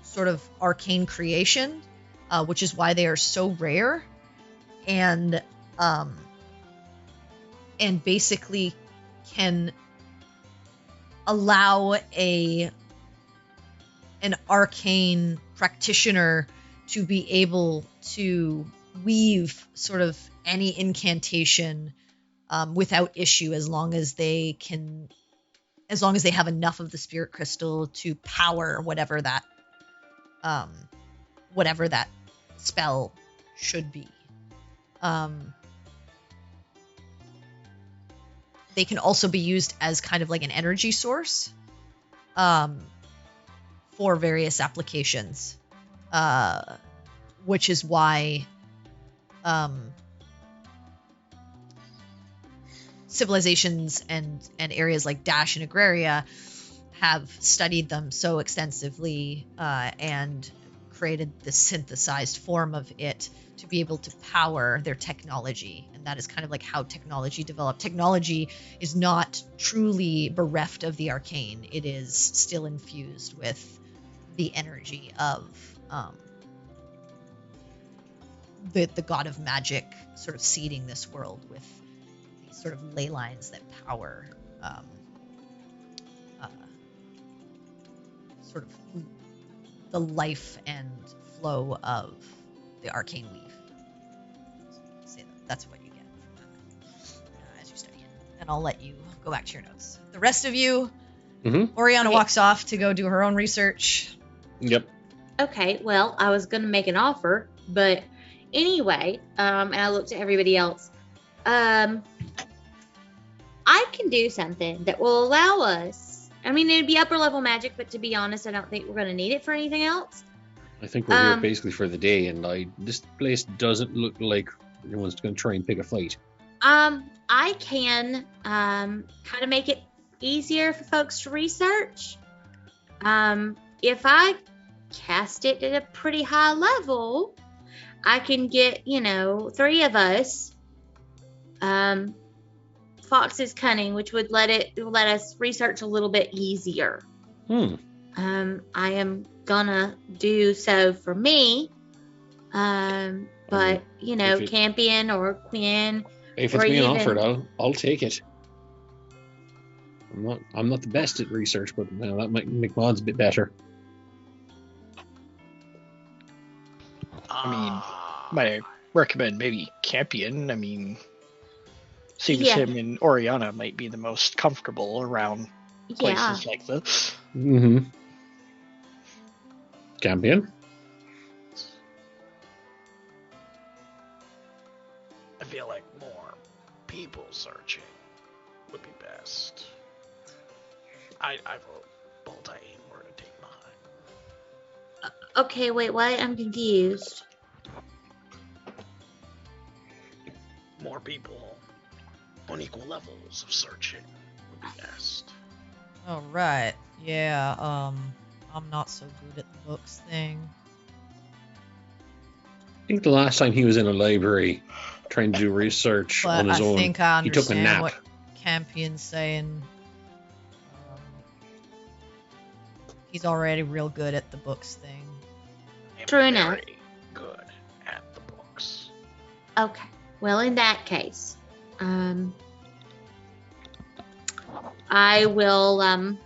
sort of arcane creation, which is why they are so rare, and basically can allow an arcane practitioner to be able to weave sort of any incantation without issue, as long as they have enough of the spirit crystal to power whatever that spell should be. They can also be used as kind of like an energy source for various applications, which is why civilizations and areas like Dash and Agraria have studied them so extensively and created this synthesized form of it to be able to power their technology. And that is kind of like how technology developed. Technology is not truly bereft of the arcane. It is still infused with the energy of the god of magic, sort of seeding this world with these sort of ley lines that power sort of the life and flow of the arcane weave. So that's what you get from that as you study it. And I'll let you go back to your notes. The rest of you, Oriana walks off to go do her own research. Yep. Okay, well, I was going to make an offer, but anyway, and I looked at everybody else. I can do something that will allow us. I mean, it'd be upper level magic, but to be honest, I don't think we're going to need it for anything else. I think we're here basically for the day, and this place doesn't look like anyone's going to try and pick a fight. I can kind of make it easier for folks to research. If I cast it at a pretty high level, I can get, 3 of us. Fox's cunning, which would let us research a little bit easier. I am gonna do so for me. But Campion or Quinn. If it's being offered, I'll take it. I'm not the best at research, but that might make my odds a bit better. I mean, might I recommend maybe Campion? I mean, seems him and Oriana might be the most comfortable around places like this. Campion? I feel like more people searching would be best. I vote Boltaine were to take mine. Okay, wait, what? I'm confused. More people on equal levels of searching would be best. All right. Yeah. I'm not so good at the books thing. I think the last time he was in a library trying to do research on his own, I think I he took a understand nap. what Campion's saying. He's already real good at the books thing. True enough. Very good at the books. Okay. Well, in that case, I will. I'm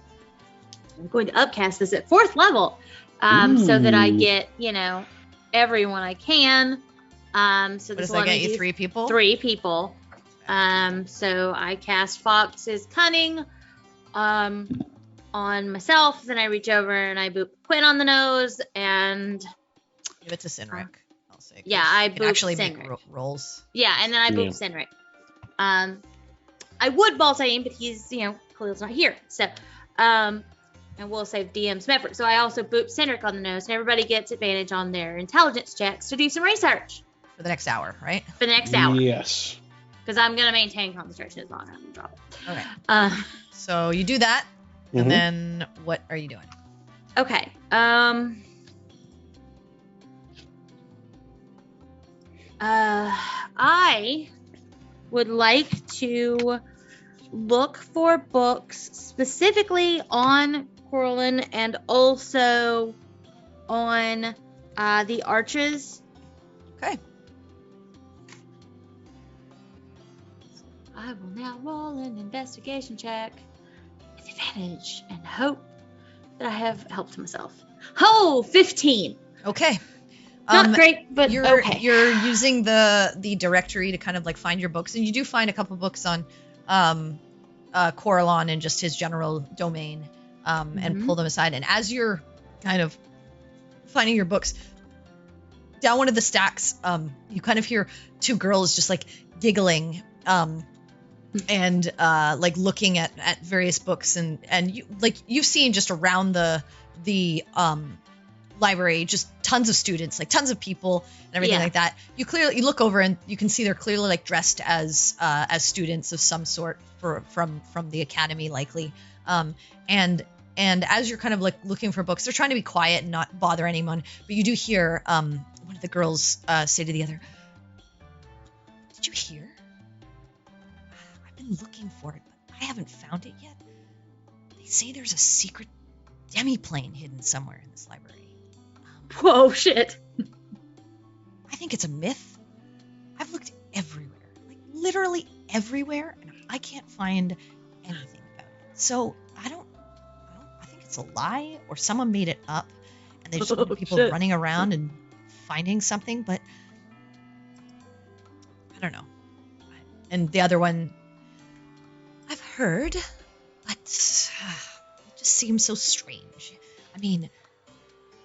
going to upcast this at 4th level, so that I get everyone I can. So What does that get you? 3 people. 3 people. So I cast Fox's cunning on on myself. Then I reach over and I boop Quinn on the nose, and Give it to Sinric. I'll say. 'Cause yeah, I you can boop actually make Sinric. rolls. Yeah, and then I boop Sinric. I would Baltaim, but he's, Khalil's not here. So, and we'll save DM some effort. So I also boop Sinric on the nose, and everybody gets advantage on their intelligence checks to do some research For the next hour, right? for the next hour. Yes. Because I'm going to maintain concentration as long as I'm going to drop it. Okay. So you do that, Mhm. and then what are you doing? Okay. I would like to look for books specifically on Corlin and also on the arches. Okay. I will now roll an investigation check with advantage and hope that I have helped myself. Oh, 15. Okay. Not great, but you're okay. you're using the directory to kind of like find your books, and you do find a couple books on Coralon and just his general domain, and pull them aside. And as you're kind of finding your books, down one of the stacks, you kind of hear two girls just like giggling, and like looking at various books, and you like you've seen just around the library just tons of students, like tons of people and everything like that. You look over and you can see they're clearly like dressed as students of some sort from the academy, likely. And as you're kind of like looking for books, they're trying to be quiet and not bother anyone, but you do hear one of the girls say to the other, "Did you hear? I've been looking for it, but I haven't found it yet. They say there's a secret demiplane hidden somewhere in this library. Whoa, shit. I think it's a myth. I've looked everywhere, like literally everywhere, and I can't find anything about it. So I think it's a lie, or someone made it up, and they just want people running around and finding something, but I don't know." And the other one, "I've heard, but it just seems so strange. I mean,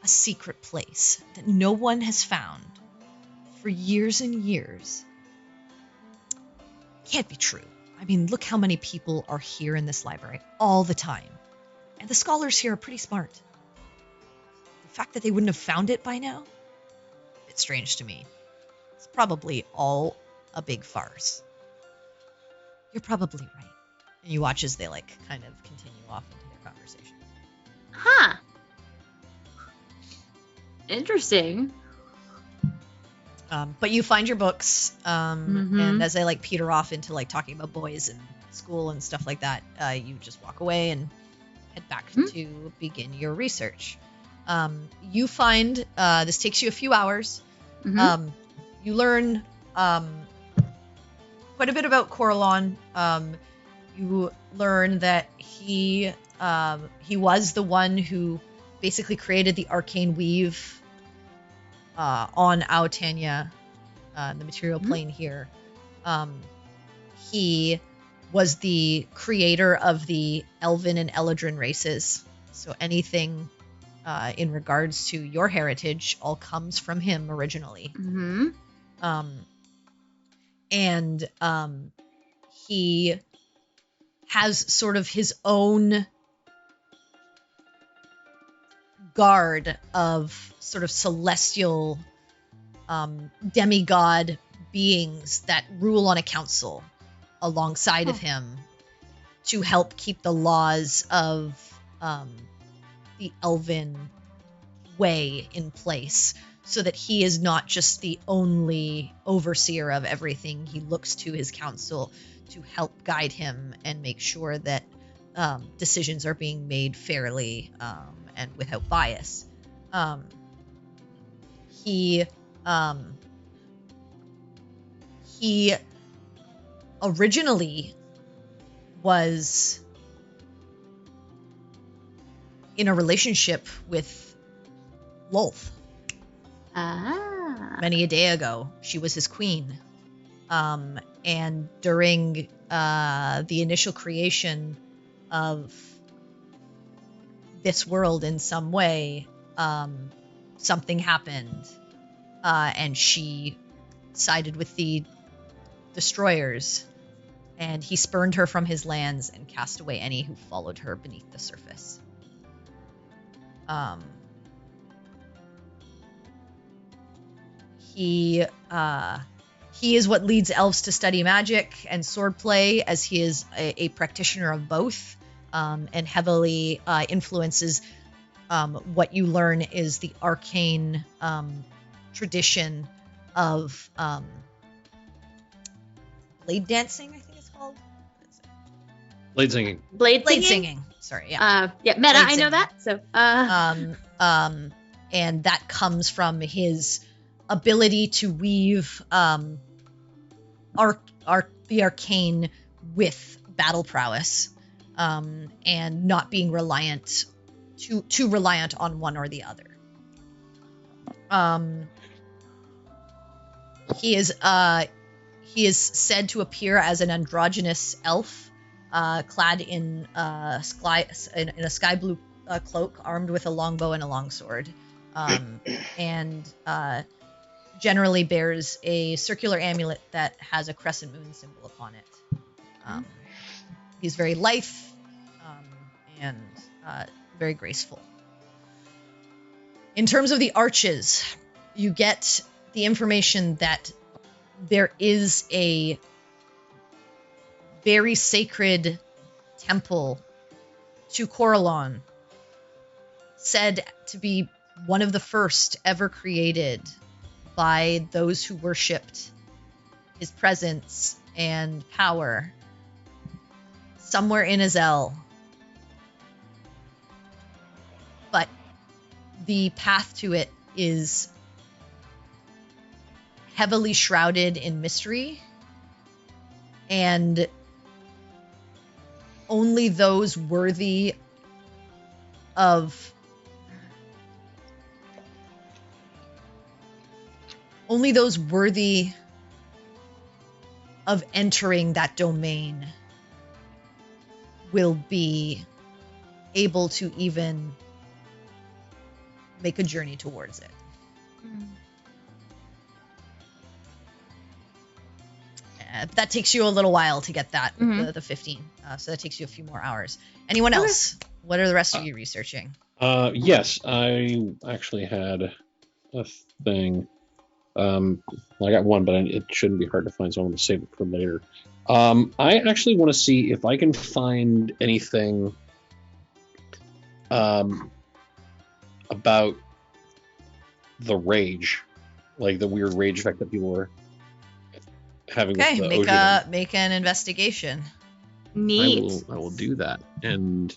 a secret place that no one has found for years and years can't be true. I mean, look how many people are here in this library all the time. And the scholars here are pretty smart. The fact that they wouldn't have found it by now, it's strange to me. It's probably all a big farce. You're probably right." And you watch as they like kind of continue off into their conversation. Huh. Interesting. But you find your books, and as they like peter off into like talking about boys and school and stuff like that, you just walk away and head back to begin your research. You find this takes you a few hours. You learn quite a bit about Coralon. You learn that he was the one who basically created the arcane weave on Aotania, the material plane here. He was the creator of the Elven and Eladrin races. So anything in regards to your heritage all comes from him originally. And he has sort of his own guard of sort of celestial demigod beings that rule on a council alongside of him to help keep the laws of the elven way in place, so that he is not just the only overseer of everything. He looks to his council to help guide him and make sure that decisions are being made fairly and without bias. He originally was in a relationship with Lolth. Many a day ago, she was his queen. And during the initial creation of this world in some way, something happened, and she sided with the destroyers, and he spurned her from his lands and cast away any who followed her beneath the surface. He is what leads elves to study magic and swordplay, as he is a practitioner of both, and heavily influences what you learn is the arcane tradition of blade dancing, I think it's called. Blade singing. Blade Singing. Sorry, yeah. Meta, Blade I know singing. that. So, and that comes from his ability to weave the arcane with battle prowess, and not being too reliant on one or the other. He is said to appear as an androgynous elf, clad in a sky blue cloak, armed with a longbow and a longsword, and generally bears a circular amulet that has a crescent moon symbol upon it. He's very lithe, and very graceful. In terms of the arches, you get the information that there is a very sacred temple to Corellon, said to be one of the first ever created by those who worshipped his presence and power, somewhere in Azel. But the path to it is heavily shrouded in mystery, and only those worthy of entering that domain will be able to even make a journey towards it. That takes you a little while to get that, the 15. So that takes you a few more hours. Anyone else? What are the rest of you researching? Yes, I actually had a thing. I got one, but it shouldn't be hard to find, so I'm going to save it for later. I actually want to see if I can find anything about the rage, like the weird rage effect that people were having. Okay, with the make an investigation. Neat. I will do that, and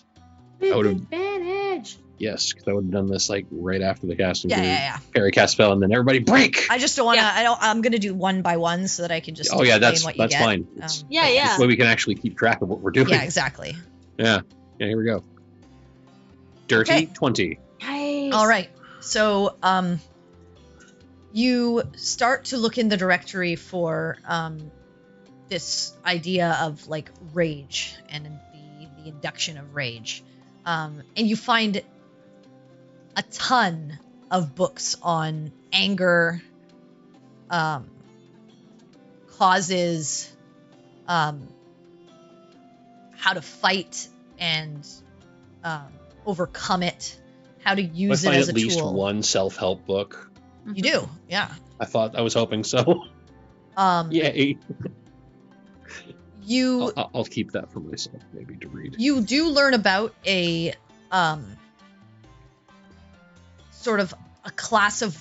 With I would've- advantage. yes, because I would have done this like right after the casting. Yeah. Parry cast spell, and then everybody break. I just don't want to. I'm going to do one by one so that I can just. Oh yeah, explain what you that's get. fine. Yeah. This way we can actually keep track of what we're doing. Yeah, exactly. Yeah. Here we go. Dirty Okay. 20. Nice. All right. So, you start to look in the directory for this idea of like rage and the induction of rage, and you find a ton of books on anger, causes, how to fight and overcome it, how to use I it find as a at least tool. one self-help book. You do, yeah. I was hoping so. Yay. You I'll keep that for myself, maybe to read. you do learn about a sort of a class of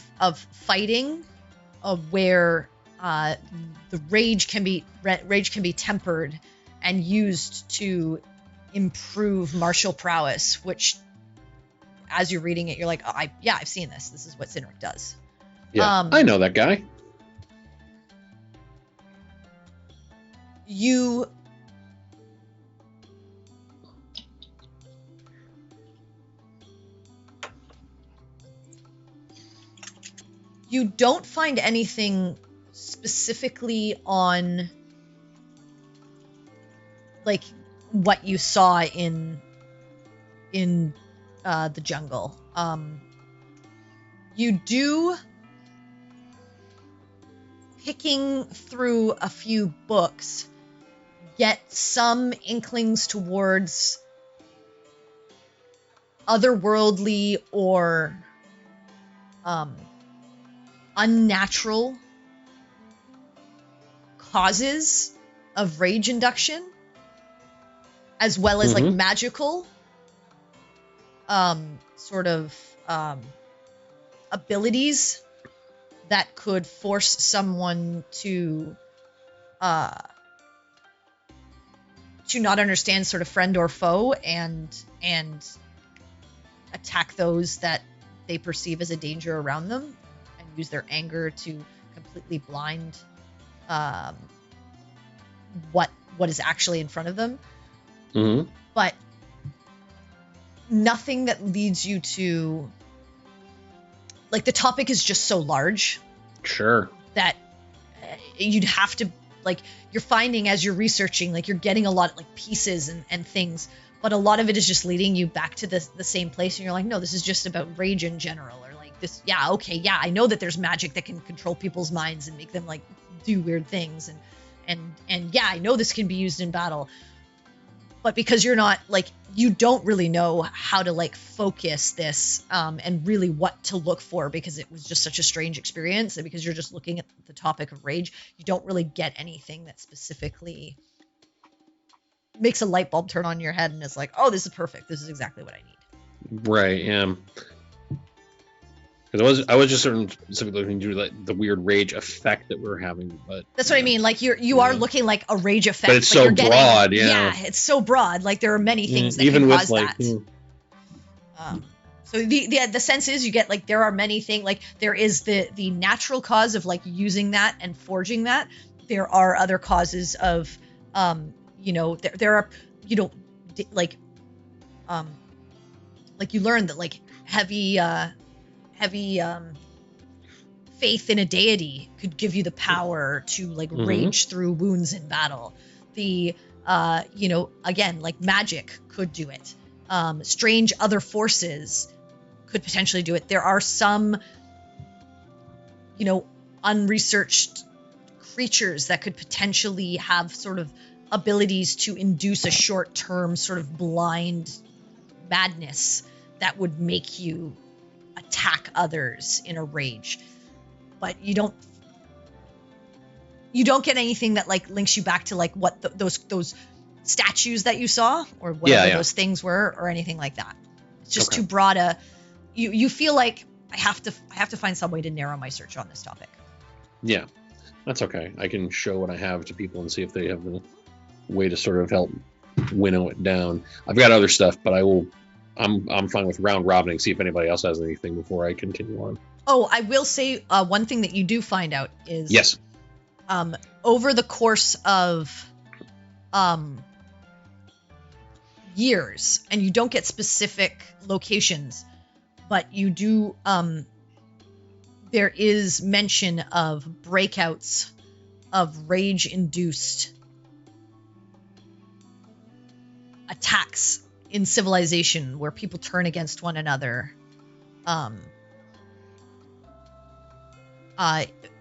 fighting where the rage can be tempered and used to improve martial prowess, which as you're reading it you're like, oh, I've seen this. This is what Cynric does. Yeah, I know that guy. You don't find anything specifically on like what you saw in the jungle. You do, picking through a few books, get some inklings towards otherworldly or unnatural causes of rage induction, as well as like magical sort of abilities that could force someone to not understand sort of friend or foe and attack those that they perceive as a danger around them, and use their anger to completely blind what is actually in front of them. But nothing that leads you to, like, the topic is just so large. Sure. That you'd have to, like, you're finding as you're researching, like, you're getting a lot of, like, pieces and things, but a lot of it is just leading you back to the same place, and you're like, no, this is just about rage in general, or like this, yeah, okay, yeah, I know that there's magic that can control people's minds and make them, like, do weird things, and yeah, I know this can be used in battle, but because you're not, like, you don't really know how to, like, focus this and really what to look for, because it was just such a strange experience, and because you're just looking at the topic of rage, you don't really get anything that specifically makes a light bulb turn on your head and is like, oh, this is perfect, this is exactly what I need. Right, yeah. Because I was just sort of specifically looking to like the weird rage effect that we're having, but that's what I mean. Like you are looking like a rage effect, but it's so broad. Yeah, it's so broad. Like there are many things that even can with cause like. that. So the sense is you get, like, there are many things, like there is the natural cause of, like, using that and forging that. There are other causes of there are, like you learn that, like, heavy faith in a deity could give you the power to, like, rage through wounds in battle. The again, like, magic could do it. Strange other forces could potentially do it. There are some unresearched creatures that could potentially have sort of abilities to induce a short-term sort of blind madness that would make you attack others in a rage. But you don't get anything that, like, links you back to, like, what those statues that you saw or whatever those things were, or anything like that. It's just too broad you feel like I have to find some way to narrow my search on this topic. Yeah, that's okay. I can show what I have to people and see if they have a way to sort of help winnow it down. I've got other stuff, but I'm fine with round robining, see if anybody else has anything before I continue on. Oh, I will say one thing that you do find out is yes. Over the course of years, and you don't get specific locations, but you do there is mention of breakouts of rage-induced attacks in civilization where people turn against one another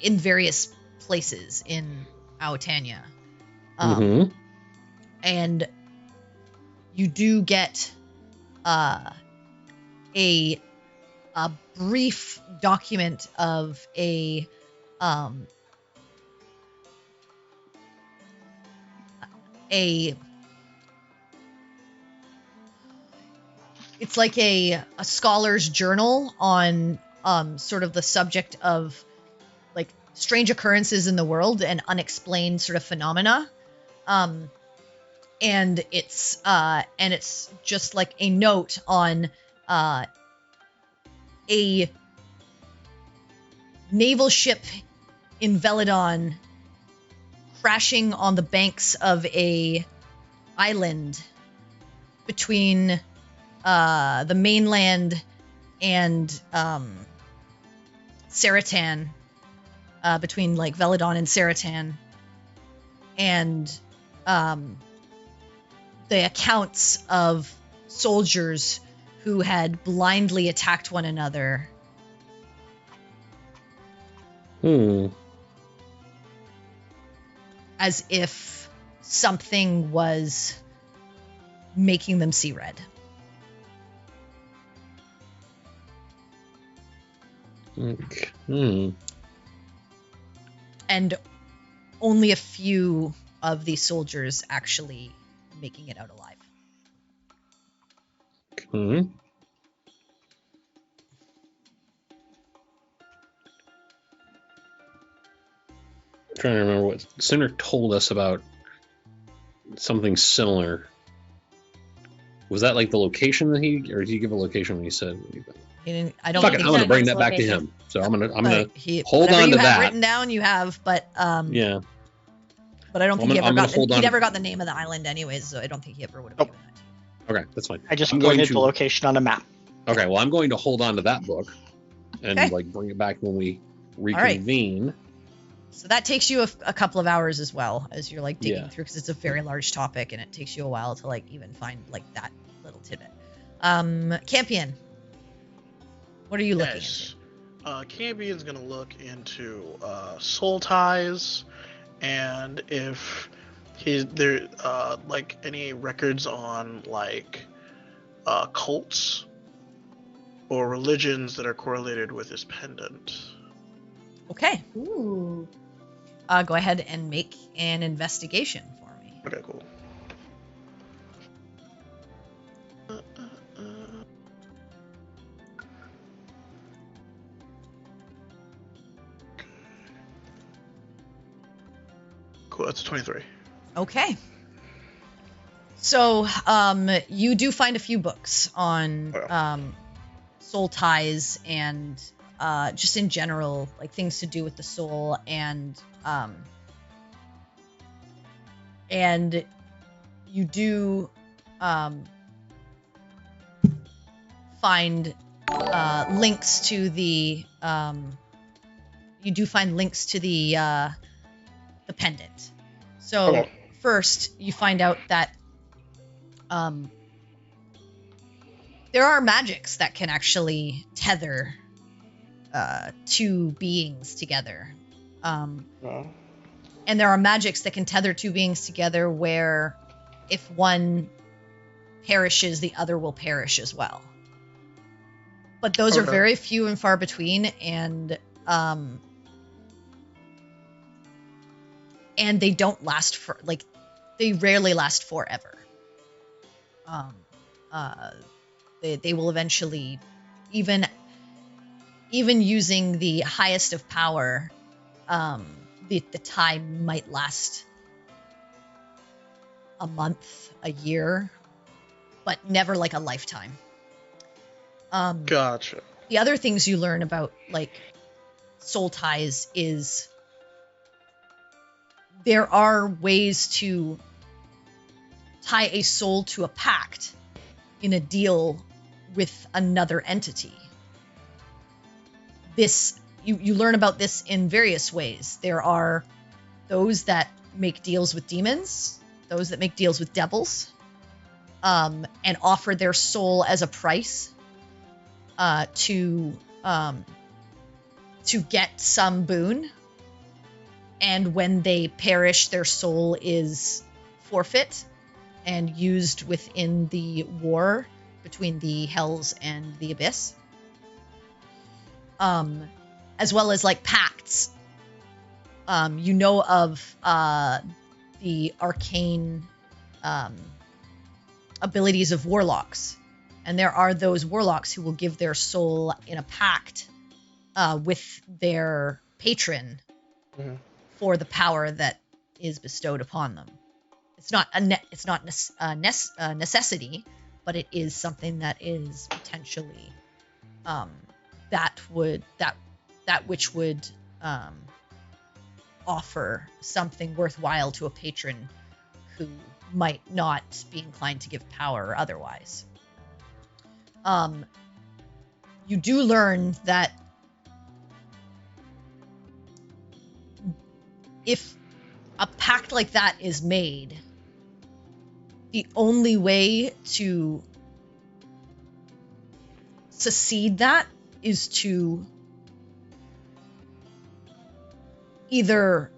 in various places in Aotania. And you do get a brief document of it's like a scholar's journal on sort of the subject of, like, strange occurrences in the world and unexplained sort of phenomena. And it's just like a note on a naval ship in Veladon crashing on the banks of a island between the mainland and Seratan, between, like, Veladon and Seratan, and the accounts of soldiers who had blindly attacked one another. As if something was making them see red. And only a few of these soldiers actually making it out alive. Trying to remember what Sinner told us about something similar. Was that like the location that or did he give a location when he said? I don't. Fuck it, I'm gonna bring that back to him. So I'm gonna hold on to that. Written down, you have, but yeah. But I don't think he ever got the name of the island, anyways. So I don't think he ever would have given that. Okay, that's fine. I just pointed the location on a map. Okay, well, I'm going to hold on to that book and like bring it back when we reconvene. Right. So that takes you a couple of hours as well, as you're like digging through, because it's a very large topic and it takes you a while to like even find like that little tidbit. Campion, what are you looking into? Campion's gonna look into soul ties, and if there like any records on like cults or religions that are correlated with this pendant. Okay. Ooh. Go ahead and make an investigation for me. Okay, cool. Cool, that's 23. Okay. So, you do find a few books on soul ties and just in general, like things to do with the soul, and you do find links to the pendant. So first, you find out that there are magics that can actually tether two beings together. And there are magics that can tether two beings together where if one perishes, the other will perish as well. But those are very few and far between, and they don't last for, like, they rarely last forever. They will eventually, even using the highest of power, the time might last a month, a year, but never like a lifetime. Gotcha. The other things you learn about like soul ties is there are ways to tie a soul to a pact in a deal with another entity. This you learn about this in various ways. There are those that make deals with demons, those that make deals with devils, and offer their soul as a price to get some boon. And when they perish, their soul is forfeit and used within the war between the Hells and the Abyss. As well as like pacts. You know of the arcane abilities of warlocks. And there are those warlocks who will give their soul in a pact with their patron for the power that is bestowed upon them. It's not a necessity, but it is something that is potentially that which would offer something worthwhile to a patron who might not be inclined to give power otherwise. You do learn that if a pact like that is made, the only way to succeed that is to either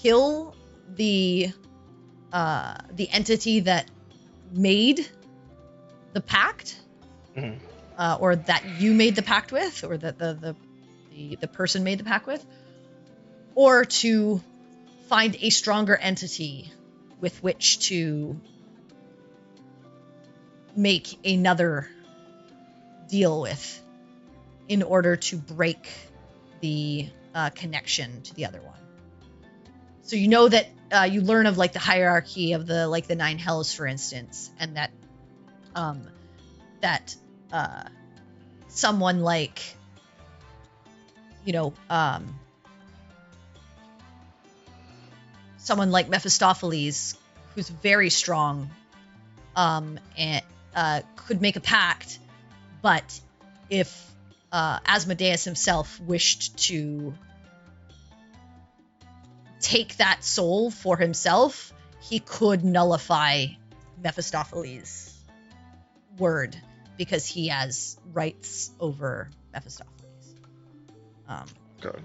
kill the entity that made the pact, or that you made the pact with, or that the person made the pact with, or to find a stronger entity with which to make another deal with in order to break the connection to the other one. So you know that you learn of like the hierarchy of the like the 9 hells, for instance, and that someone like, you know, someone like Mephistopheles, who's very strong, and could make a pact, but if Asmodeus himself wished to take that soul for himself, he could nullify Mephistopheles' word because he has rights over Mephistopheles. Good.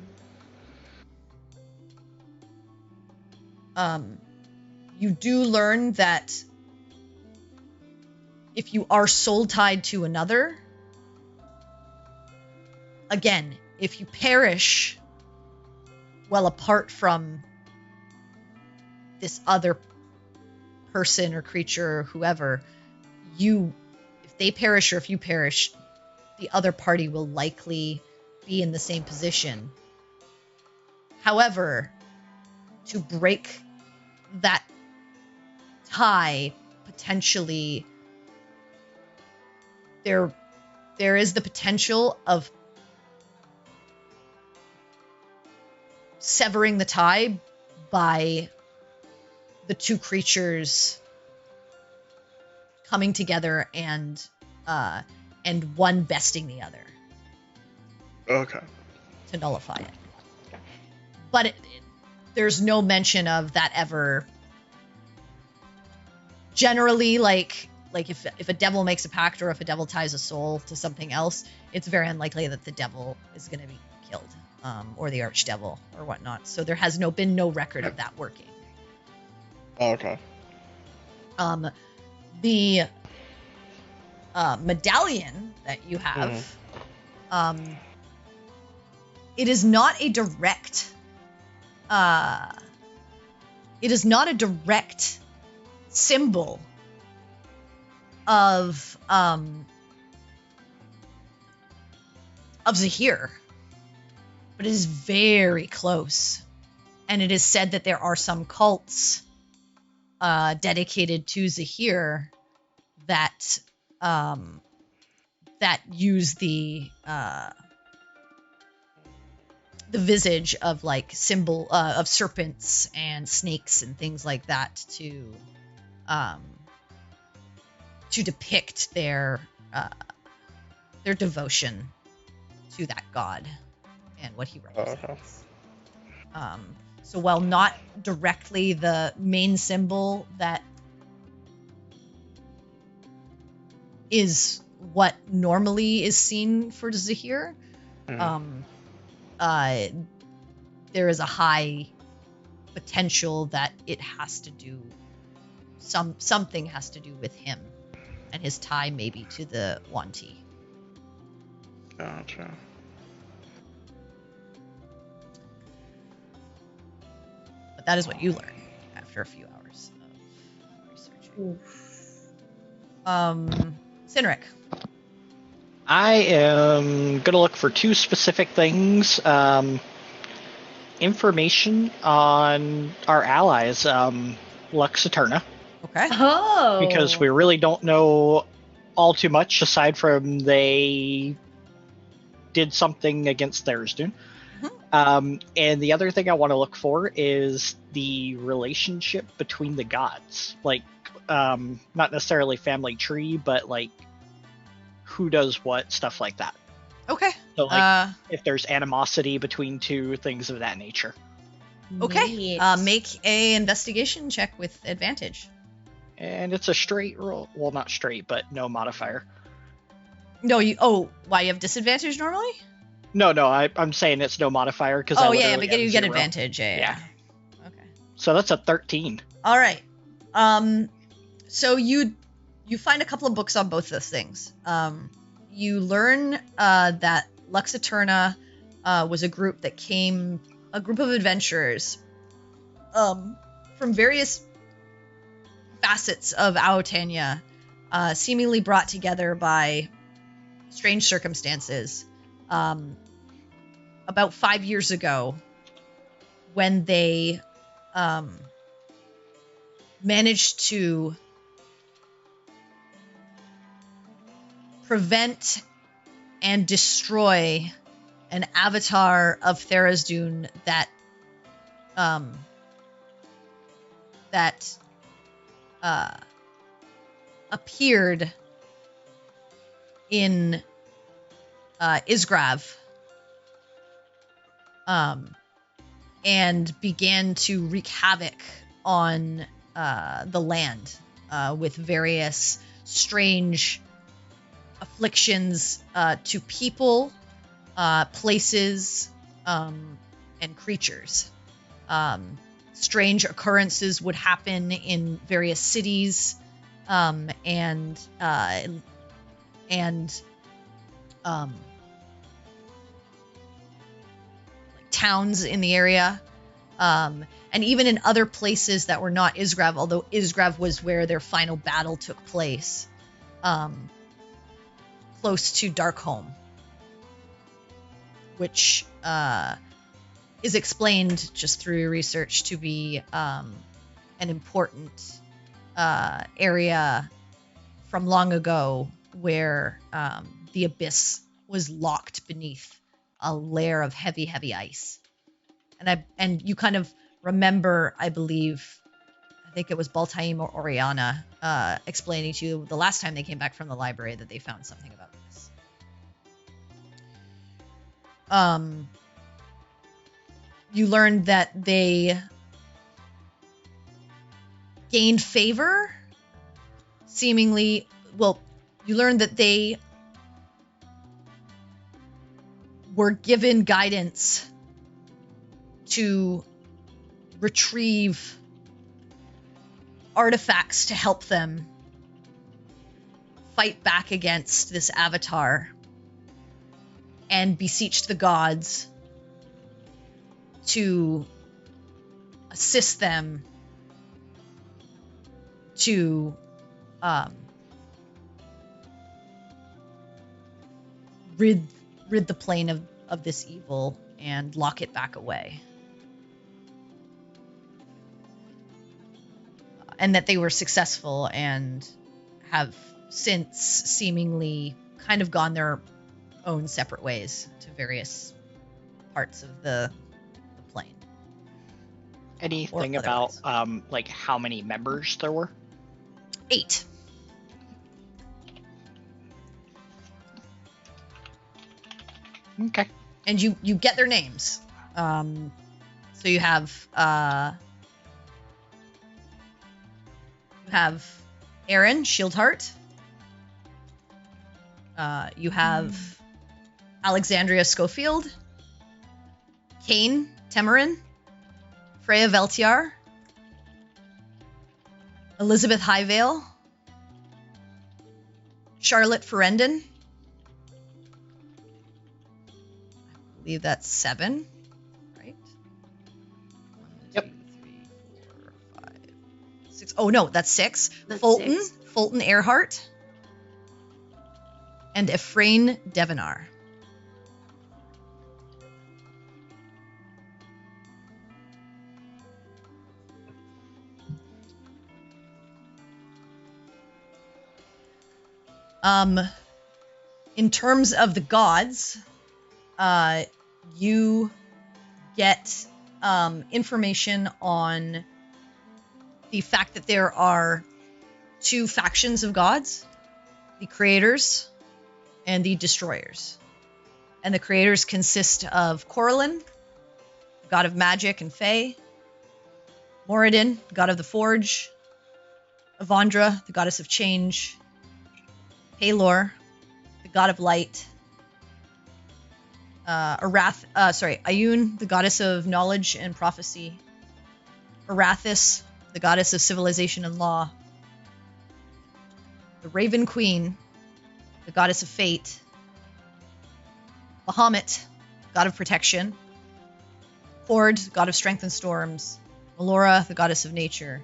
You do learn that if you are soul tied to another, again, if you perish well apart from this other person or creature or whoever, if they perish or if you perish, the other party will likely be in the same position. However, to break that tie, potentially there is the potential of severing the tie by the two creatures coming together and one besting the other. Okay. To nullify it. But there's no mention of that ever. Generally, like if a devil makes a pact or if a devil ties a soul to something else, it's very unlikely that the devil is going to be killed, or the archdevil or whatnot. So there has been no record of that working. Okay. The medallion that you have, it is not a direct. It is not a direct symbol of Zahir, but it is very close, and it is said that there are some cults dedicated to Zahir that use the visage of like symbol of serpents and snakes and things like that to depict their devotion to that god and what he represents. So while not directly the main symbol that is what normally is seen for Zahir, there is a high potential that it has to do something has to do with him and his tie maybe to the Wanti. Gotcha. But that is what you learn after a few hours of researching. Cynric. I am going to look for two specific things. Information on our allies, Lux Eterna. Okay. Oh. Because we really don't know all too much aside from they did something against Tharizdun. And the other thing I want to look for is the relationship between the gods. Like, not necessarily family tree, but like who does what, stuff like that. Okay. So like if there's animosity between two, things of that nature. Okay. Make a investigation check with advantage. And it's a straight roll. Well, not straight, but no modifier. No, you. Oh, why you have disadvantage normally? No, I'm saying it's no modifier because Oh yeah, but you get advantage. Yeah. Okay. So that's a 13. All right. So you find a couple of books on both those things. You learn that Lux Eterna was a group of adventurers from various facets of Aotania, seemingly brought together by strange circumstances. About 5 years ago, when they managed to prevent and destroy an avatar of Tharizdun that appeared in Isgrav, and began to wreak havoc on the land with various strange afflictions to people, places, and creatures. Strange occurrences would happen in various cities and towns in the area, and even in other places that were not Isgrav, although Isgrav was where their final battle took place, close to Darkholme, which is explained just through your research to be an important area from long ago where the abyss was locked beneath a layer of heavy, heavy ice. And you kind of remember, I believe, I think it was Baltaim or Oriana explaining to you the last time they came back from the library that they found something about this. You learned that they gained favor, seemingly. Well, you learned that they were given guidance to retrieve artifacts to help them fight back against this avatar and beseech the gods to assist them to rid the plane of this evil and lock it back away. And that they were successful and have since seemingly kind of gone their own separate ways to various parts of the plane. Anything about like how many members there were? 8. Okay. And you get their names. So you have Aaron Shieldheart. You have Alexandria Schofield, Kane Temerin, Freya Veltiar, Elizabeth Highvale, Charlotte Ferendon. I believe that's 7, right? 1, 2, 3, 4, 5, 6. Oh no, that's 6. That's Fulton, 6. Fulton Earhart, and Ephraim Devanar. In terms of the gods, you get information on the fact that there are 2 factions of gods, the creators and the destroyers. And the creators consist of Coralin, the god of magic and fae, Moradin, the god of the forge, Avandra, the goddess of change, Palor, the god of light. Ayun, the goddess of knowledge and prophecy. Arathis, the goddess of civilization and law. The Raven Queen, the goddess of fate. Bahamut, god of protection. Hord, god of strength and storms. Melora, the goddess of nature.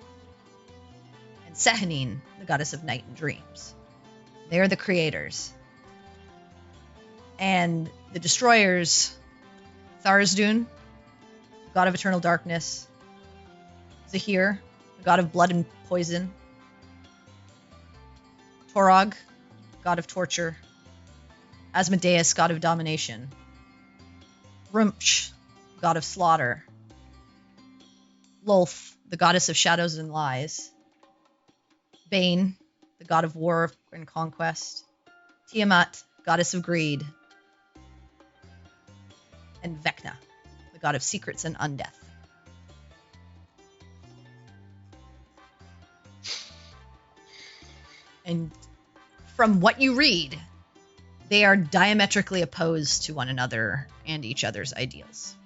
And Sehanine, the goddess of night and dreams. They are the creators. And the destroyers, Tharizdun, the god of eternal darkness. Zahir, the god of blood and poison. Torog, god of torture. Asmodeus, god of domination. Rumch, god of slaughter. Lolth, the goddess of shadows and lies. Bane, the god of war and conquest. Tiamat, goddess of greed. And Vecna, the god of secrets and undeath. And from what you read, they are diametrically opposed to one another and each other's ideals,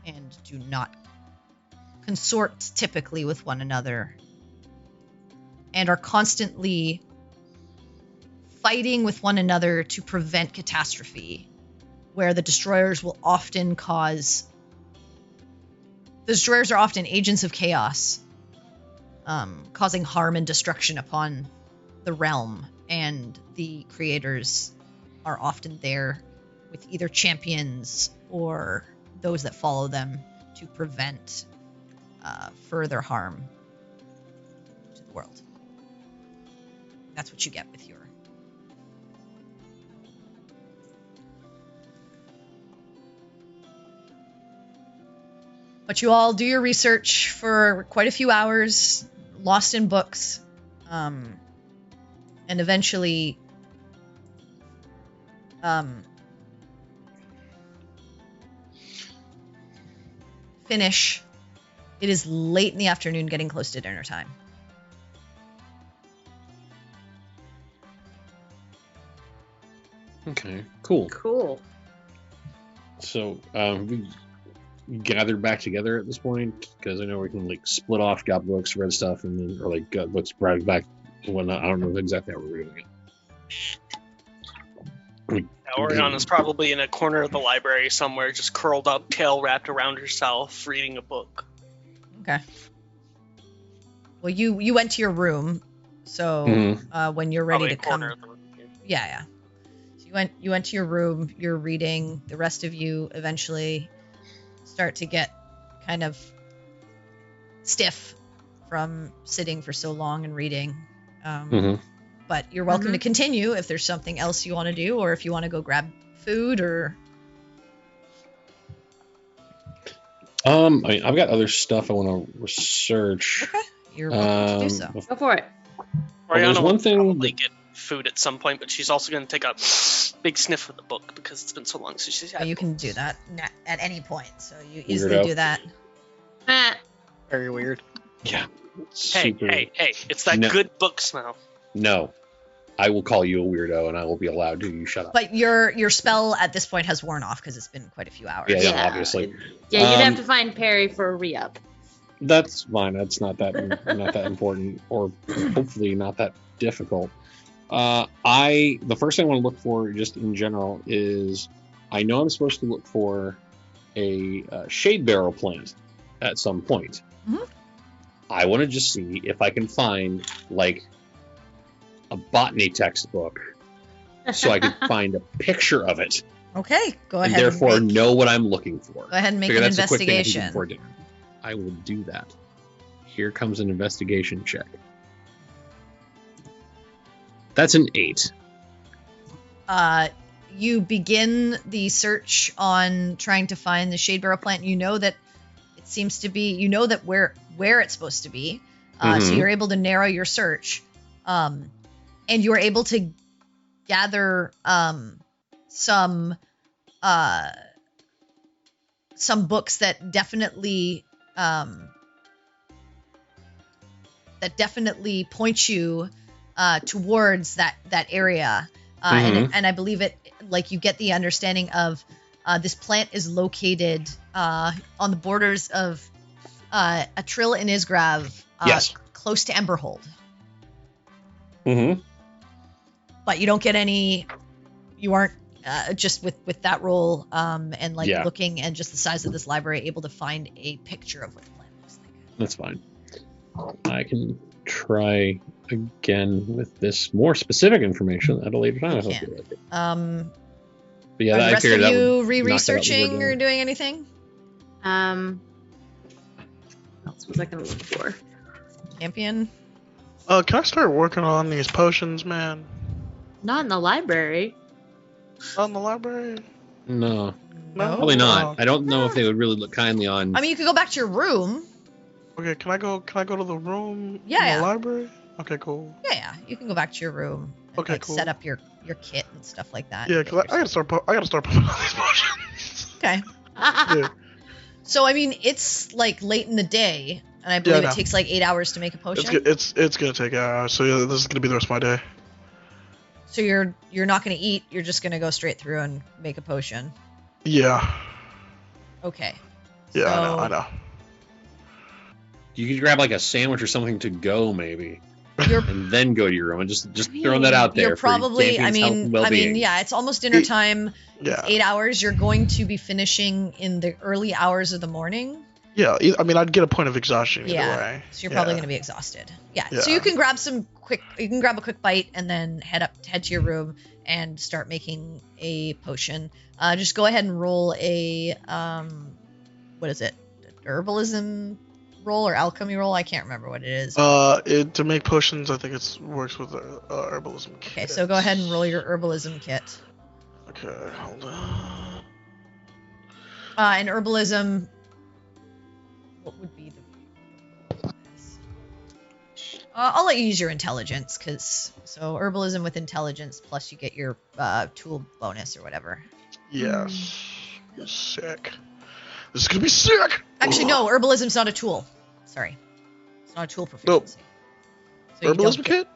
and do not consort typically with one another, and are constantly fighting with one another to prevent catastrophe, where the destroyers will often cause... The destroyers are often agents of chaos, causing harm and destruction upon the realm, and the creators are often there with either champions or those that follow them to prevent further harm to the world. That's what you get with your... But you all do your research for quite a few hours, lost in books, and eventually finish. It is late in the afternoon, getting close to dinner time. Okay, cool. Cool. So, we gathered back together at this point, because I know we can, like, split off, got books, read stuff, and then, or, like, got books, brought back and whatnot. I don't know exactly how we're doing it. Oriana's probably in a corner of the library somewhere, just curled up, tail wrapped around herself, reading a book. Okay. Well, you went to your room, so when you're ready Probably to a corner come, of the room. yeah. So you went to your room. You're reading. The rest of you eventually start to get kind of stiff from sitting for so long and reading. But you're welcome to continue if there's something else you want to do, or if you want to go grab food, or... I mean, I've got other stuff I want to research. Okay, you're welcome to do so. Go for it. There's one thing probably get food at some point, but she's also going to take a big sniff of the book because it's been so long since she's had You books. can do that at any point, so you easily do that. Very weird. Yeah. Hey, it's that good book smell. No. I will call you a weirdo, and I will be allowed to. You shut up. But your spell at this point has worn off because it's been quite a few hours. Yeah, obviously. Yeah, you'd have to find Perry for a re-up. That's fine. That's not that important, or hopefully not that difficult. The first thing I want to look for, just in general, is I know I'm supposed to look for a shade barrel plant at some point. Mm-hmm. I want to just see if I can find, like, a botany textbook so I can find a picture of it. Okay, go ahead. And therefore know what I'm looking for. Go ahead and make Figure an that's a quick thing I can do investigation. before dinner. I will do that. Here comes an investigation check. That's an 8. You begin the search on trying to find the shade barrel plant. You know that it seems to be, you know that where it's supposed to be. So you're able to narrow your search. And you're able to gather some books that definitely point you towards that area. and I believe it, like, you get the understanding of this plant is located on the borders of a trill in Isgrav, Yes. close to Emberhold. Mm-hmm. But you don't get any. You aren't just with that roll and like looking and just the size of this library able to find a picture of what the plant looks like. That's fine. I can try again with this more specific information at a later time. You can. But yeah, are the I rest figured of that you would re-researching or doing anything? What else was I going to look for? Champion? Can I start working on these potions, man? Not in the library. Not in the library? No. No? Probably not. Oh. I don't know if they would really look kindly on. I mean, you could go back to your room. Okay, can I go to the room in Yeah. the library? Okay, cool. Yeah. You can go back to your room and Okay, like, cool. set up your kit and stuff like that. Yeah, because I gotta start pumping all these potions. Okay. Yeah. So, I mean, it's like late in the day, and I believe Yeah, it takes like 8 hours to make a potion. It's gonna take hours, so yeah, this is gonna be the rest of my day. So you're not going to eat, you're just going to go straight through and make a potion. Yeah. Okay. Yeah, So- I know. You could grab like a sandwich or something to go, maybe, You're and then go to your room. And just throwing that out there. You're for probably, Champion's health and well-being. yeah, it's almost dinner time. Yeah. 8 hours. You're going to be finishing in the early hours of the morning. Yeah, I mean, I'd get a point of exhaustion either Yeah. way. So you're probably Yeah. going to be exhausted. Yeah. Yeah. So you can grab a quick bite and then head to your room and start making a potion. Just go ahead and roll a, what is it? Herbalism roll or alchemy roll? I can't remember what it is. To make potions, I think it works with herbalism kit. Okay, so go ahead and roll your herbalism kit. Okay, hold on. And herbalism, what would be the... I'll let you use your intelligence, so herbalism with intelligence, plus you get your tool bonus or whatever. Yes. Sick. This is gonna be sick! Actually, no, herbalism's not a tool. Sorry. It's not a tool proficiency. So you don't Herbalism get- kit?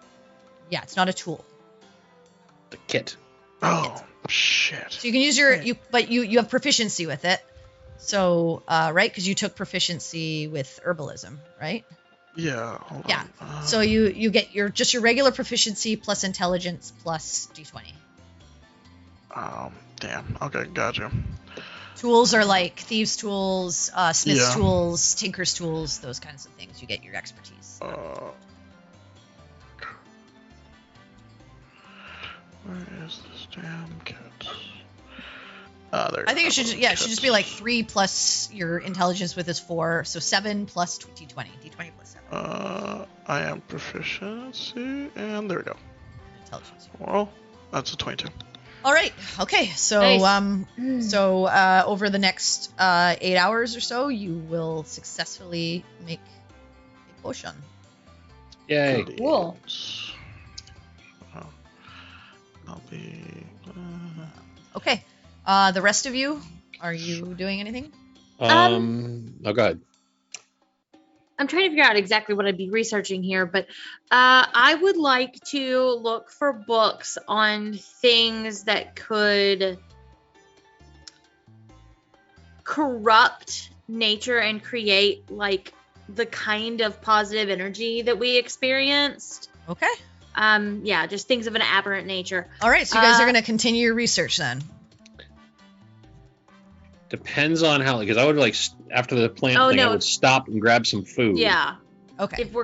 Yeah, it's not a tool. The kit. Oh, shit. So you can use but you have proficiency with it. So, right? Because you took proficiency with herbalism, right? Yeah, hold Yeah. on. So you get your regular proficiency plus intelligence plus d20. Damn. Okay, gotcha. Tools are like thieves' tools, smith's Yeah. tools, tinker's tools, those kinds of things. You get your expertise. Where is this damn kit? There. I think it should just be like 3 plus your intelligence with is 4, so 7 plus d20. D20 plus 7. I am proficiency, and there we go. Intelligence. Well, that's a 22. All right. Okay. So Nice. Over the next 8 hours or so, you will successfully make a potion. Yay. Cool. I'll be. Okay. The rest of you, are you doing anything? Oh, go ahead. I'm trying to figure out exactly what I'd be researching here, but I would like to look for books on things that could corrupt nature and create like the kind of positive energy that we experienced. Okay. Yeah, just things of an aberrant nature. All right. So you guys are going to continue your research then. Depends on how, because I would like after the plant Oh, thing, I no. would stop and grab some food. Yeah. Okay. If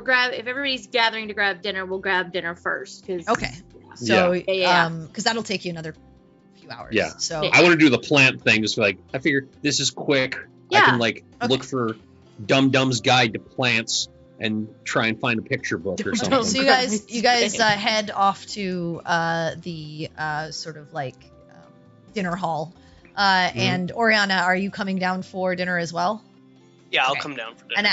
everybody's gathering to grab dinner, we'll grab dinner first. Okay. So, Yeah. because that'll take you another few hours. Yeah. So, Yeah. I want to do the plant thing, just like I figure this is quick. Yeah. I can like Okay. look for Dum Dum's Guide to Plants and try and find a picture book or something. so you guys head off to the sort of like dinner hall. And Oriana, are you coming down for dinner as well? Yeah, I'll Okay. come down for dinner.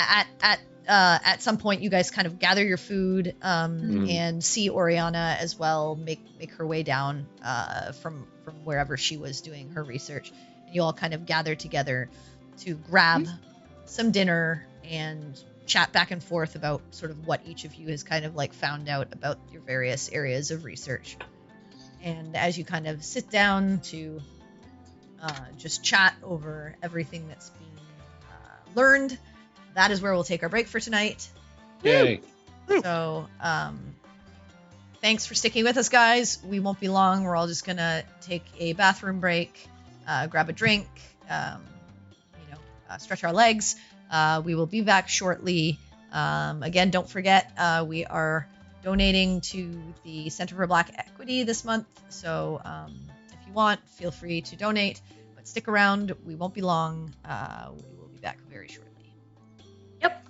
And at some point, you guys kind of gather your food and see Oriana as well make her way down from wherever she was doing her research. And you all kind of gather together to grab some dinner and chat back and forth about sort of what each of you has kind of like found out about your various areas of research. And as you kind of sit down to just chat over everything that's being learned, that is where we'll take our break for tonight. Yay. So, thanks for sticking with us, guys. We won't be long. We're all just gonna take a bathroom break, grab a drink, stretch our legs. We will be back shortly. Again, don't forget, we are donating to the Center for Black Equity this month. So, if you want, feel free to donate. But stick around. We won't be long. We will be back very shortly. Yep.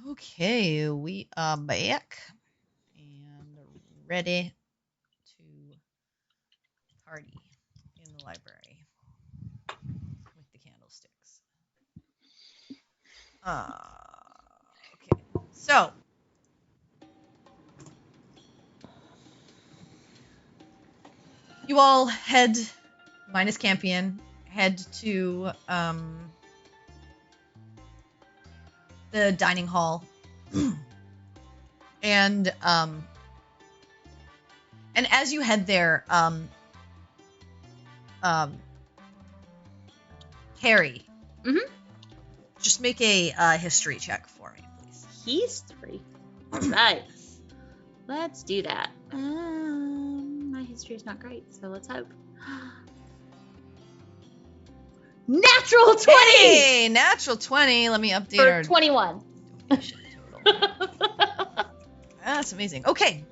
Okay, we are back and ready to party in the library with the candlesticks. Okay, so you all head, minus Campion, head to the dining hall, and as you head there, Carrie, just make a history check for me, please. History. All right. Let's do that. My history is not great, so let's hope. Natural 20 Hey, natural 20. Let me update for our 21. donation total. That's amazing. Okay.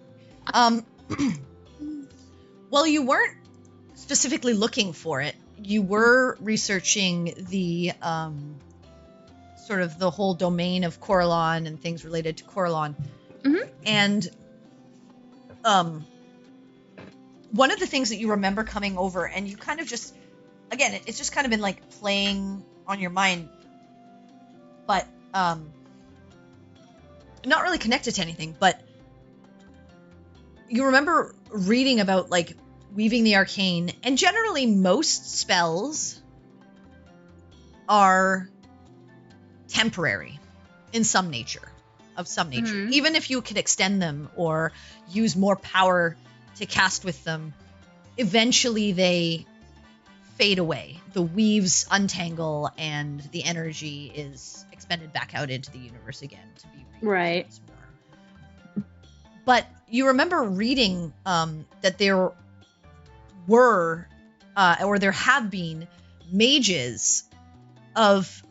Well, you weren't specifically looking for it. You were researching the sort of the whole domain of Coralon and things related to Coralon. And one of the things that you remember coming over, and you kind of just, again, it's just kind of been like playing on your mind, but not really connected to anything, but you remember reading about like weaving the arcane, and generally most spells are temporary in some nature, even if you could extend them or use more power to cast with them, eventually they fade away. The weaves untangle and the energy is expended back out into the universe again to be reused Right. once more. But you remember reading that there were or there have been mages of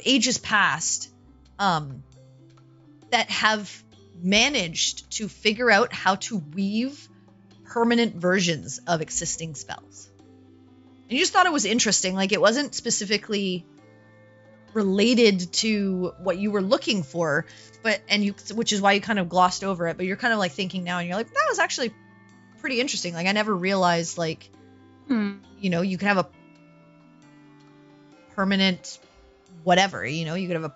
ages past that have managed to figure out how to weave permanent versions of existing spells. And you just thought it was interesting. Like, it wasn't specifically related to what you were looking for, which is why you kind of glossed over it, but you're kind of like thinking now and you're like, that was actually pretty interesting. Like, I never realized, like, you know, you could have a permanent whatever, you know, you could have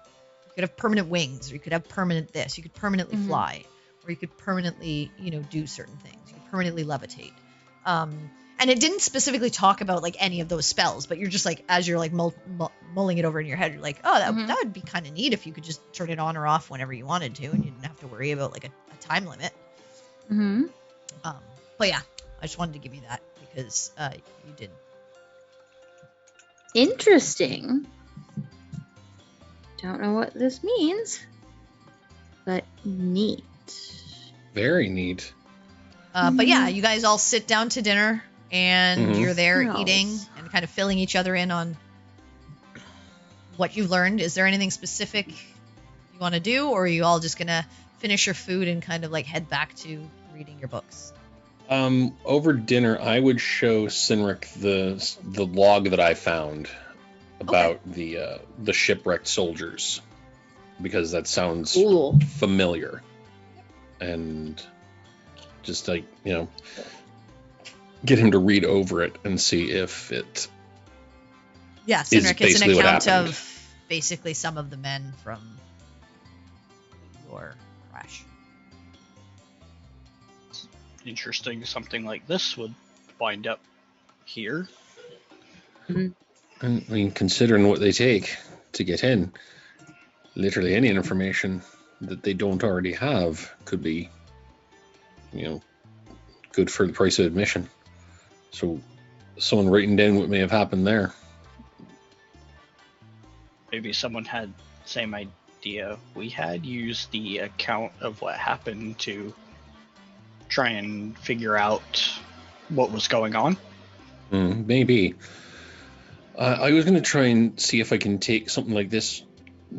permanent wings, or you could have permanent this, you could permanently fly, or you could permanently, you know, do certain things, you could permanently levitate. And it didn't specifically talk about like any of those spells, but you're just like, as you're like mulling it over in your head, you're like, oh, that would be kind of neat if you could just turn it on or off whenever you wanted to, and you didn't have to worry about like a time limit. But yeah, I just wanted to give you that because you did. Interesting. Don't know what this means, but neat. Very neat. But yeah, you guys all sit down to dinner, and you're there Yes. eating and kind of filling each other in on what you've learned. Is there anything specific you want to do, or are you all just gonna finish your food and kind of like head back to reading your books? Over dinner, I would show Sinric the log that I found about the shipwrecked soldiers, because that sounds familiar, and just like, you know, get him to read over it and see if it. Yeah, Sinric is an basically what account happened. of basically some of the men from your crash. Interesting, something like this would wind up here. And I mean, considering what they take to get in, literally any information that they don't already have could be, you know, good for the price of admission. So someone writing down what may have happened there. Maybe someone had the same idea we had, used the account of what happened to try and figure out what was going on. Maybe. I was going to try and see if I can take something like this,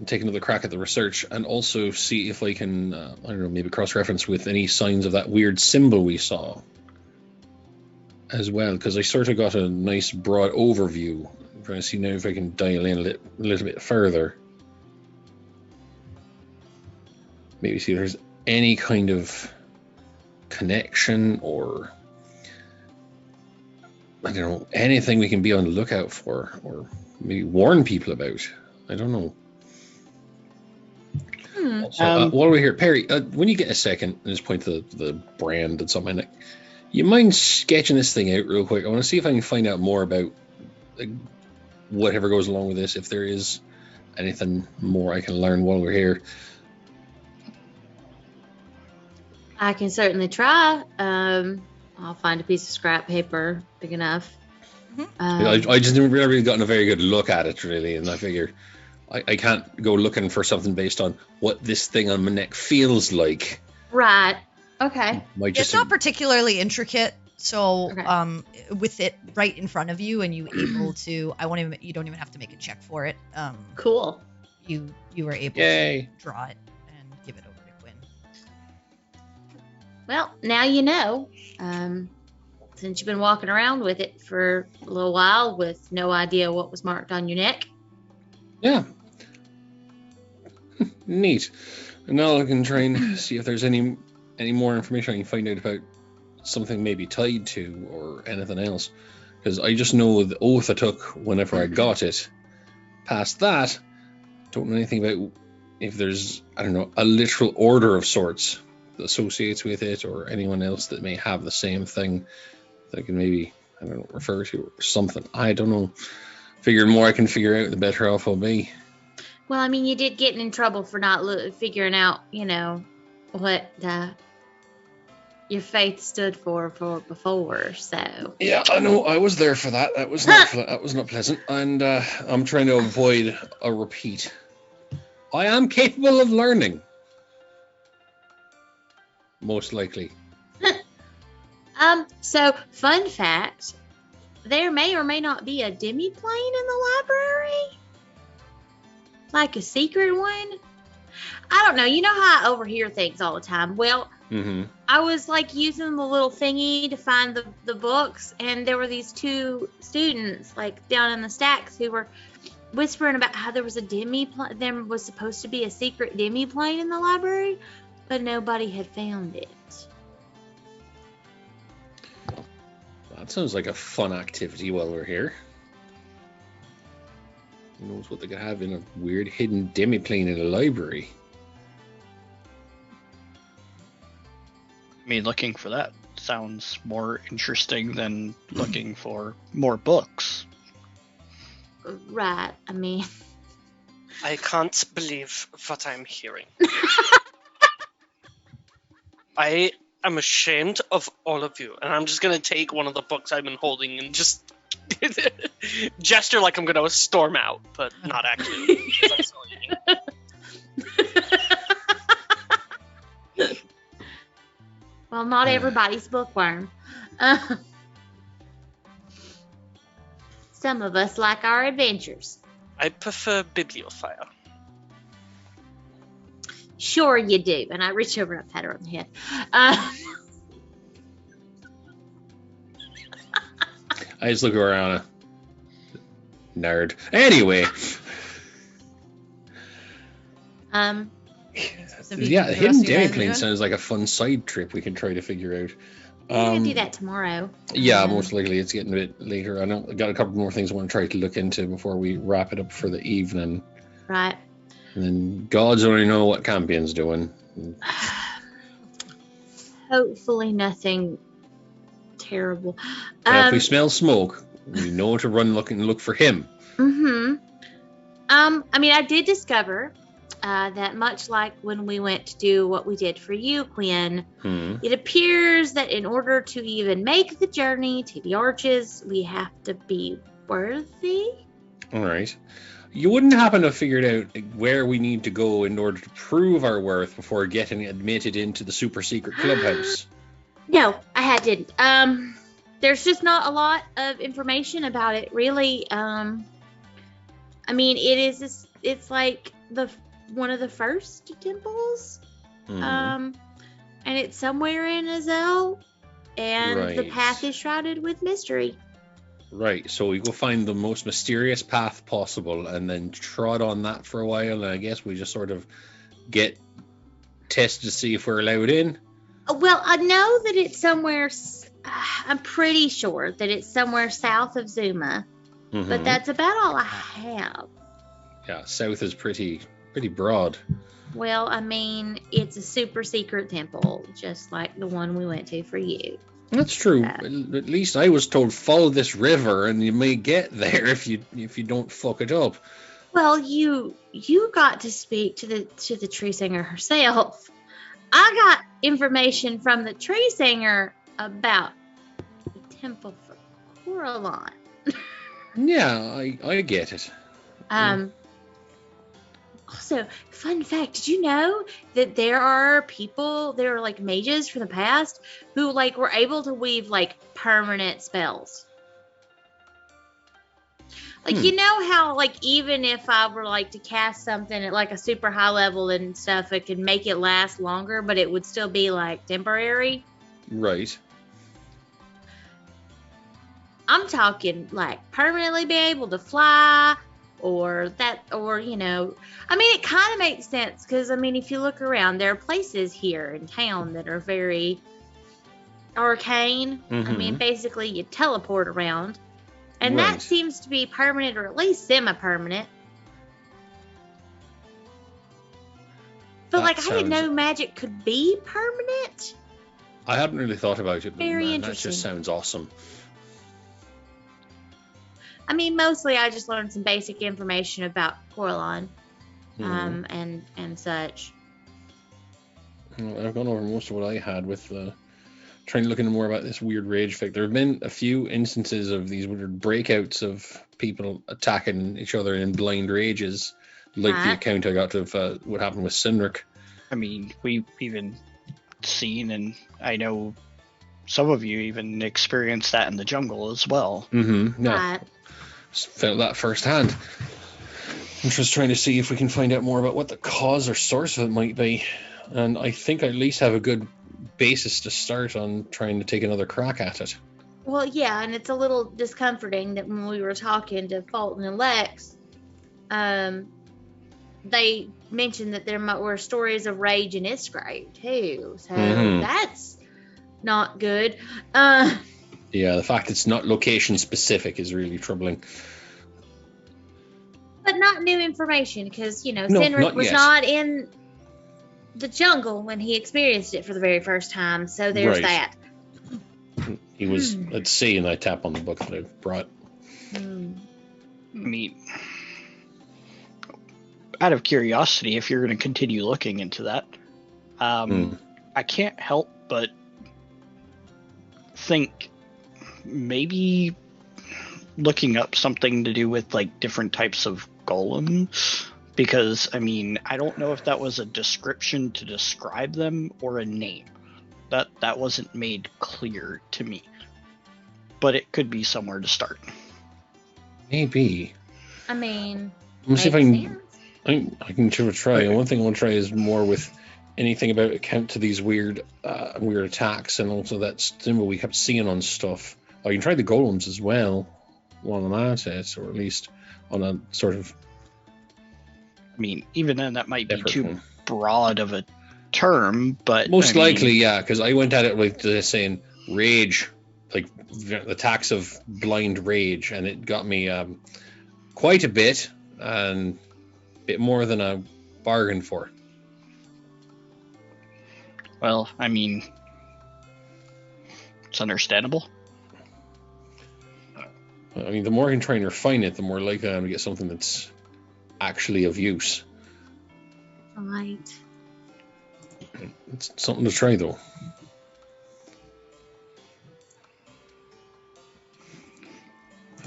take another crack at the research, and also see if I can, I don't know, maybe cross-reference with any signs of that weird symbol we saw as well, because I sort of got a nice broad overview. I'm trying to see now if I can dial in a little bit further. Maybe see if there's any kind of connection or, I don't know, anything we can be on the lookout for, or maybe warn people about. I don't know. Also, while we're here, Perry, when you get a second, and just point to the brand and something like, you mind sketching this thing out real quick? I want to see if I can find out more about whatever goes along with this, if there is anything more I can learn while we're here. I can certainly try. I'll find a piece of scrap paper big enough. I just never really gotten a very good look at it, really, and I figure I can't go looking for something based on what this thing on my neck feels like. Right. Okay. It's not particularly intricate, so with it right in front of you and you able to, you don't even have to make a check for it. Cool. You were able to draw it and give it over to Quinn. Well, now you know. Since you've been walking around with it for a little while with no idea what was marked on your neck. Yeah. Neat. And now I can try and see if there's any more information I can find out about something maybe tied to or anything else. Because I just know the oath I took whenever I got it. Past that, don't know anything about if there's, I don't know, a literal order of sorts that associates with it, or anyone else that may have the same thing that I can maybe, I don't know, refer to or something. I don't know. Figure the more I can figure out, the better off I'll be. Well, I mean, you did get in trouble for not figuring out, what your faith stood for before. So yeah, I know. I was there for that. That was not pleasant, and I'm trying to avoid a repeat. I am capable of learning, most likely. So fun fact: there may or may not be a demi-plane in the library. Like a secret one? I don't know. You know how I overhear things all the time? Well, I was using the little thingy to find the books, and there were these two students down in the stacks who were whispering about how there was there was supposed to be a secret demi-plane in the library, but nobody had found it. That sounds like a fun activity while we're here. Who knows what they could have in a weird hidden demi-plane in a library? I mean, looking for that sounds more interesting than looking for more books. Right. I mean, I can't believe what I'm hearing. I am ashamed of all of you, and I'm just going to take one of the books I've been holding and just gesture like I'm going to storm out, but not actually. Because I'm still eating. well, not everybody's bookworm. Some of us like our adventures. I prefer bibliophile. Sure you do. And I reach over and I pat her on the head. I just look around. Nerd. Anyway. Yeah, the hidden demi-plane sounds like a fun side trip we can try to figure out. We're going to do that tomorrow. Yeah, most likely. It's getting a bit later. I got a couple more things I want to try to look into before we wrap it up for the evening. Right. And then God's only know what Campion's doing. Hopefully nothing terrible. If we smell smoke, we know to run look for him. I mean, I did discover that much like when we went to do what we did for you, Quinn, Hmm. it appears that in order to even make the journey to the arches, we have to be worthy. All right. You wouldn't happen to have figured out where we need to go in order to prove our worth before getting admitted into the super secret clubhouse? No, I didn't. There's just not a lot of information about it, really. I mean, it's like one of the first temples. Hmm. And it's somewhere in Azel, and the Right. path is shrouded with mystery. Right, so we go find the most mysterious path possible and then trot on that for a while, and I guess we just sort of get tested to see if we're allowed in. Well, I know that it's somewhere. I'm pretty sure that it's somewhere south of Zuma, but Mhm. that's about all I have. Yeah, south is pretty broad. Well, I mean, it's a super secret temple, just like the one we went to for you. That's true. Yeah. At least I was told follow this river and you may get there if you don't fuck it up. Well, you got to speak to the tree singer herself. I got information from the tree singer about the temple for Coraline. Yeah, I get it. Also, fun fact, did you know that there are like mages from the past who like were able to weave like permanent spells? Like, you know how like even if I were like to cast something at like a super high level and stuff, it could make it last longer, but it would still be like temporary? Right. I'm talking like permanently be able to fly, or you know, I mean, it kind of makes sense because I mean, if you look around, there are places here in town that are very arcane. I mean, basically you teleport around, and Right. that seems to be permanent or at least semi-permanent. But That like, I didn't sounds- know magic could be permanent. I hadn't really thought about it, but Very man, that interesting. just sounds awesome. I mean, mostly I just learned some basic information about Coraline, Mhm. and such. Well, I've gone over most of what I had with trying to look into more about this weird rage effect. There have been a few instances of these weird breakouts of people attacking each other in blind rages, like the Right. account I got of what happened with Cynric. I mean, we've even seen, and I know some of you even experienced that in the jungle as well. Mm-hmm. Yeah, Right. felt that firsthand. I'm just trying to see if we can find out more about what the cause or source of it might be. And I think I at least have a good basis to start on trying to take another crack at it. Well, yeah, and it's a little discomforting that when we were talking to Fulton and Lex, they mentioned that there were stories of rage in Isgrave too. So Mhm. that's not good. Yeah, the fact it's not location specific is really troubling. But not new information because, you know, No, Cynric not was yet. not in the jungle when he experienced it for the very first time. So there's Right. that. He was at sea, and I tap on the book that I brought. Hmm. I mean, out of curiosity, if you're going to continue looking into that, I can't help but think maybe looking up something to do with like different types of golems, because I mean, I don't know if that was a description to describe them or a name. That wasn't made clear to me, but it could be somewhere to start. Maybe. I mean, Let me see if I makes can. sense. I can give it a try. One thing I want to try is more with anything about account to these weird attacks, and also that symbol we kept seeing on stuff. Oh, you can try the golems as well while I'm at it, or at least on a sort of I mean, even then, that might be separate too one. broad of a term, but Most I mean, likely, yeah, because I went at it with saying rage, like attacks of blind rage, and it got me quite a bit, and a bit more than I bargained for. Well, I mean, it's understandable. I mean, the more I can try and refine it, the more likely I am to get something that's actually of use. Twilight. It's something to try, though.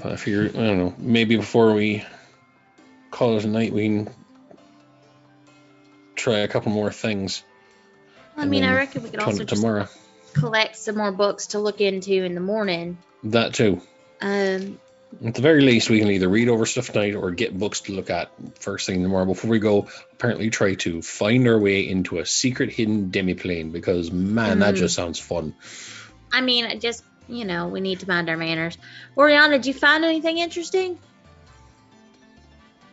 I figure, I don't know, maybe before we call it a night, we can try a couple more things. I and mean, I then reckon we could come also just tomorrow. collect some more books to look into in the morning. That too. At the very least, we can either read over stuff tonight or get books to look at first thing tomorrow. Before we go, apparently try to find our way into a secret hidden demiplane, because, man, that just sounds fun. I mean, just, we need to mind our manners. Oriana, did you find anything interesting?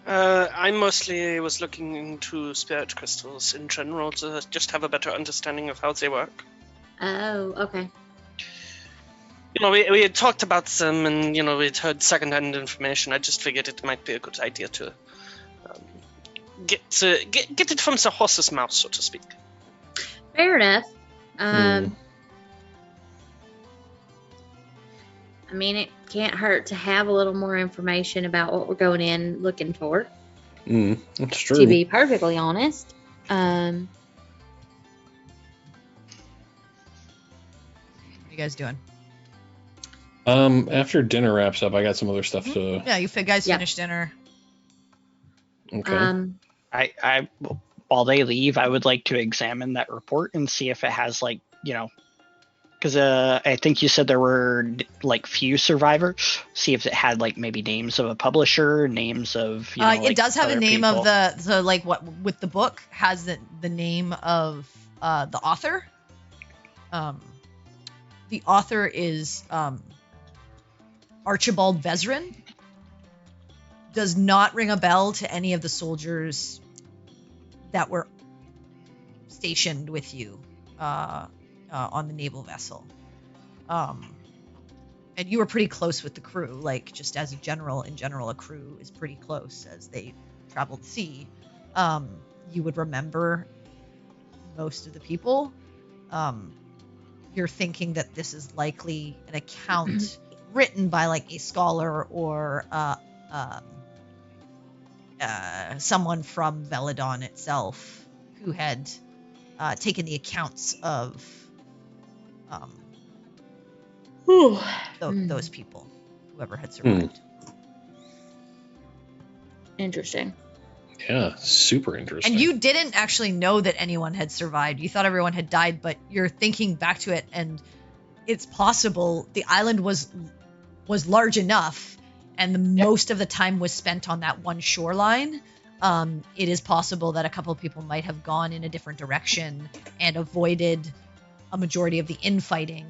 I mostly was looking into spirit crystals in general to just have a better understanding of how they work. Oh, okay. We had talked about them, and we'd heard secondhand information. I just figured it might be a good idea to get it from the horse's mouth, so to speak. Fair enough. I mean, it can't hurt to have a little more information about what we're going in looking for. That's true. To be perfectly honest. What are you guys doing? After dinner wraps up, I got some other stuff to. Yeah, you guys finish dinner. Okay. I while they leave, I would like to examine that report and see if it has because I think you said there were few survivors. See if it had maybe names of a publisher, names of it does have a other name people. of what with the book has the name of the author. The author is Archibald Vezrin. Does not ring a bell to any of the soldiers that were stationed with you on the naval vessel. And you were pretty close with the crew, just as in general, a crew is pretty close as they travel the sea. You would remember most of the people. You're thinking that this is likely an account written by a scholar or someone from Veladon itself who had taken the accounts of those people, whoever had survived. Interesting. Yeah, super interesting. And you didn't actually know that anyone had survived. You thought everyone had died, but you're thinking back to it, and it's possible the island was large enough, and most of the time was spent on that one shoreline. It is possible that a couple of people might have gone in a different direction and avoided a majority of the infighting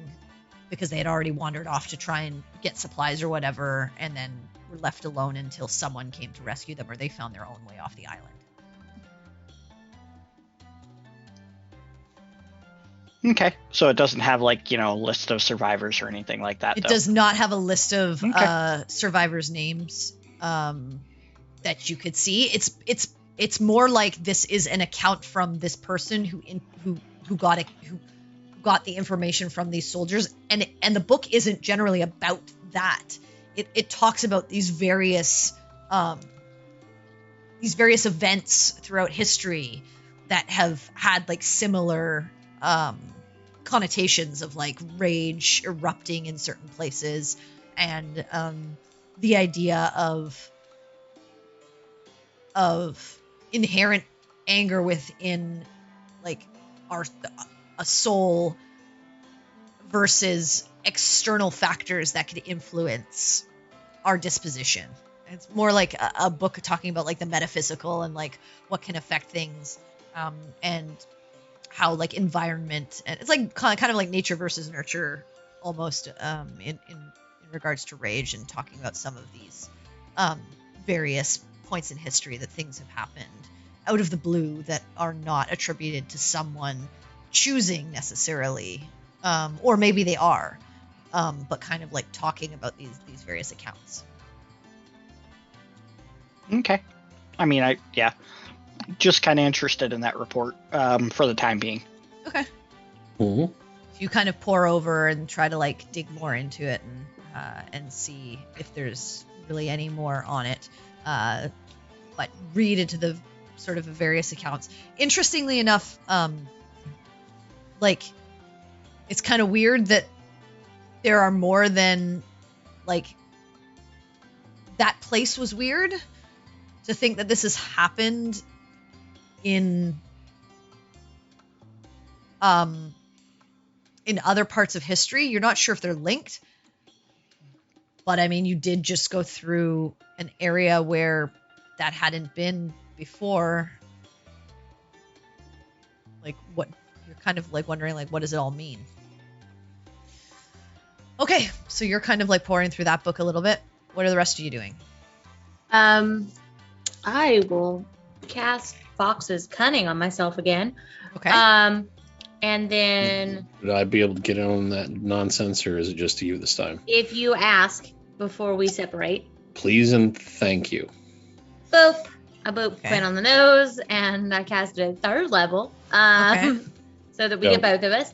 because they had already wandered off to try and get supplies or whatever, and then were left alone until someone came to rescue them or they found their own way off the island. Okay, so it doesn't have list of survivors or anything like that. It does not have a list of survivors' names that you could see. It's more like this is an account from this person who got the information from these soldiers, and the book isn't generally about that. It talks about these various events throughout history that have had similar connotations of rage erupting in certain places, and the idea of inherent anger within a soul versus external factors that could influence our disposition. It's more like a book talking about the metaphysical and what can affect things, and how environment, and it's kind of like nature versus nurture almost, in regards to rage, and talking about some of these various points in history that things have happened out of the blue that are not attributed to someone choosing necessarily, or maybe they are, but kind of talking about these various accounts. Okay. I mean, just kind of interested in that report for the time being. Okay. Mm-hmm. You kind of pour over and try to dig more into it and see if there's really any more on it. But read into the sort of various accounts. Interestingly enough, like, it's kind of weird that there are more than, like, that place was weird to think that this has happened in other parts of history. You're not sure if they're linked, but I mean, you did just go through an area where that hadn't been before. Like, what you're kind of like wondering, like, what does it all mean? Okay, so you're kind of like pouring through that book a little bit. What are the rest of you doing? I will cast Fox's Cunning on myself again. Okay. And then Would I be able to get on that nonsense, or is it just to you this time? if you ask before we separate, Please and thank you. boop. I boop Okay. Quinn on the nose, and I cast it at 3rd level. Okay. So that we Yep. get both of us.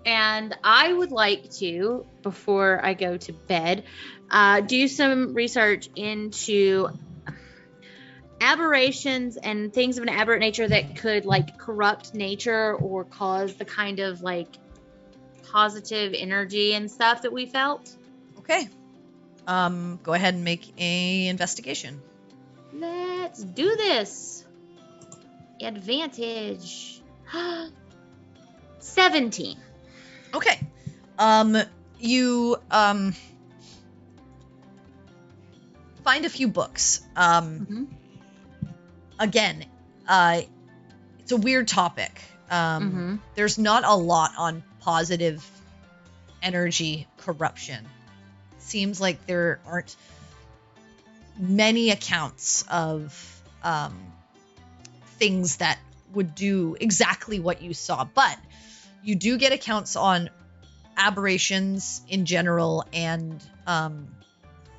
And I would like to, before I go to bed, do some research into aberrations and things of an aberrant nature that could, like, corrupt nature or cause the kind of, like, positive energy and stuff that we felt. Okay. Go ahead and make a investigation. Let's do this. Advantage. 17. Okay. You find a few books. Again, it's a weird topic. There's not a lot on positive energy corruption. Seems like there aren't many accounts of things that would do exactly what you saw, but you do get accounts on aberrations in general and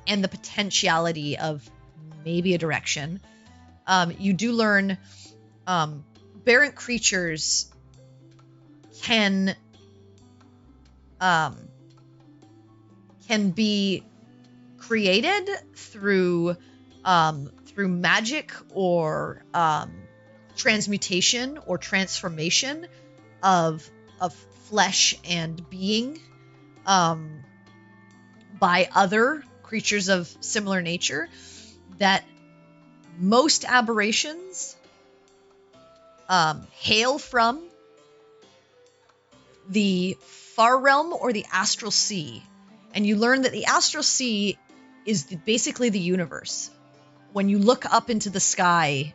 the potentiality of maybe a direction. You do learn aberrant creatures can be created through magic or transmutation or transformation of flesh and being by other creatures of similar nature, that most aberrations hail from the far realm or the astral sea. And you learn that the astral sea is basically the universe. When you look up into the sky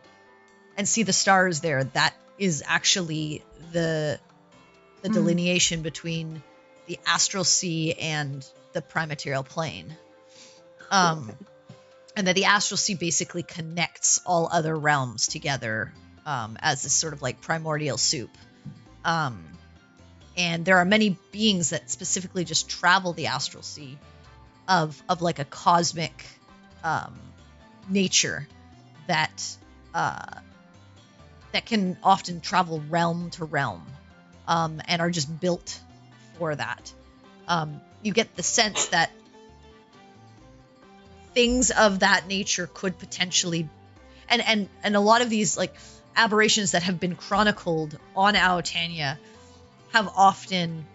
and see the stars there, that is actually the delineation between the astral sea and the primaterial plane. And that the astral sea basically connects all other realms together as this sort of like primordial soup. And there are many beings that specifically just travel the astral sea of like a cosmic nature that can often travel realm to realm and are just built for that. You get the sense that things of that nature could potentially, and a lot of these like aberrations that have been chronicled on Aotania have often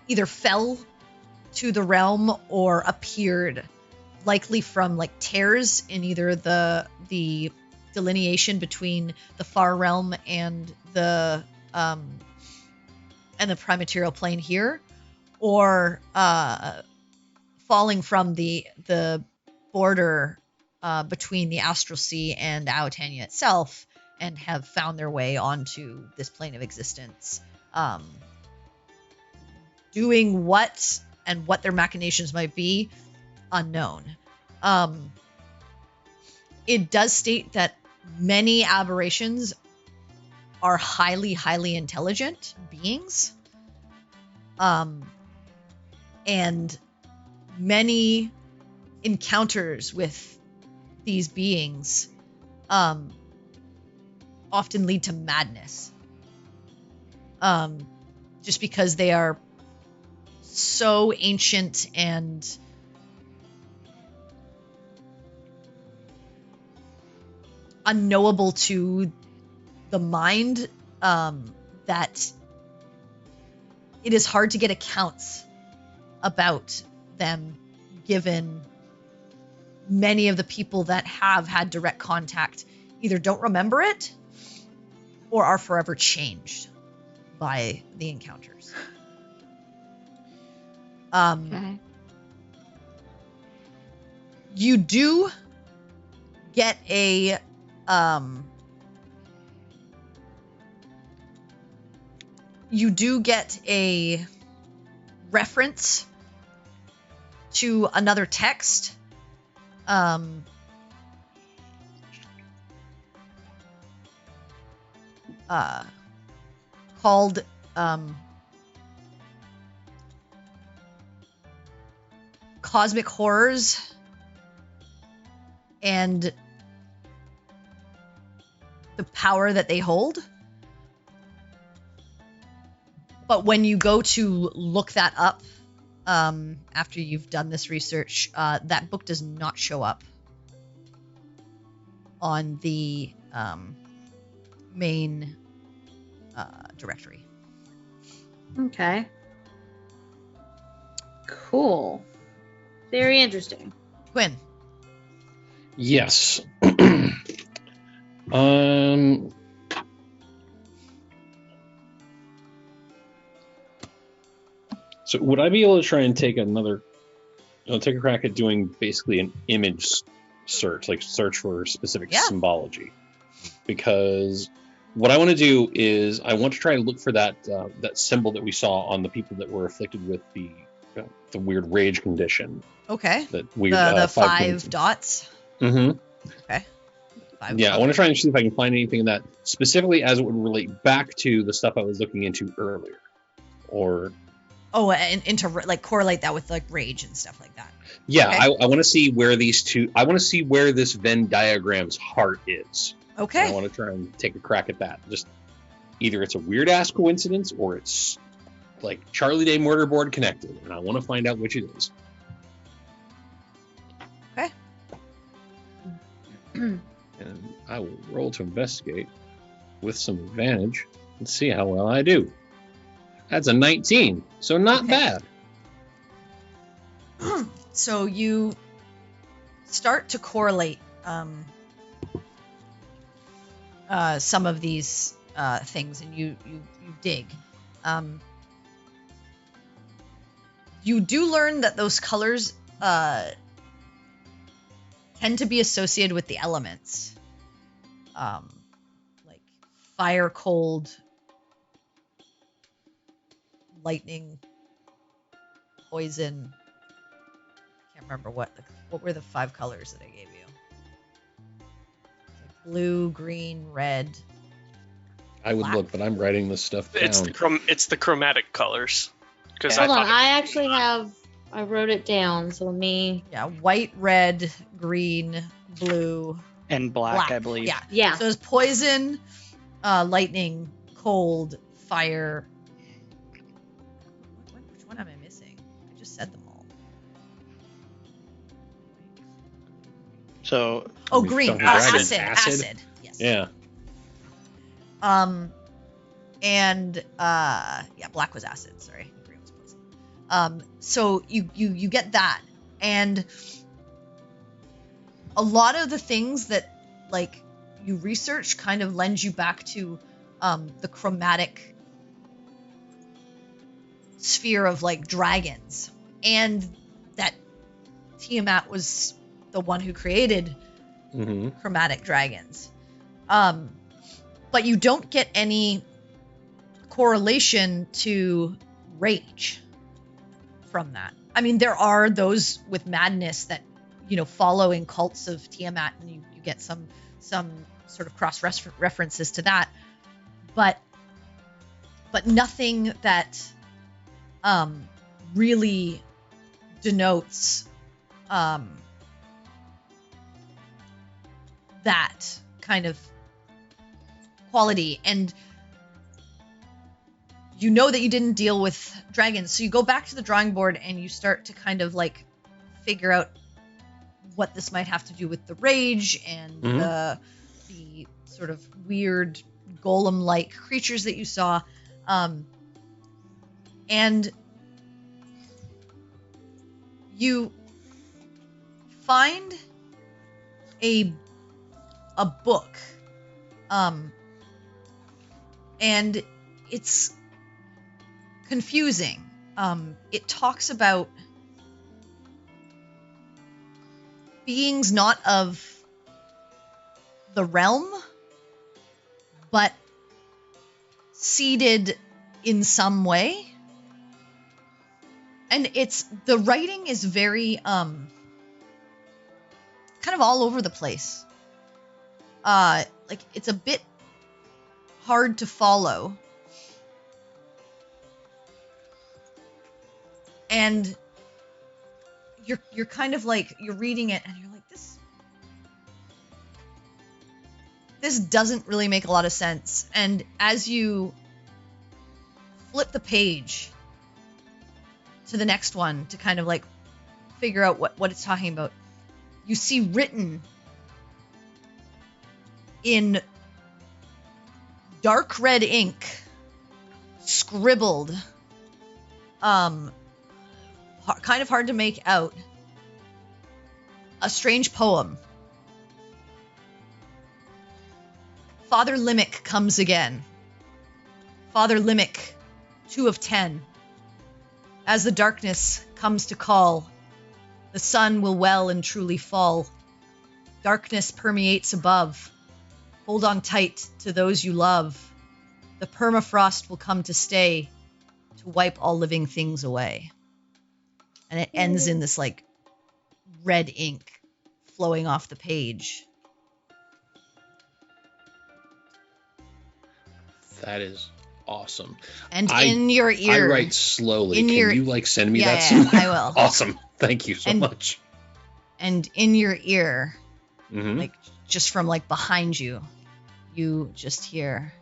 either fell to the realm or appeared, likely from like tears in either the delineation between the far realm and the primaterial plane here, or falling from the border between the astral sea and Aotania itself, and have found their way onto this plane of existence. Doing what and what their machinations might be, unknown. It does state that many aberrations are highly, highly intelligent beings. And many encounters with these beings often lead to madness. Just because they are so ancient and unknowable to the mind, that it is hard to get accounts about them, given many of the people that have had direct contact either don't remember it or are forever changed by the encounters. Okay. You do get a reference to another text called Cosmic Horrors and the power that they hold. But when you go to look that up, after you've done this research, that book does not show up on the main directory. Okay. Cool. Very interesting. Quinn. Yes. So would I be able to try and take a crack at doing basically an image search, like search for specific symbology? Because what I want to do is I want to try and look for that symbol that we saw on the people that were afflicted with the weird rage condition. Okay. That weird the five dots. Mm-hmm. Okay. I want to try and see if I can find anything in that specifically as it would relate back to the stuff I was looking into earlier, or. Oh, and to like correlate that with like rage and stuff like that. Yeah, okay. I want to see where I want to see where this Venn diagram's heart is. Okay. And I want to try and take a crack at that. Just either it's a weird ass coincidence or it's like Charlie Day Mortarboard connected, and I want to find out which it is. Okay. And I will roll to investigate with some advantage and see how well I do. That's a 19, so not bad. So you start to correlate some of these things, and you dig. You do learn that those colors tend to be associated with the elements, like fire, cold, lightning, poison. Can't remember what were the 5 colors that I gave you. Like blue, green, red. I would black. look, but I'm writing this stuff down. It's the chromatic colors. Because Hold on, I wrote it down. So let me. Yeah, white, red, green, blue, And black, I believe. Yeah. Yeah. So it's poison, lightning, cold, fire. Which one am I missing? I just said them all. So Oh, green. talking dragon. Acid. Yes. Yeah. And black was acid. Sorry, green was poison. So you get that, and a lot of the things that like you research kind of lends you back to the chromatic sphere of like dragons, and that Tiamat was the one who created chromatic dragons. But you don't get any correlation to rage from that. I mean, there are those with madness that, follow in cults of Tiamat, and you get some sort of cross references to that, but nothing that really denotes that kind of quality. And you know that you didn't deal with dragons, so you go back to the drawing board and you start to kind of like figure out what this might have to do with the rage and the sort of weird golem-like creatures that you saw. And you find a book. And it's confusing. It talks about beings not of the realm, but seated in some way. And the writing is very kind of all over the place. Like it's a bit hard to follow. And you're kind of like, you're reading it and you're like, this doesn't really make a lot of sense. And as you flip the page to the next one to kind of like figure out what it's talking about, you see written in dark red ink, scribbled, kind of hard to make out, a strange poem. Father Limmick comes again. Father Limmick, 2 of 10. As the darkness comes to call, the sun will well and truly fall. Darkness permeates above. Hold on tight to those you love. The permafrost will come to stay, to wipe all living things away. And it ends in this like red ink flowing off the page. That is awesome. And in your ear. I write slowly. Can you like send me yeah, that? Yeah, I will. Awesome. Thank you so much. And in your ear, mm-hmm. like just from like behind you, you just hear,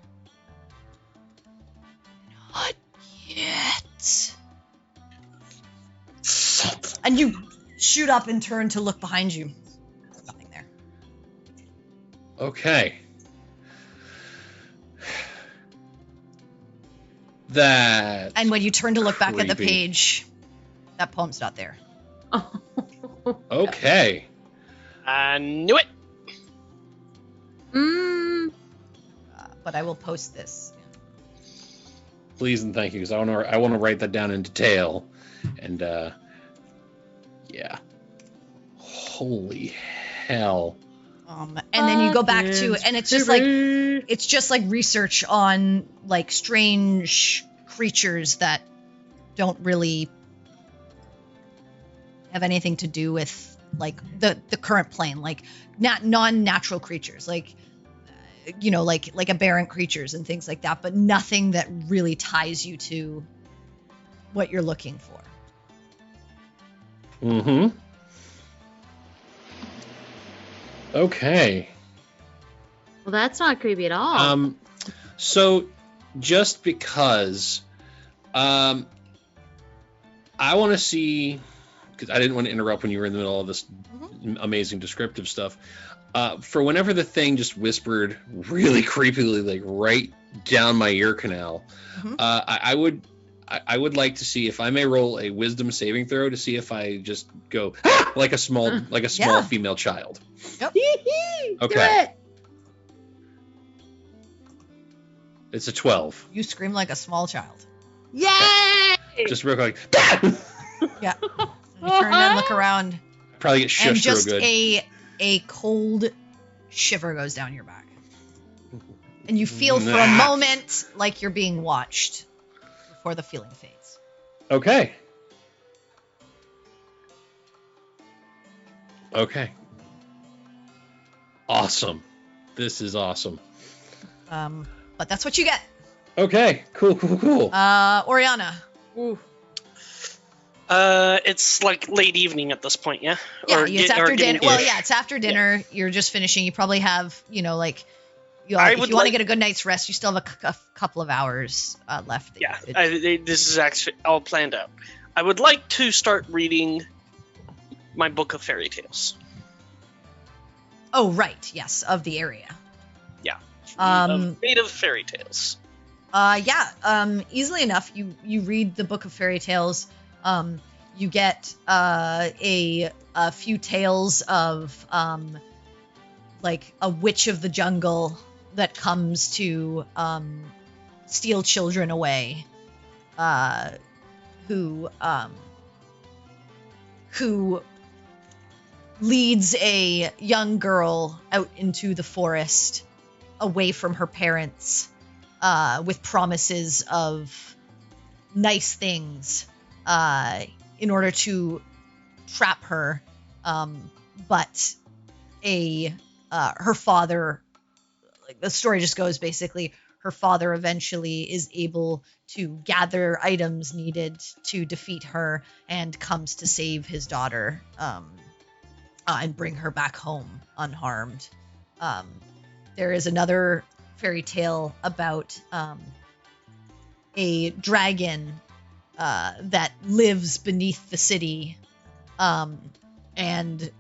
"Not yet." And you shoot up and turn to look behind you. There's nothing there. Okay. That. And when you turn to look back at the creepy. page, that poem's not there. Okay. I knew it. But I will post this. Please and thank you, because I want to write that down in detail. And yeah. Holy hell. And then you go back to, and it's just like research on like strange creatures that don't really have anything to do with like the current plane, like non-natural creatures, like like aberrant creatures and things like that, but nothing that really ties you to what you're looking for. Mm-hmm. Okay. Well, that's not creepy at all. So just because I want to see, because I didn't want to interrupt when you were in the middle of this amazing descriptive stuff, for whenever the thing just whispered really creepily, like right down my ear canal, I would like to see if I may roll a wisdom saving throw to see if I just go like a small female child. Yep. Okay. It's a 12. You scream like a small child. Yay! Just real quick. Yeah. You turn and look around. Probably get shushed And just real good. a cold shiver goes down your back. And you feel for a moment like you're being watched before the feeling fades. Okay. Okay. Awesome. This is awesome. But that's what you get. Okay. Cool. Oriana. Ooh. It's like late evening at this point, yeah? Yeah, Or it's get- or after getting dinner. Well, ish. yeah, it's after dinner. You're just finishing. You probably have, if you I want to would get like- a good night's rest, you still have a couple of hours left. Yeah, this is actually all planned out. I would like to start reading my book of fairy tales. Oh, right. Yes, of the area. Made of fairy tales. Easily enough. You read the book of fairy tales. You get a few tales of like a witch of the jungle that comes to steal children away, who leads a young girl out into the forest away from her parents with promises of nice things in order to trap her. But her father, like the story just goes basically, her father eventually is able to gather items needed to defeat her and comes to save his daughter and bring her back home unharmed. There is another fairy tale about a dragon that lives beneath the city, and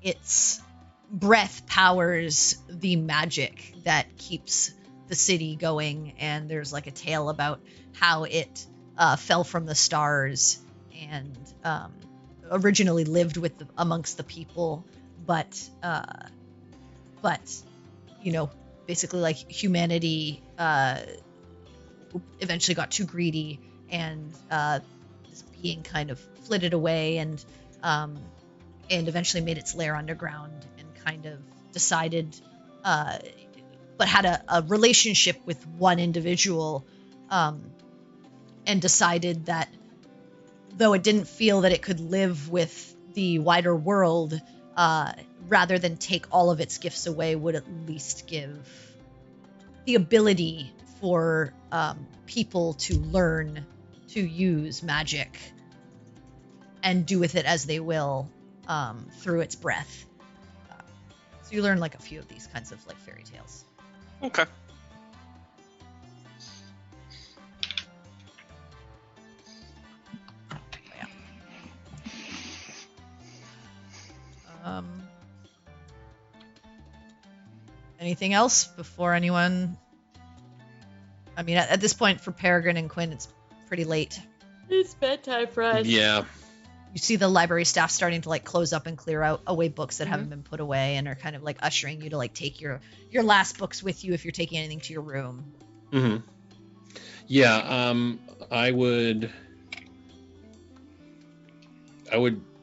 its breath powers the magic that keeps the city going. And there's like a tale about how it fell from the stars and originally lived amongst the people, but basically like humanity eventually got too greedy, and this being kind of flitted away and eventually made its lair underground and kind of decided, but had a relationship with one individual, and decided that though it didn't feel that it could live with the wider world, rather than take all of its gifts away, would at least give the ability for people to learn to use magic and do with it as they will through its breath. So you learn like a few of these kinds of like fairy tales. Okay. Anything else before anyone? I mean, at this point for Peregrine and Quinn, it's pretty late. It's bedtime for us. Yeah. You see the library staff starting to like close up and clear out away books that haven't been put away, and are kind of like ushering you to like take your last books with you if you're taking anything to your room. Mm-hmm. Yeah. I would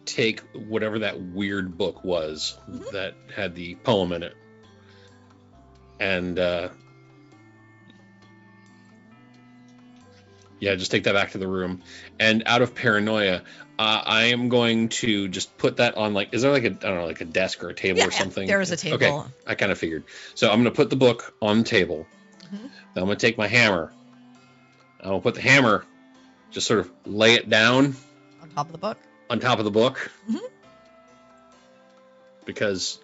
take whatever that weird book was that had the poem in it, and just take that back to the room. And out of paranoia, I am going to just put that on, like, is there like a desk or a table or something? There is a table. Okay, I kind of figured. So I'm going to put the book on the table. Then I'm going to take my hammer. I'm going to put the hammer, just sort of lay it down On top of the book. on top of the book. Mhm. Because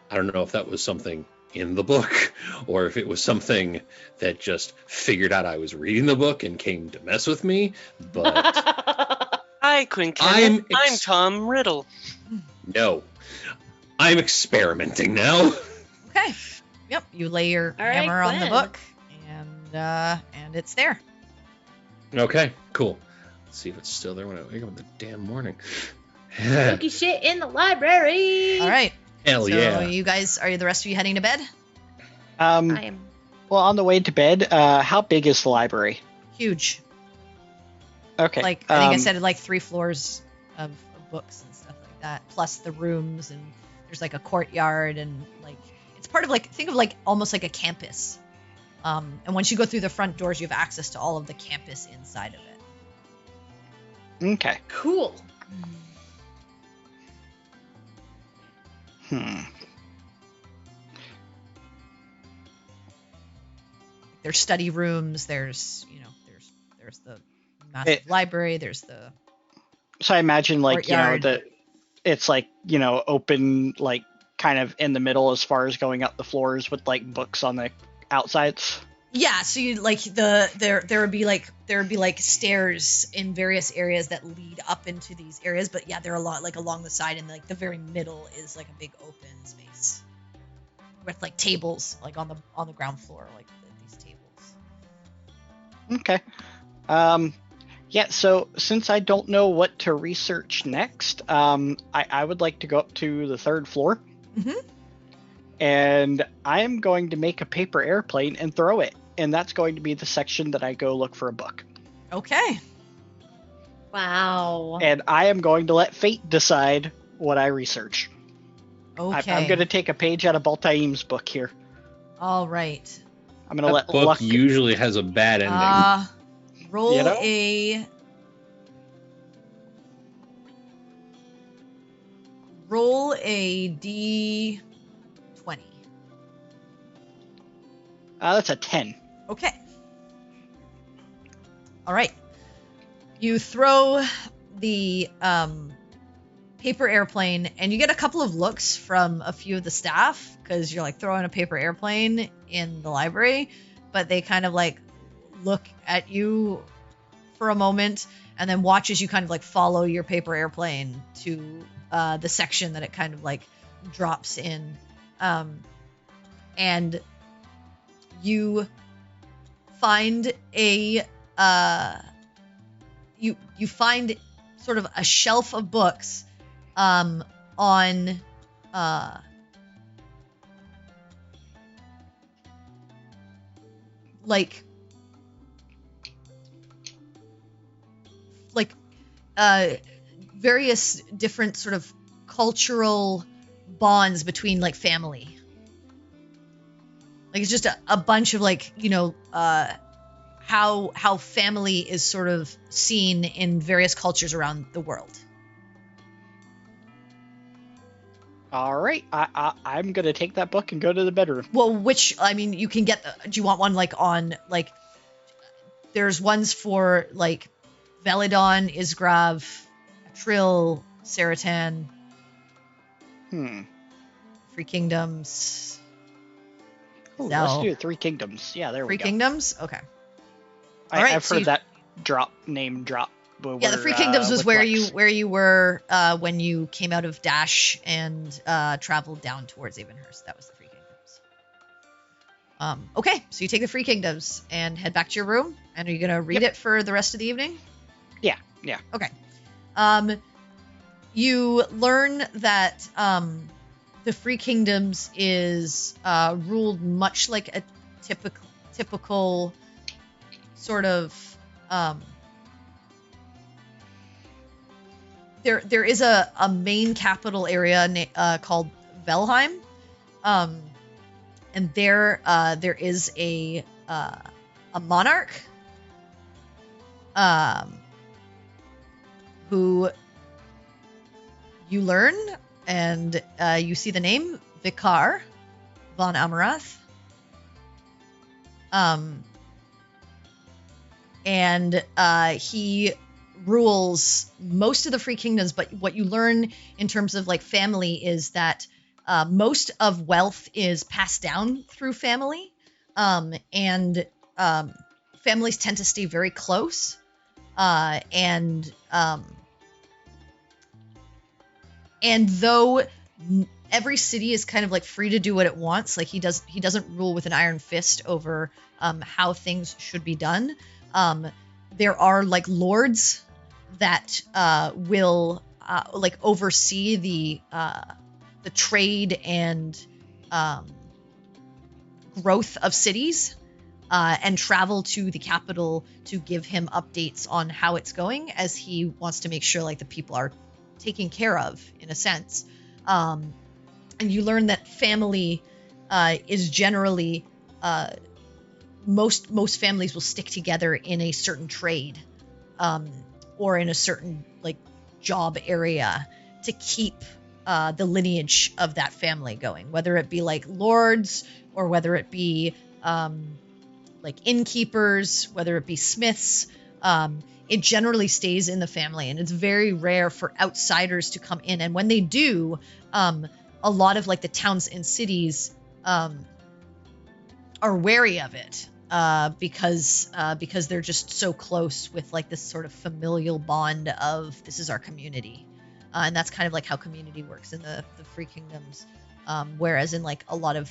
I don't know if that was something in the book or if it was something that just figured out I was reading the book and came to mess with me. But Hi, Quinn Kenneth. I'm I'm Tom Riddle. no, I'm experimenting now. Okay. Yep. You lay your All right, hammer on the Quinn. book, and it's there. Okay, cool. Let's see if it's still there when I wake up in the damn morning. Spooky shit in the library. All right. Hell So yeah. you guys, are the rest of you heading to bed? I am. Well, on the way to bed, how big is the library? Huge. Okay. Like I think I said, like 3 floors of books and stuff like that, plus the rooms, and there's like a courtyard, and like it's part of like, think of like almost like a campus. And once you go through the front doors, you have access to all of the campus inside of it. Okay. Cool. There's study rooms. There's the massive library. There's the So I imagine, like, courtyard. that it's like, open, like, kind of in the middle as far as going up the floors with like books on the outsides. Yeah, so you like there would be like stairs in various areas that lead up into these areas, but yeah, they're a lot like along the side, and like the very middle is like a big open space with like tables like on the ground floor, like these tables. Okay. Yeah, so since I don't know what to research next, I would like to go up to the 3rd floor. Mm-hmm. And I am going to make a paper airplane and throw it. And that's going to be the section that I go look for a book. Okay. Wow. And I am going to let fate decide what I research. Okay. I'm going to take a page out of Baltaim's book here. All right. I'm going to let Book luck. usually has a bad ending. Roll You know? a D20. That's a 10. Okay. All right. You throw the paper airplane, and you get a couple of looks from a few of the staff because you're like throwing a paper airplane in the library, but they kind of like look at you for a moment and then watch as you kind of like follow your paper airplane to the section that it kind of like drops in, and you find a you find sort of a shelf of books on like various different sort of cultural bonds between like family. Like it's just a bunch of like, you know, how family is sort of seen in various cultures around the world. All right. I'm going to take that book and go to the bedroom. Well, which, I mean, you can get do you want one like on like there's ones for like Veladon, Isgrav, Trill, Seratan, Free Kingdoms. Ooh, let's do 3 Kingdoms. Yeah, there we go. 3 Kingdoms? Okay. All right, I've so heard that name drop. Yeah, the Free Kingdoms was where you were when you came out of Dash and traveled down towards Avonhurst. That was the Free Kingdoms. Okay, so you take the Free Kingdoms and head back to your room. And are you going to read it for the rest of the evening? Yeah. Okay. You learn that the Free Kingdoms is ruled much like a typical sort of there is a main capital area called Velheim, and there is a monarch who you learn, and you see the name Vikar von Amarath. And he rules most of the Free Kingdoms, but what you learn in terms of like family is that most of wealth is passed down through family, and families tend to stay very close, and though every city is kind of like free to do what it wants, like he doesn't rule with an iron fist over how things should be done. There are like lords that will like oversee the trade and growth of cities, and travel to the capital to give him updates on how it's going, as he wants to make sure like the people are taken care of in a sense. And you learn that family is generally most families will stick together in a certain trade, or in a certain like job area to keep the lineage of that family going, whether it be like lords or whether it be like innkeepers, whether it be smiths. It generally stays in the family, and it's very rare for outsiders to come in. And when they do, a lot of like the towns and cities are wary of it, because they're just so close with like this sort of familial bond of this is our community, and that's kind of like how community works in the Free Kingdoms. Whereas in like a lot of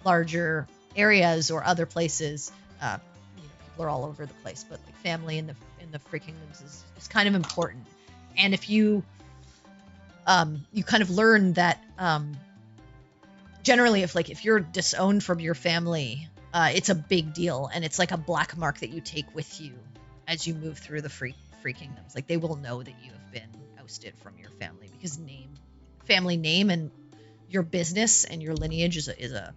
larger areas or other places, people are all over the place, but like family in the Free Kingdoms is kind of important. And if you you kind of learn that generally if you're disowned from your family, it's a big deal, and it's like a black mark that you take with you as you move through the free kingdoms. Like they will know that you have been ousted from your family because family name and your business and your lineage is a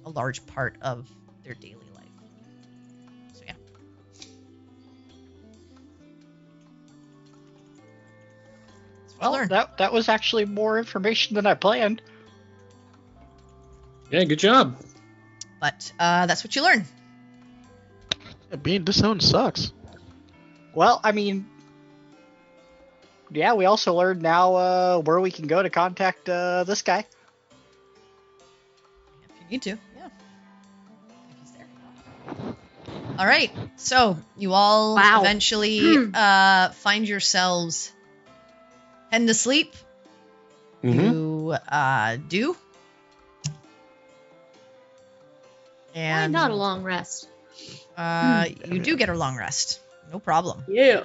large part of their daily life. So yeah. Well, that was actually more information than I planned. Yeah, good job. But that's what you learn. Yeah, being disowned sucks. Well, I mean, yeah, we also learned now where we can go to contact this guy. If you need to, yeah. If he's there. All right, so you all Wow. eventually find yourselves heading to sleep. Mm-hmm. You do. Why And not a long rest? you do get a long rest. No problem. Yeah.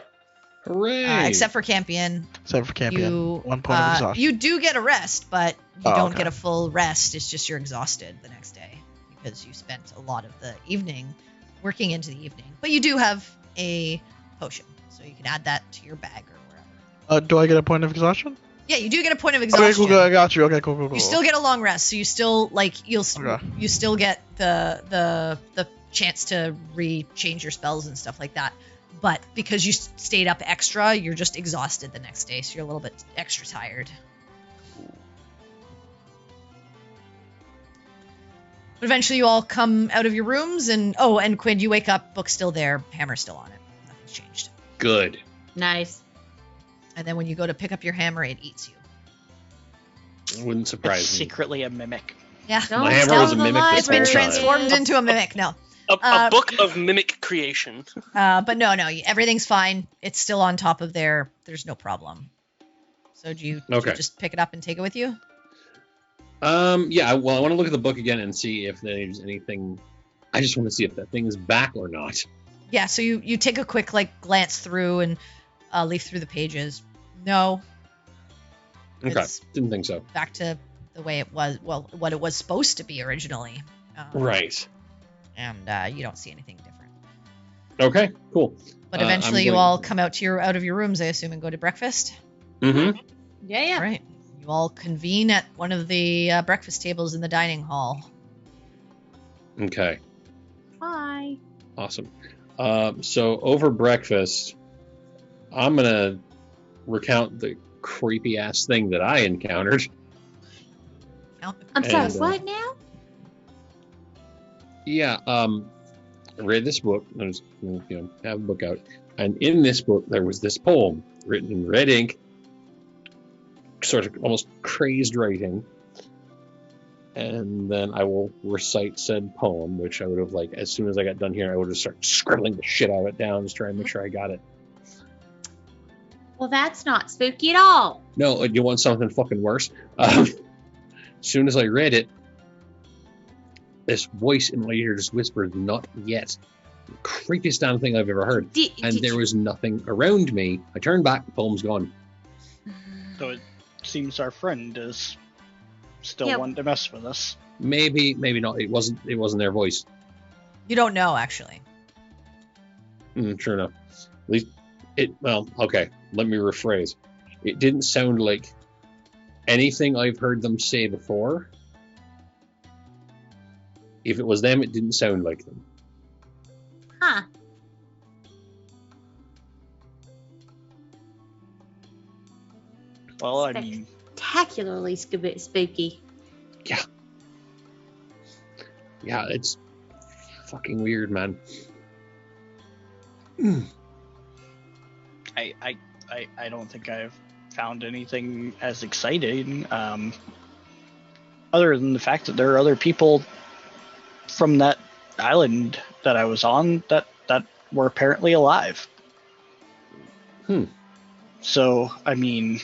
Hooray! Except for Campion. Except for Campion. You, 1 point of exhaustion. you do get a rest, but you Oh, don't okay. get a full rest. It's just you're exhausted the next day because you spent a lot of the evening working into the evening. But you do have a potion, so you can add that to your bag or wherever. Do I get a point of exhaustion? Yeah, you do get a point of exhaustion. Okay, cool, I got you. Okay, cool. You still get a long rest, so you still you Okay. still get the chance to change your spells and stuff like that. But because you stayed up extra, you're just exhausted the next day, so you're a little bit extra tired. But eventually, you all come out of your rooms, and Quinn, you wake up, book's still there, hammer's still on it, nothing's changed. Good. Nice. And then when you go to pick up your hammer, it eats you. Wouldn't It's surprise me. secretly a mimic. Yeah, Don't My hammer tell was a the mimic this it's been whole time. transformed into a mimic. No. A book of mimic creation. But no, everything's fine. It's still on top of there. There's no problem. So do you just pick it up and take it with you? Yeah, well, I want to look at the book again and see if there's anything. I just want to see if that thing is back or not. Yeah, so you take a quick glance through and leaf through the pages. No. Okay, It's didn't think so. back to the way it was, what it was supposed to be originally. Right. And you don't see anything different. Okay, cool. But I'm eventually you going- all come out of your rooms, I assume, and go to breakfast. Mm-hmm. Yeah. All right. You all convene at one of the breakfast tables in the dining hall. Okay, Hi. awesome. So over breakfast, I'm gonna recount the creepy ass thing that I encountered. I'm sorry, And, what now? Yeah, I read this book. I was, have a book out, and in this book there was this poem written in red ink, sort of almost crazed writing. And then I will recite said poem, which I would have as soon as I got done here, I would have started scribbling the shit out of it down, just trying to make sure I got it. Well, that's not spooky at all. No, you want something fucking worse? As soon as I read it, this voice in my ear just whispered, "Not yet." The creepiest damn thing I've ever heard. And there was nothing around me. I turned back, the poem's gone. So it seems our friend is still Yeah. wanting to mess with us. Maybe not. It wasn't their voice. You don't know, actually. Sure enough. At least okay, let me rephrase. It didn't sound like anything I've heard them say before. If it was them, it didn't sound like them. Huh. Well, I mean, Spectacularly spooky. Yeah, it's fucking weird, man. I don't think I've found anything as exciting, other than the fact that there are other people from that island that I was on that were apparently alive. So, I mean,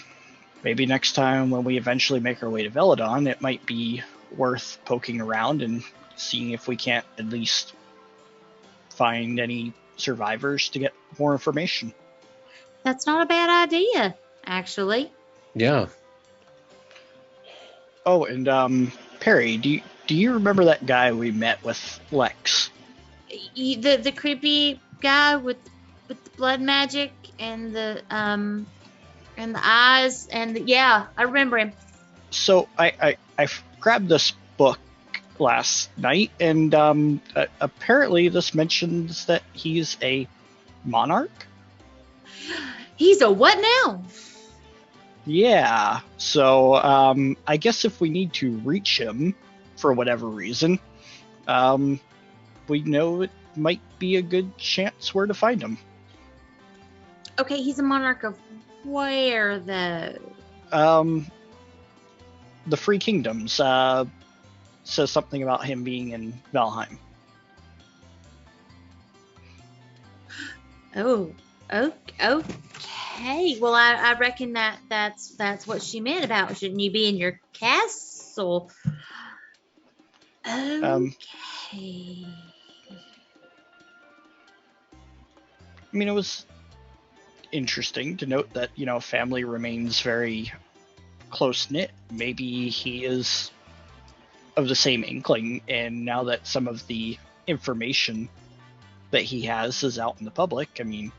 maybe next time when we eventually make our way to Veladon, it might be worth poking around and seeing if we can't at least find any survivors to get more information. That's not a bad idea, actually. Yeah. Oh, and Perry, do you remember that guy we met with Lex? The creepy guy with the blood magic and the eyes yeah, I remember him. So I grabbed this book last night, and apparently this mentions that he's a monarch. He's a what now? Yeah. So I guess if we need to reach him for whatever reason, we know it might be a good chance where to find him. Okay, he's a monarch of where though? The Free Kingdoms says something about him being in Valheim. Oh, okay. Well, I reckon that's what she meant about shouldn't you be in your castle? Okay. I mean, it was interesting to note that, family remains very close-knit. Maybe he is of the same inkling, and now that some of the information that he has is out in the public, I mean,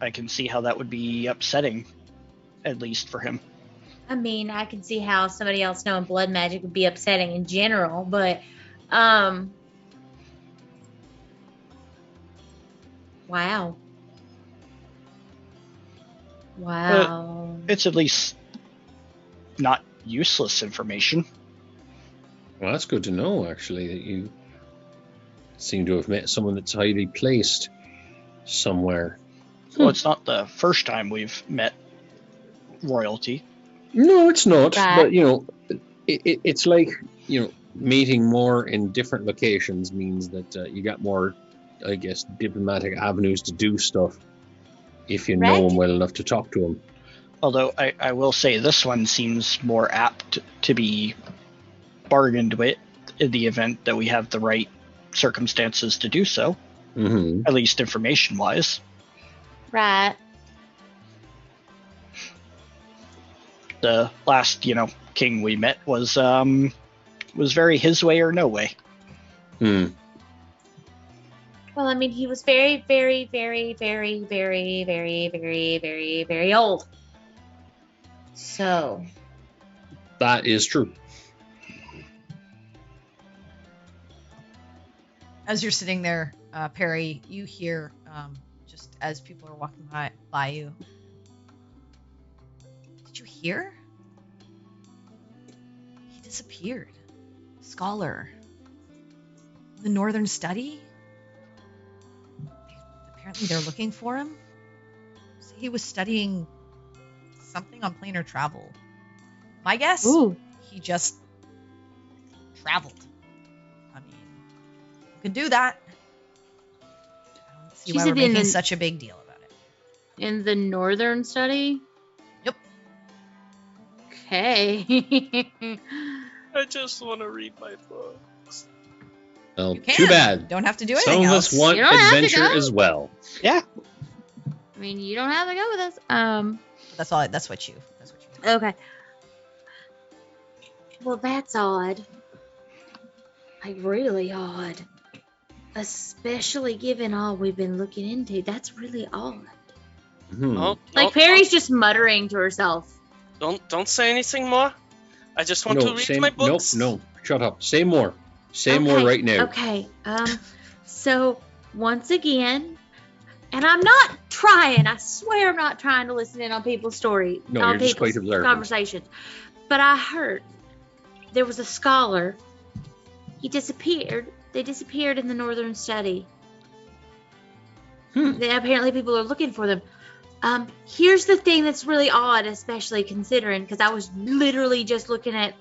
I can see how that would be upsetting, at least for him. I mean, I can see how somebody else knowing blood magic would be upsetting in general, but wow. It's at least not useless information. Well, that's good to know, actually, that you seem to have met someone that's highly placed somewhere. Well, it's not the first time we've met royalty. No, it's not. Right. But, it's like, meeting more in different locations means that you got more, I guess, diplomatic avenues to do stuff if you know Right. them well enough to talk to them. Although I will say this one seems more apt to be bargained with in the event that we have the right circumstances to do so, Mm-hmm. at least information-wise. Right. The last, king we met was very his way or no way. Hmm. Well, I mean, he was very, very, very, very, very, very, very, very, very old. So, That is true. As you're sitting there, Perry, you hear just as people are walking by you. Did you hear? He disappeared. Scholar. The Northern Study? Apparently they're looking for him. So he was studying something on planar travel. My guess? ooh, He just traveled. I mean, you can do that. I don't see She why said we're making in- such a big deal about it. in the Northern Study? Yep. Okay. I just want to read my book. Well, You can. too bad. You don't have to do Some anything of else. us want You don't have to adventure go. as well. Yeah. I mean, you don't have to go with us. That's all. That's what you. Okay. Well, that's odd. Like, really odd. Especially given all we've been looking into. That's really odd. Hmm. Oh, Like, Perry's just muttering to herself. Don't say anything more. I just want to read say, my books. No, shut up. Say more. Say more Okay, right now. Okay. So, once again, and I'm not trying, I swear I'm not trying to listen in on people's story, No, on you're just people's quite observant. conversations. But I heard there was a scholar. He disappeared. They disappeared in the Northern Study. Apparently people are looking for them. Here's the thing that's really odd, especially considering, because I was literally just looking at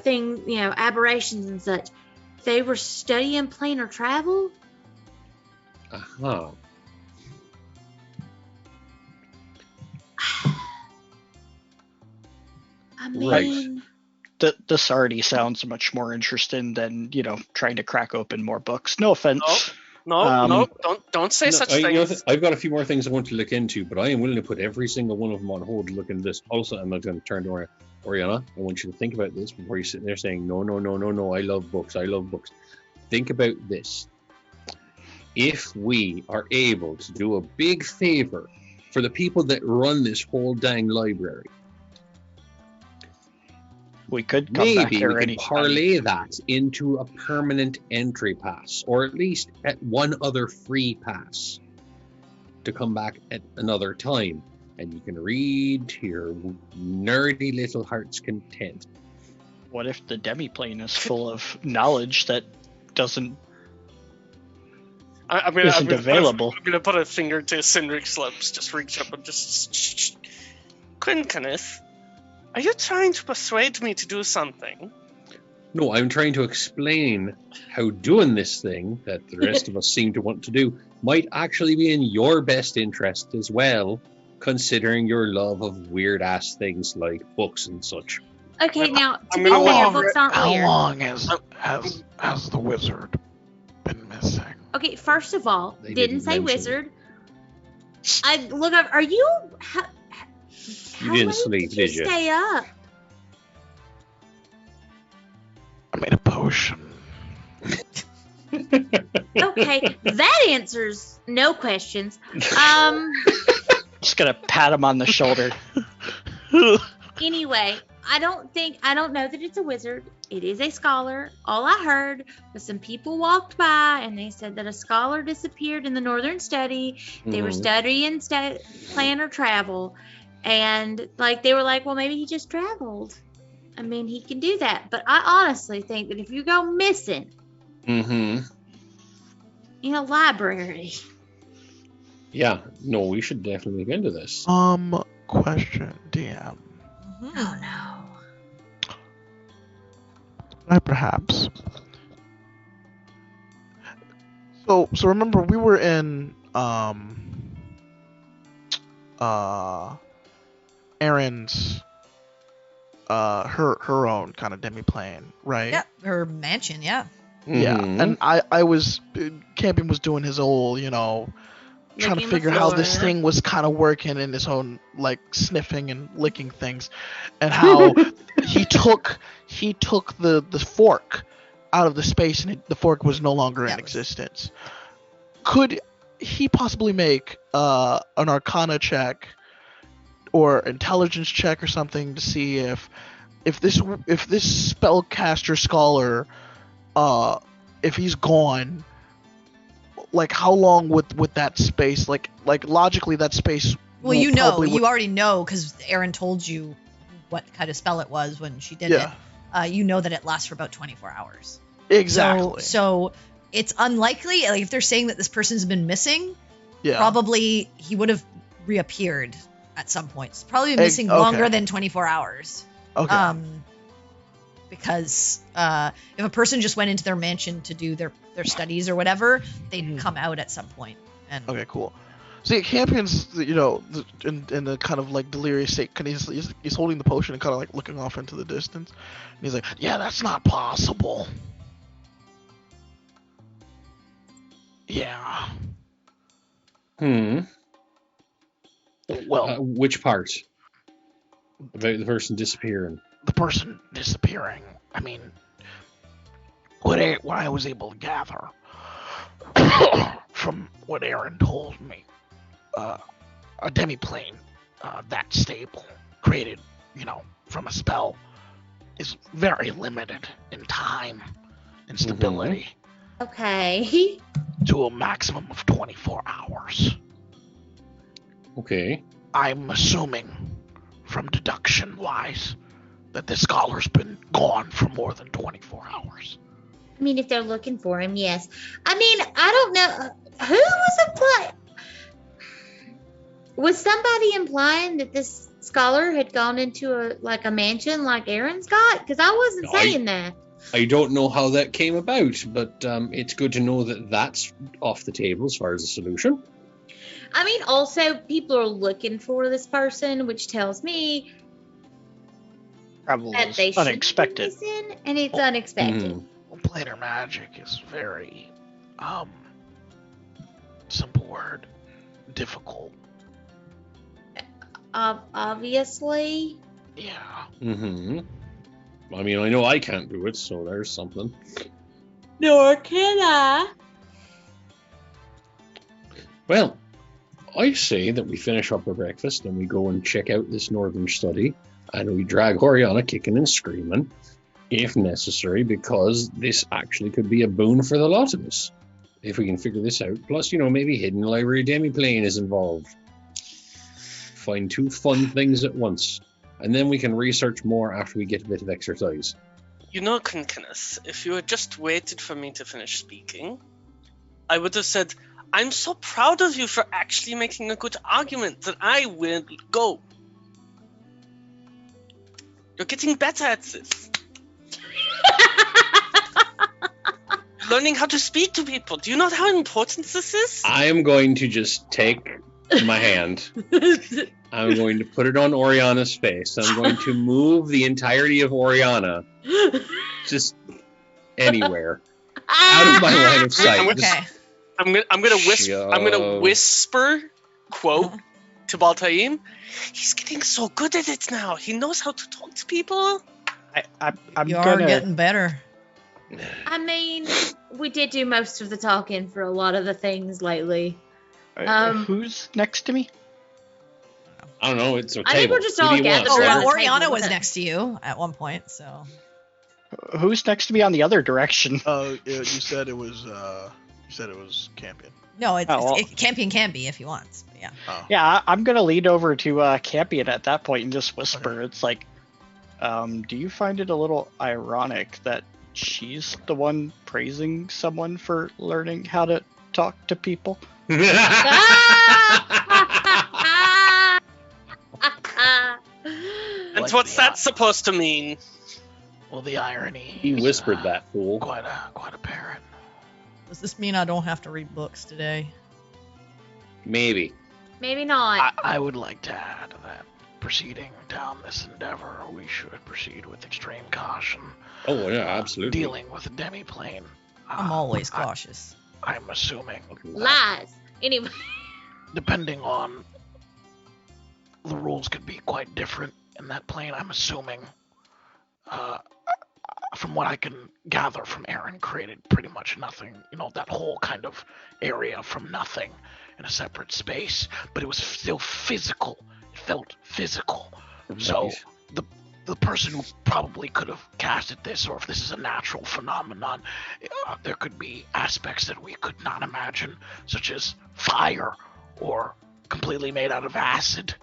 things, aberrations and such. They were studying planar travel. Uh-huh. I Right. mean, This already sounds much more interesting than, trying to crack open more books. No offense. No, Um, don't say No, such you know, things. I've got a few more things I want to look into, but I am willing to put every single one of them on hold to look into this. Also, I'm not going to turn to Oriana. I want you to think about this before you're sitting there saying, no, no, no, no, no, I love books. I love books. Think about this. If we are able to do a big favor for the people that run this whole dang library, we could come back maybe here we could anytime. parlay that into a permanent entry pass, or at least at one other free pass to come back at another time, and you can read to your nerdy little heart's content. What if the demiplane is full of knowledge that isn't available? I'm gonna put a finger to Cindric's lips, just reach up and just shh. Quincanith, are you trying to persuade me to do something? No, I'm trying to explain how doing this thing that the rest of us seem to want to do might actually be in your best interest as well, considering your love of weird-ass things like books and such. okay, now, to I'm be gonna fair, walk- books aren't How weird. long has the wizard been missing? Okay, first of all, They didn't didn't say mention wizard. I look up. Are you? How You didn't late sleep, did did you? Stay up. I made a potion. Okay, that answers no questions. Just gonna pat him on the shoulder. Anyway, I don't know that it's a wizard. It is a scholar. All I heard was some people walked by and they said that a scholar disappeared in the northern study. They were Mhm. studying planar travel, and they were like, well, maybe he just traveled. I mean, he can do that. But I honestly think that if you go missing Mm-hmm. in a library, Yeah, no, we should definitely look into this. Question, DM. Mhm. oh no. I perhaps. So remember we were in Erin's her own kind of demiplane, right? Yeah, her mansion. Yeah. Yeah. Mhm. And I was Campion was doing his old, trying to Licking the figure how this floor. thing was kind of working in his own sniffing and licking things, and how he took the fork out of the space and the fork was no longer in Yes. existence. Could he possibly make an Arcana check or intelligence check or something to see if this spellcaster scholar, if he's gone, how long would that space, logically that space Well, you already know because Erin told you what kind of spell it was when she did Yeah. it. You know that it lasts for about 24 hours. exactly. So it's unlikely. Like if they're saying that this person's been missing, Yeah. probably he would have reappeared at some point. It's probably been missing Okay. longer than 24 hours. Okay. Because if a person just went into their mansion to do their studies or whatever, they'd Mhm. come out at some point. And Okay, cool. See, Campion's, in the kind of delirious state, he's holding the potion and kind of looking off into the distance. And he's like, yeah, that's not possible. Yeah. Well, Which part? About the person disappearing. the person disappearing. I mean, what I was able to gather from what Aaron told me, a demiplane that stable, created, from a spell, is very limited in time and stability Okay. to a maximum of 24 hours. Okay. I'm assuming, from deduction wise, that the scholar's been gone for more than 24 hours. I mean, if they're looking for him, yes. I mean, I don't know who was implying. Was somebody implying that this scholar had gone into a mansion like Aaron's got? Because I wasn't No, saying that. I don't know how that came about, but it's good to know that that's off the table as far as a solution. I mean, also people are looking for this person, which tells me Travel that is they should unexpected. listen, and it's unexpected. Mhm. Well, planar magic is very, simple word, difficult. Obviously. Yeah. Mhm. I mean, I know I can't do it, so there's something. Nor can I. Well, I say that we finish up our breakfast and we go and check out this northern study, and we drag Oriana kicking and screaming, if necessary, because this actually could be a boon for the lot of us, if we can figure this out. Plus, maybe Hidden Library Demiplane is involved. Find two fun things at once, and then we can research more after we get a bit of exercise. Kenneth, if you had just waited for me to finish speaking, I would have said, I'm so proud of you for actually making a good argument that I will go. You're getting better at this. Learning how to speak to people. Do you know how important this is? I am going to just take my hand. I'm going to put it on Oriana's face. I'm going to move the entirety of Oriana just anywhere out of my line of sight. Okay. I'm gonna whisper, quote, to Baltaim. He's getting so good at it now. He knows how to talk to people. I'm You are gonna. getting better. I mean, we did do most of the talking for a lot of the things lately. Who's next to me? I don't know. It's a I table. think we're just Who do all you want, gathered Oh, Sarah? around the Oriana table was with it. next to you at one point, so. Who's next to me on the other direction? Oh, you said it was. Campion. No, it's, Oh, well. Campion can be if he wants. But yeah. Oh. Yeah, I'm gonna lead over to Campion at that point and just whisper. It's like, do you find it a little ironic that she's the one praising someone for learning how to talk to people? And Like what's the that supposed to mean? Well, the irony. He is, whispered that, fool. Quite apparent. Does this mean I don't have to read books today? Maybe. Maybe not. I would like to add that proceeding down this endeavor, we should proceed with extreme caution. Oh, yeah, absolutely. Dealing with a demiplane. I'm always cautious. I'm assuming, Lies. Anyway. depending on the rules, could be quite different in that plane. I'm assuming, from what I can gather from Aaron, created pretty much nothing. That whole kind of area from nothing in a separate space, but it was still physical. It felt physical. So Right. the person who probably could have casted this, or if this is a natural phenomenon, there could be aspects that we could not imagine, such as fire or completely made out of acid.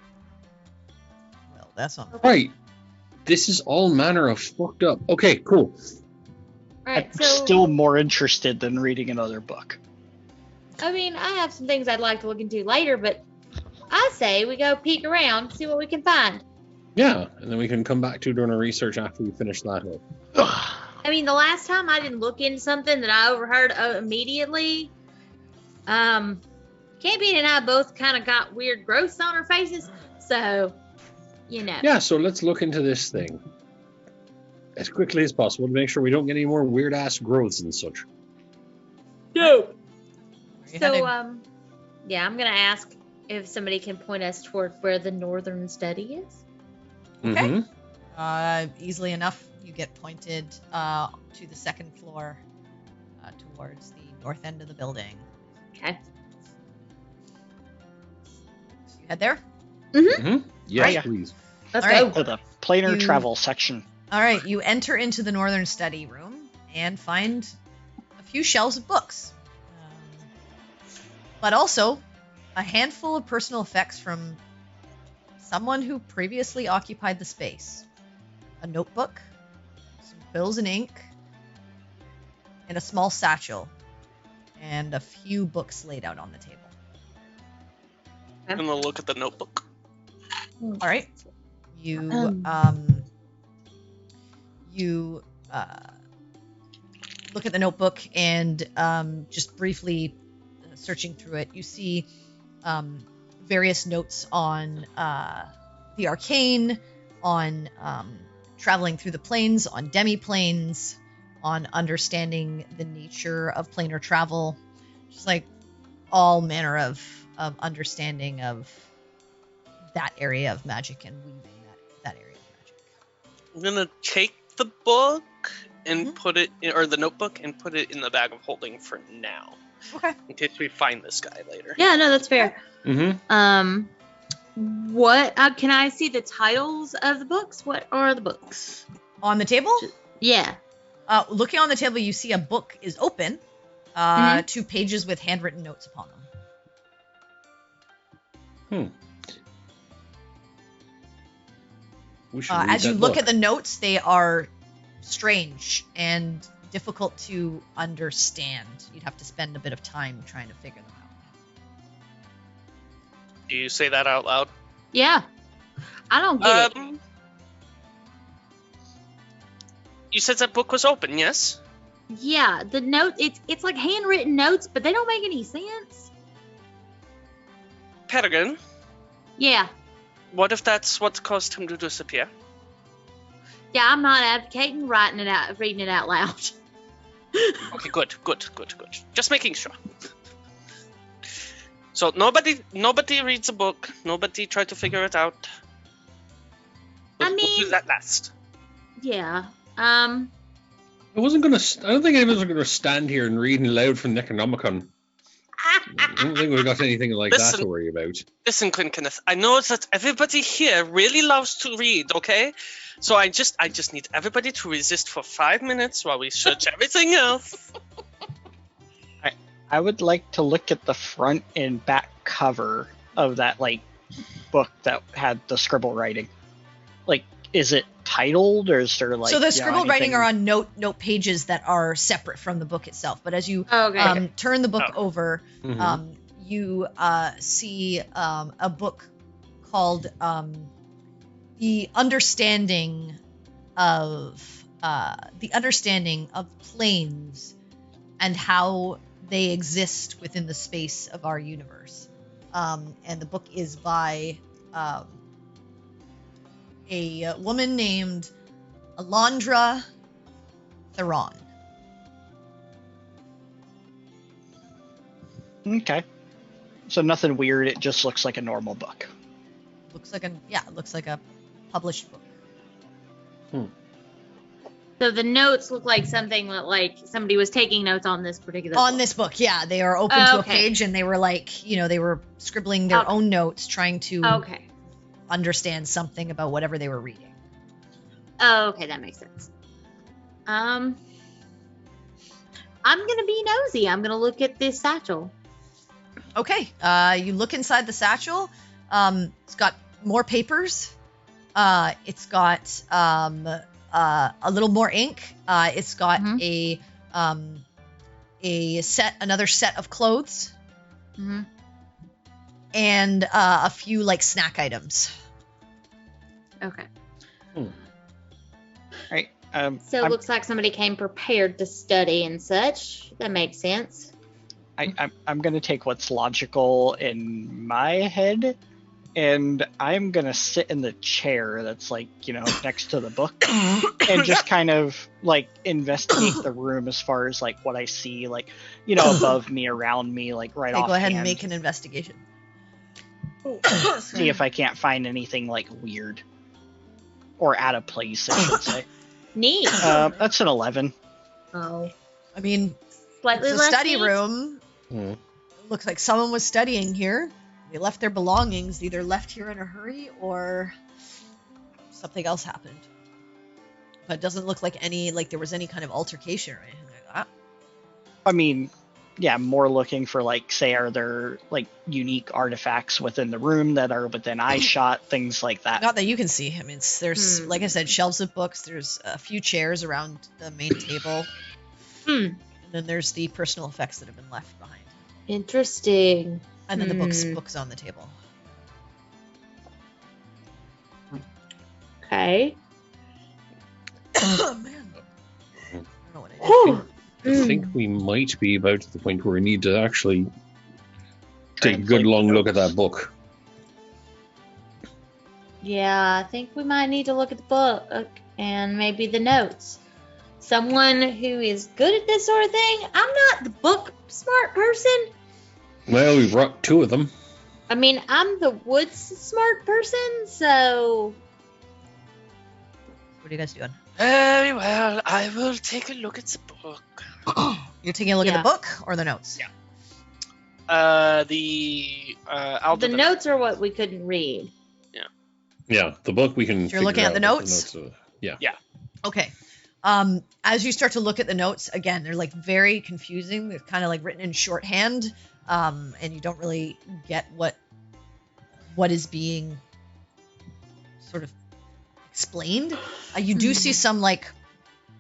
Well, that's not. Right. This is all manner of fucked up. Okay, cool. Alright, I'm so still more interested than reading another book. I mean, I have some things I'd like to look into later, but I say we go peek around, see what we can find. Yeah, and then we can come back to doing our research after we finish that up. Ugh. I mean, the last time I didn't look into something that I overheard immediately. Campion and I both kind of got weird growths on our faces, so Yeah, so let's look into this thing as quickly as possible to make sure we don't get any more weird ass growths and such. Dope. Where you So, heading? yeah, I'm gonna ask if somebody can point us toward where the northern study is. Okay. Mhm. Easily enough, you get pointed to the second floor, towards the north end of the building. Okay. So you head there. Mhm. Yes, Right. please. Let's All right. go. To the planar You- travel section. All right, you enter into the northern study room and find a few shelves of books, but also a handful of personal effects from someone who previously occupied the space. A notebook, some bills and ink, and a small satchel, and a few books laid out on the table. I'm gonna look at the notebook. All right, you look at the notebook and just briefly searching through it, you see various notes on the arcane, on traveling through the planes, on demi-planes, on understanding the nature of planar travel, just like all manner of understanding of that area of magic and weaving that area of magic. I'm gonna take the book and Mhm. put it in, or the notebook and put it in the bag of holding for now, Okay. in case we find this guy later. Yeah, no, that's fair. Mm-hmm. What can I see the titles of the books? What are the books? On the table, Yeah. looking on the table, you see a book is open, 2 pages with handwritten notes upon them. We should read As you that look book. at the notes, they are strange and difficult to understand. You'd have to spend a bit of time trying to figure them out. Do you say that out loud? Yeah. I don't get it. You said that book was open, yes? Yeah, the note it's like handwritten notes, but they don't make any sense. Peregrine, Yeah. what if that's what caused him to disappear? Yeah, I'm not advocating reading it out loud. Okay, good. Just making sure. So nobody reads a book. Nobody tried to figure it out. I We'll mean- do that last. Yeah. I wasn't gonna. I don't think any of us are gonna stand here and read aloud from Necronomicon. I don't think we've got anything like that Listen. to worry about. Listen, Kenneth, I know that everybody here really loves to read, okay? So I just need everybody to resist for 5 minutes while we search everything else. I would like to look at the front and back cover of that like book that had the scribble writing. Like, is it titled or is there like? So the you know, scribbled writing anything- are on note pages that are separate from the book itself. But as you Okay. turn the book Oh. over, Mhm. you see a book called "The Understanding of Planes and How They Exist Within the Space of Our Universe." And the book is by a woman named Alondra Theron. Okay. So nothing weird. It just looks like a normal book. It looks like a published book. So the notes look like something that like somebody was taking notes on this particular On book. this book, yeah, they are open Oh, to a okay. page, and they were like, they were scribbling their Okay. own notes, trying to Okay. understand something about whatever they were reading. Oh, okay, that makes sense. I'm gonna be nosy. I'm gonna look at this satchel. Okay, you look inside the satchel. It's got more papers. It's got a little more ink. It's got another set of clothes, Mm-hmm. and a few like snack items. Okay. Right. So it looks like somebody came prepared to study and such. That makes sense. I'm going to take what's logical in my head, and I'm going to sit in the chair that's like, next to the book and just kind of like investigate the room as far as like what I see, like, above me, around me, like right Okay, off. go ahead and make an investigation. See if I can't find anything like weird or out of place, I should say. Neat. That's an 11. Oh. I mean, Slightly it's a less study neat. room. Hmm. Looks like someone was studying here. They left their belongings, either left here in a hurry or something else happened. But it doesn't look like there was any kind of altercation or anything like that. I mean, yeah, more looking for like, say, are there like unique artifacts within the room that are within eye shot, things like that. Not that you can see. I mean, there's, like I said, shelves of books. There's a few chairs around the main table. And then there's the personal effects that have been left behind. Interesting. And then the books on the table. Okay. Oh, man. I don't know what I did. I think we might be about to the point where we need to actually take a Translate good long the look at notes. that book. Yeah, I think we might need to look at the book. and maybe the notes. Someone who is good at this sort of thing. I'm not the book smart person. Well, we brought 2 of them. I mean, I'm the woods smart person, so What are you guys doing? Very well. I will take a look at the book. You're taking a look at Yeah. the book or the notes? Yeah. I'll do the notes are what we couldn't read. Yeah, the book we can. So you're looking figure at the out what notes? yeah. Okay. As you start to look at the notes, again, they're like very confusing. They're kind of like written in shorthand, and you don't really get what is being sort of explained. You do see some like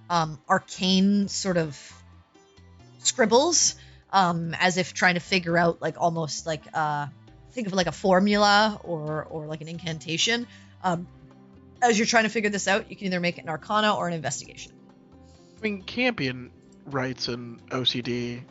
arcane sort of scribbles, as if trying to figure out like almost like think of like a formula or like an incantation. As you're trying to figure this out, you can either make it an Arcana or an Investigation. I mean, Campion writes in OCD.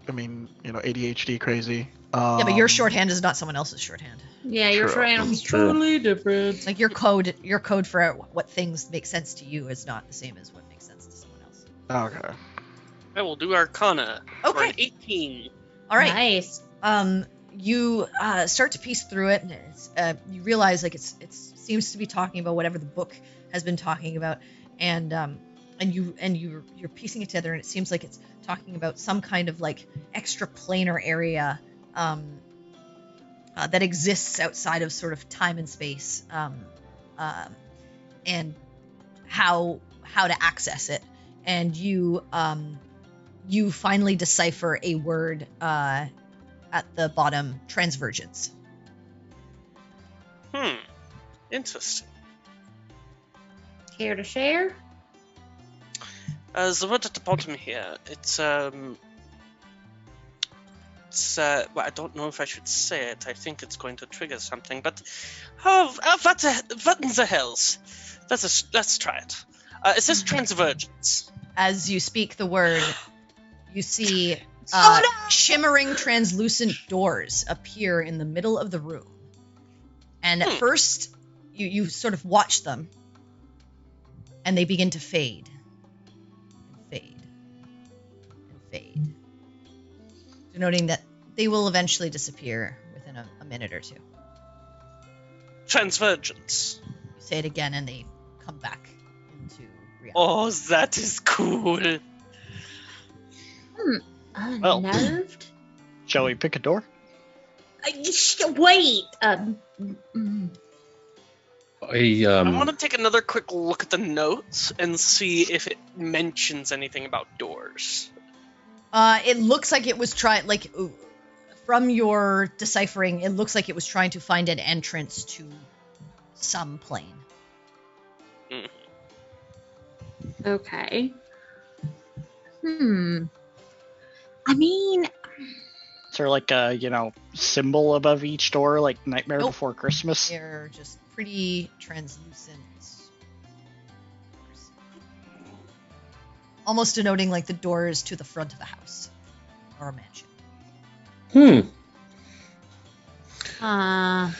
I mean, ADHD crazy. Yeah, but your shorthand is not someone else's shorthand. Yeah, your True. friend will be That's true. totally different. Like your code for what things make sense to you is not the same as what makes sense to someone else. Okay. I will do Arcana for Okay. an 18. All right. Nice. You start to piece through it, and you realize like it seems to be talking about whatever the book has been talking about, and you're piecing it together, and it seems like it's talking about some kind of like extraplanar area that exists outside of sort of time and space, and how to access it, and you finally decipher a word at the bottom, transvergence. Interesting. Care to share? The word at the bottom here, it's well, I don't know if I should say it. I think it's going to trigger something, but what in the hells? Let's try it. It says transvergence. As you speak the word, you see shimmering translucent doors appear in the middle of the room. And at first, you sort of watch them, and they begin to fade. And fade. And fade. Denoting that they will eventually disappear within a minute or two. Transvergence. You say it again, and they come back into reality. Oh, that is cool. Well. Unnerved? Shall we pick a door? Wait. I want to take another quick look at the notes and see if it mentions anything about doors. It looks like it was from your deciphering, it looks like it was trying to find an entrance to some plane. Okay. I mean, Is there like a, symbol above each door, like Nightmare Nope. Before Christmas? They're just pretty translucent. Almost denoting like the doors to the front of a house or a mansion. I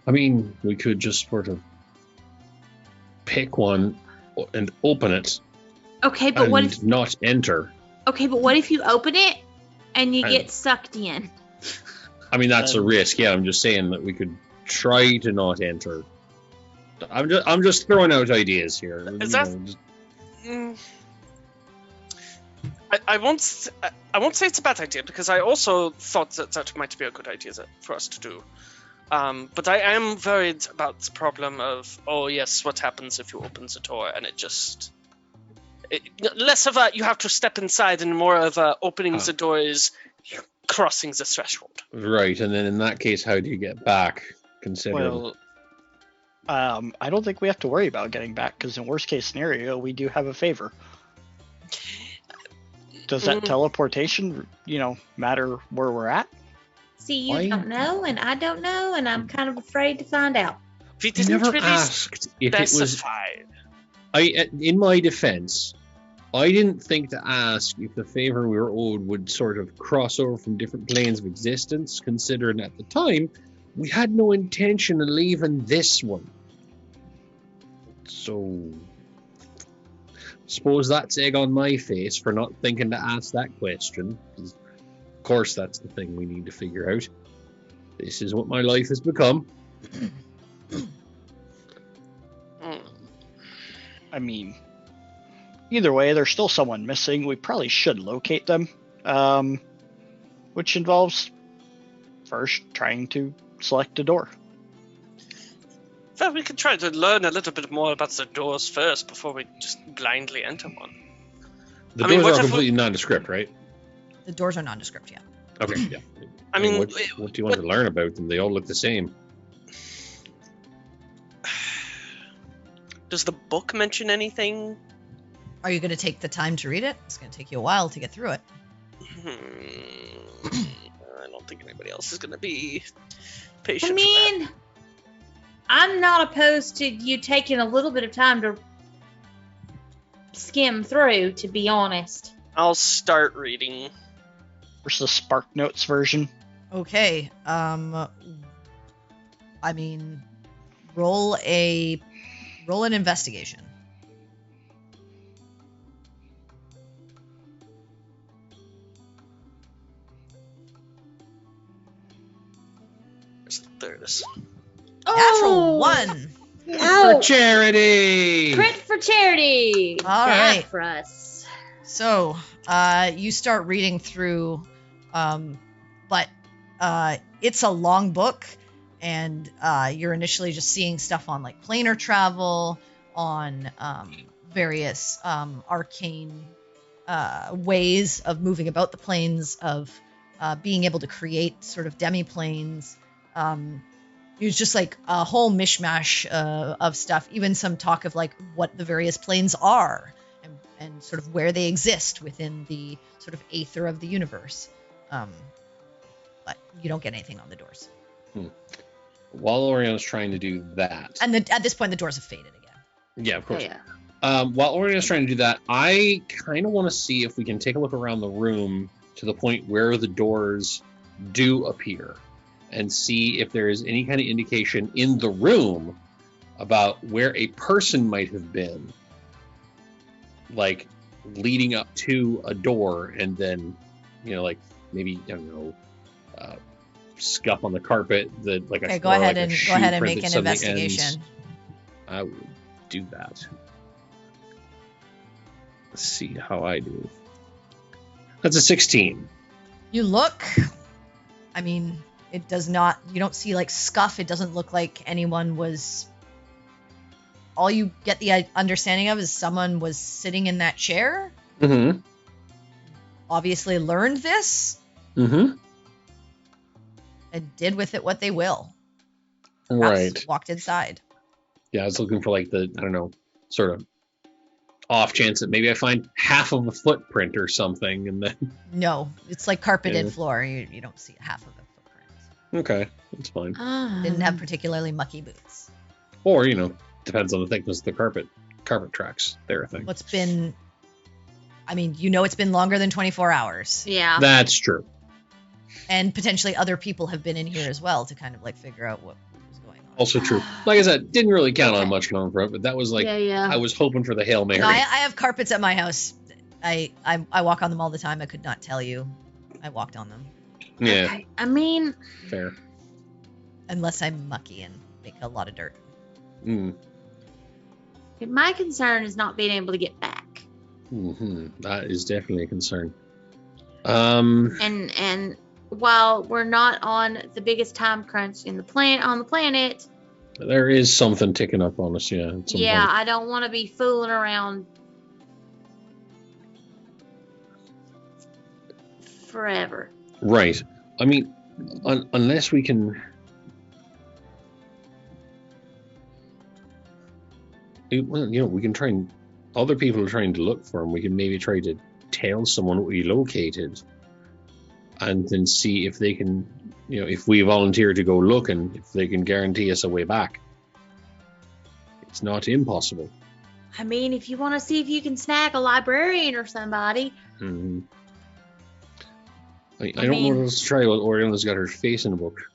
mean, we could just sort of pick one and open it okay, but and what if not enter. you open it and you I- get sucked in? I mean, that's a risk. Yeah, I'm just saying that we could try to not enter. I'm just throwing out ideas here. Is that- I won't say it's a bad idea, because I also thought that might be a good idea for us to do. But I am worried about the problem of, what happens if you open the door and less of a you have to step inside and more of a opening the door is crossing the threshold. Right, and then in that case, how do you get back? Considering Well, I don't think we have to worry about getting back, because in worst case scenario, we do have a favor. Does that teleportation, matter where we're at? See, you Why? don't know, and I don't know, and I'm kind of afraid to find out. We I didn't never really asked if it was. specify. In my defense, I didn't think to ask if the favor we were owed would sort of cross over from different planes of existence, considering at the time we had no intention of leaving this one. So suppose that's egg on my face for not thinking to ask that question. 'Cause of course, that's the thing we need to figure out. This is what my life has become. I mean, either way, there's still someone missing. We probably should locate them, which involves first trying to select a door. Well, we could try to learn a little bit more about the doors first before we just blindly enter one. The I mean, doors what are if we- completely nondescript, right? The doors are nondescript, yeah. Okay, yeah. I mean, what do you want to learn about them? They all look the same. Does the book mention anything? Are you going to take the time to read it? It's going to take you a while to get through it. I don't think anybody else is going to be I patient. mean, I'm not opposed to you taking a little bit of time to skim through, to be honest. I'll start reading. Where's the Spark Notes version? Okay. I mean, roll an investigation. There it is. Natural 1. For Oh, charity! crit for charity. All Bad right. for us. So, you start reading through, but it's a long book, and you're initially just seeing stuff on like planar travel, on various arcane ways of moving about the planes, of being able to create sort of demi-planes. It was just like a whole mishmash of stuff, even some talk of like what the various planes are and sort of where they exist within the sort of aether of the universe. But you don't get anything on the doors. While Orion's trying to do that. And at this point, the doors have faded again. Yeah, of course. Yeah. While Orion's trying to do that, I kind of want to see if we can take a look around the room to the point where the doors do appear and see if there is any kind of indication in the room about where a person might have been, like leading up to a door, and then, like maybe, I don't know, scuff on the carpet that like Okay, a go or ahead like a and shoe go ahead and print make that an suddenly investigation. ends. I will do that. Let's see how I do. That's a 16. You look. I mean, it does not. You don't see like scuff. It doesn't look like anyone was. All you get the understanding of is someone was sitting in that chair. Mm-hmm. Obviously learned this Mm-hmm. and did with it what they will. Perhaps Right. walked inside. Yeah, I was looking for like the, I don't know, sort of off chance that maybe I find half of a footprint or something, and then No, it's like carpeted Yeah. floor. You don't see half of a footprint. okay, that's fine. Didn't have particularly mucky boots. Or depends on the thickness of the carpet. Carpet tracks, they're a thing. What's been? I mean, it's been longer than 24 hours, Yeah. That's true. and potentially other people have been in here as well to kind of like figure out what was going on. Also true. Like I said, didn't really count on much coming from it, but that was like yeah. I was hoping for the Hail Mary. No, I have carpets at my house. I walk on them all the time. I could not tell you. I walked on them Yeah, Okay. I mean, fair. unless I'm mucky and make a lot of dirt. Mm. my concern is not being able to get back. Hmm. That is definitely a concern. And while we're not on the biggest time crunch on the planet, There is something ticking up on us, yeah. at some yeah, point. I don't want to be fooling around forever. Right. I mean, unless we can. Well, we can try and. Other people are trying to look for him. We can maybe try to tell someone what we located, and then see if they can, if we volunteer to go looking, if they can guarantee us a way back. It's not impossible. I mean, if you want to see if you can snag a librarian or somebody, Mhm. I I don't know mean- what else to try. Well, Oriola's got her face in a book.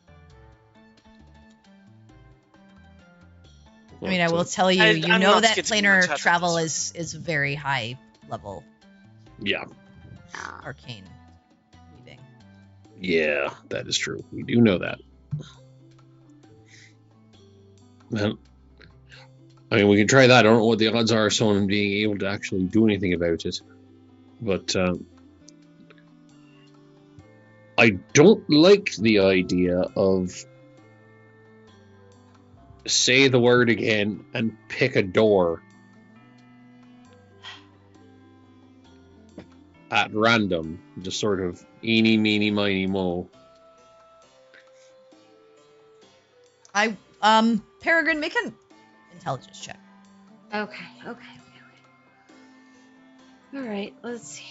I mean, I will tell you, I'm you know not that skipping planar much after travel this. is very high level Yeah, arcane weaving. yeah, that is true. We do know that. Well, I mean, we can try that. I don't know what the odds are of someone being able to actually do anything about it, but I don't like the idea of say the word again and pick a door at random, just sort of eeny, meeny, miny, mo. Peregrine, make an intelligence check. Okay. All right, let's see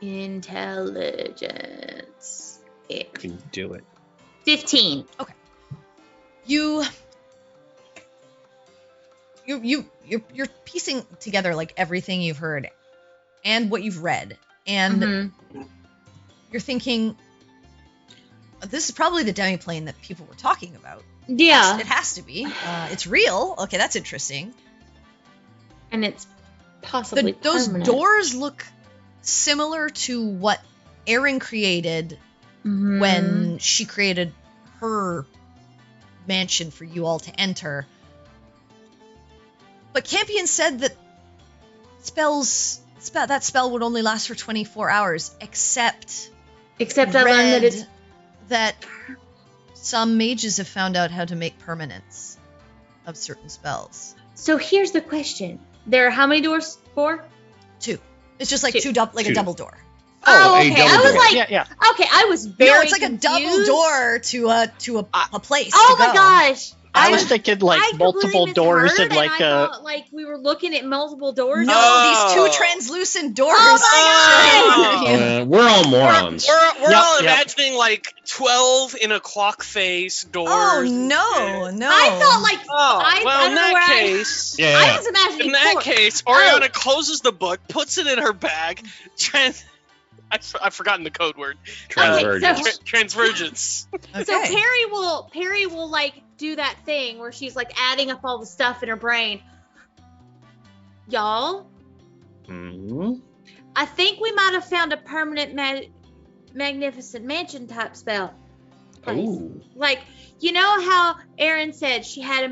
here. Intelligence. You can do it. 15. You're piecing together like everything you've heard and what you've read, and Mhm. you're thinking, this is probably the demiplane that people were talking about. Yeah, It has to be. It's real. Okay, that's interesting. and it's possibly Those permanent. doors look similar to what Erin created Mhm. when she created her mansion for you all to enter. But Campion said that that spell would only last for 24 hours, except Except I learned that it's that some mages have found out how to make permanence of certain spells. So here's the question: there are how many doors? 4? 2. It's just like Two. a Two. double door. Oh, a okay. double I was door. like, Yeah. okay, I was very No, it's like a double confused. door to a place. Oh to my go. gosh! I was thinking like I multiple completely doors misheard, and like I thought, like we were looking at multiple doors. No, Oh. these 2 translucent doors. Oh my God! Yeah. We're all morons. We're Yep, all yep. imagining like 12 in a clock face doors. Oh no. I thought like Oh, I well, don't in know that where case, I Yeah. was imagining in that 4. case, Oh. Oriana closes the book, puts it in her bag. I've forgotten the code word. Transvergence. Transvergence. Okay. So Perry will like do that thing where she's like adding up all the stuff in her brain. Y'all, Mhm. I think we might have found a permanent magnificent mansion type spell. Place. Ooh. Like, you know how Erin said she had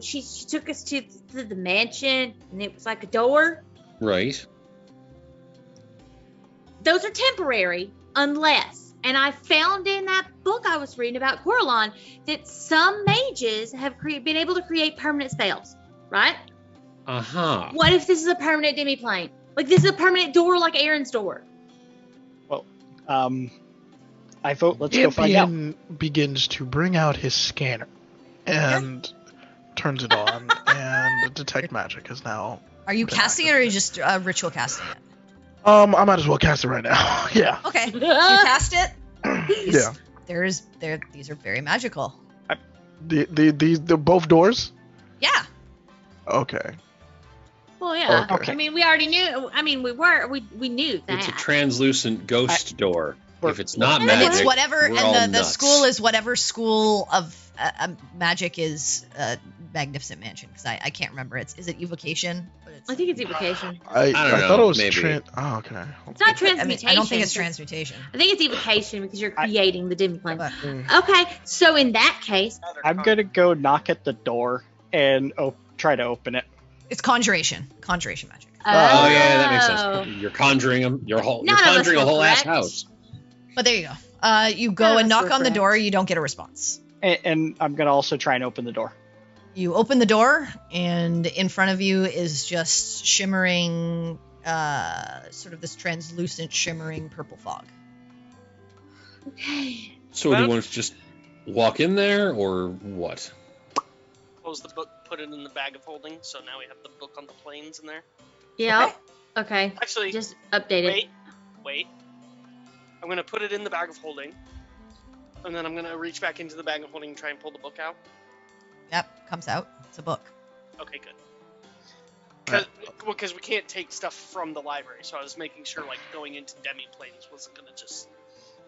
she took us to the mansion and it was like a door? Right. Those are temporary unless, and I found in that book I was reading about Coralon that some mages have been able to create permanent spells, right? Uh-huh. What if this is a permanent demiplane? Like this is a permanent door like Erin's door. I vote. Let's go find out. Campion begins to bring out his scanner and turns it on, and detect magic is now. Are you been casting it or are you just ritual casting it? I might as well cast it right now. Yeah. Okay. You cast it. Yeah. These are very magical. The both doors. Yeah. Okay. Well, yeah. Okay. I mean, we already knew. I mean, we knew that. It's a translucent ghost door. If it's not And magic, It's whatever, we're all and the nuts. school is whatever school of magic is Magnificent Mansion, because I can't remember. Is it evocation? But I think it's evocation. I don't thought know, it was maybe. Oh, okay. It's not I mean, transmutation. I don't think it's transmutation. I think it's evocation because you're creating the demiplane. But Okay, so in that case, I'm gonna go knock at the door and try to open it. it's conjuration magic. Oh yeah, that makes Oh. sense. You're conjuring them. You're None of us conjuring a were whole ass correct. house. But there you go. You go None of and us knock were on the correct. door. You don't get a response. And I'm gonna also try and open the door. You open the door, and in front of you is just shimmering, sort of this translucent, shimmering purple fog. okay. So do you want to just walk in there, or what? Close the book, put it in the bag of holding. So now we have the book on the planes in there. Yeah. Okay. Actually, Just update it. wait. I'm gonna put it in the bag of holding, and then I'm gonna reach back into the bag of holding and try and pull the book out. Yep, comes out. It's a book. Okay, good. Because we can't take stuff from the library, so I was making sure like going into demi-planes wasn't gonna just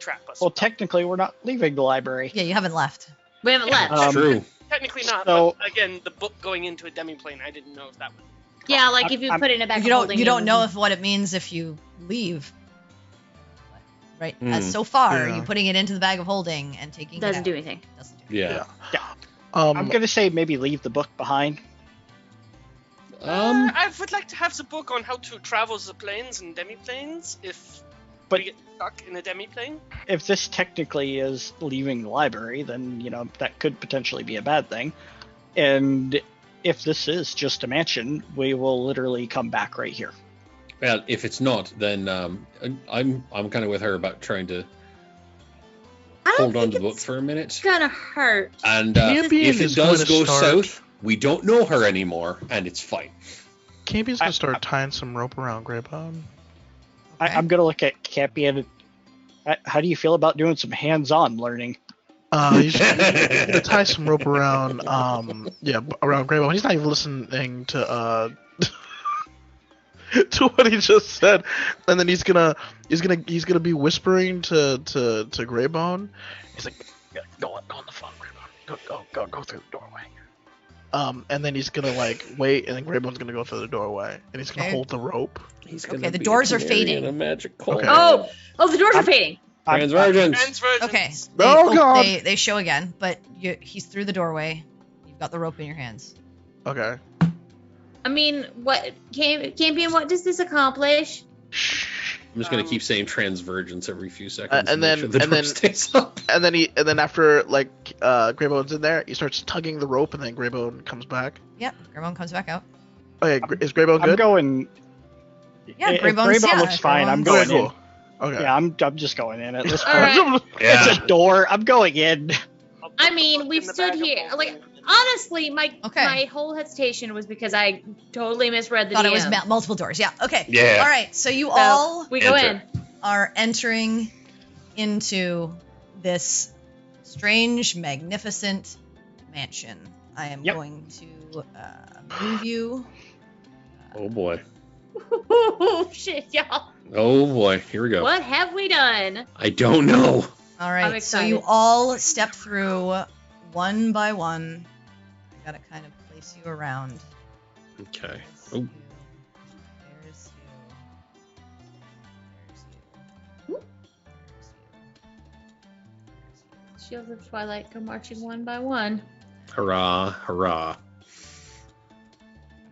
trap us. Well, technically, we're not leaving the library. Yeah, you haven't left. We haven't left. It's true. Technically not, So- but again, the book going into a demiplane, I didn't know if that would. Yeah, like if you I'm- put it in a bag You of don't holding. you it don't would- know if what it means if you leave. Right? As Hmm. so far, Yeah. you putting it into the bag of holding and taking doesn't it do out anything. doesn't do anything. Yeah. I'm gonna say maybe leave the book behind. I would like to have the book on how to travel the planes and demiplanes if But- we get stuck in a demiplane. If this technically is leaving the library, then that could potentially be a bad thing. And if this is just a mansion, we will literally come back right here. Well, if it's not, then I'm kind of with her about trying to I don't hold on think to the book it's for a minute. gonna hurt. And Champion if it is does going go to start- south, we don't know her anymore, and it's fine. Campy's gonna start tying some rope around Greybone. Okay. I'm gonna look at Cappy. How do you feel about doing some hands-on learning? He's gonna tie some rope around, around Greybone. He's not even listening to to what he just said, and then he's gonna be whispering to Greybone. He's like, go on the phone, Greybone. Go through the doorway. And then he's gonna like wait, and then Greybone's gonna go through the doorway, and he's gonna Okay. hold the rope. He's Okay, the doors are fading. A magic call. Okay. Oh, the doors are fading. Transvergence. Transvergence. Okay. Oh, God. They show again, but he's through the doorway. You've got the rope in your hands. Okay. I mean, what Campion? What does this accomplish? I'm just gonna keep saying transvergence every few seconds. and to make then- sure the and door then- stays up. And then after like Greybone's in there, he starts tugging the rope, and then Greybone comes back. Yep. Greybone comes back out. Okay, is Greybone I'm good? going. Yeah, if Greybone looks fine. I'm Greybon's- going in. Okay. Yeah, I'm just going in at this point. All right. It's a door. I'm going in. I'll put I the mean, book we've in the stood bag of here. holding. Like, honestly, my Okay. whole hesitation was because I totally misread the Thought DM. it was multiple doors. Yeah. Okay. Yeah. All right. So you So, all we go Enter. in. are entering into this strange, magnificent mansion. I am Yep. going to move you. Oh boy. Oh shit, y'all! Oh boy. Here we go. What have we done? I don't know. All I'm right. So you excited. all step through one by one. I gotta kind of place you around. Okay. There's Oh. you. There's you. There's you. Shields of Twilight come marching one by one. Hurrah! Hurrah!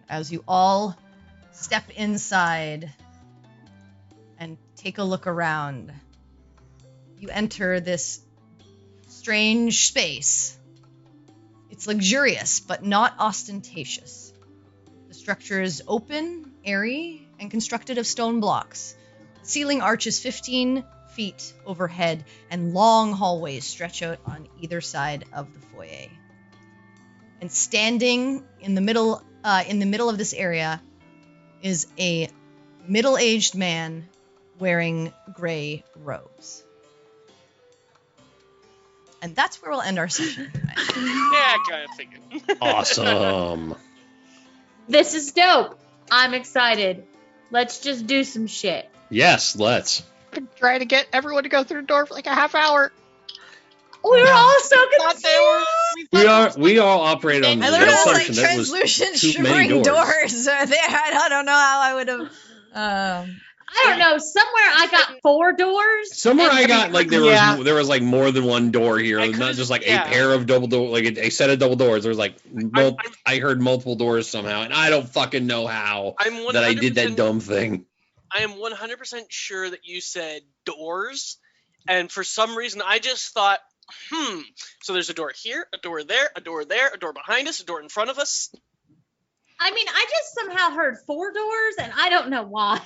As you all step inside and take a look around, you enter this strange space. It's luxurious, but not ostentatious. The structure is open, airy, and constructed of stone blocks. The ceiling arches 15 feet overhead, and long hallways stretch out on either side of the foyer. And standing in the middle of this area is a middle-aged man wearing gray robes. And that's where we'll end our session tonight. Yeah, kind of figured. Awesome. This is dope. I'm excited. Let's just do some shit. Yes, let's. Been trying to get everyone to go through the door for like a half hour. We were all so Thought they were- confused. We all operate on I the literally was like assumption that was translucent too many shimmering doors. doors are there. I don't know how I would have. I don't know. Somewhere I got 4 doors. Somewhere and I got like there Yeah. was like more than one door here. I Not could've- just like yeah. a pair of double door, like a set of double doors. There was like I'm- I heard multiple doors somehow, and I don't fucking know how I'm 100% that I did that dumb thing. I am 100% sure that you said doors, and for some reason I just thought, so there's a door here, a door there, a door there, a door behind us, a door in front of us. I mean, I just somehow heard 4 doors, and I don't know why.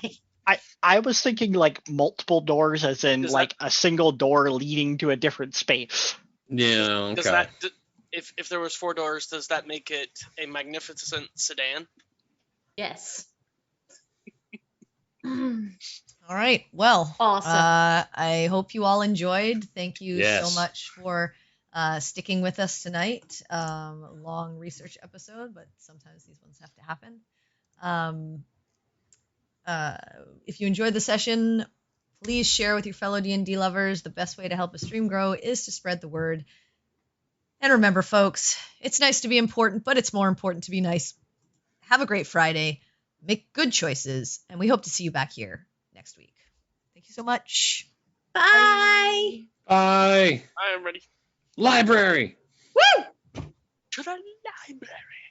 I was thinking like multiple doors, as in Does like a single door leading to a different space. Yeah. Okay. Does that, if there was 4 doors, does that make it a magnificent sedan? Yes. All right. Well, Awesome. I hope you all enjoyed. Thank you Yes. so much for sticking with us tonight. Long research episode, but sometimes these ones have to happen. If you enjoyed the session, please share with your fellow D&D lovers. The best way to help a stream grow is to spread the word. And remember, folks, it's nice to be important, but it's more important to be nice. Have a great Friday. Make good choices, and we hope to see you back here next week. Thank you so much. Bye. Bye. I'm ready. Library. Woo! To the library.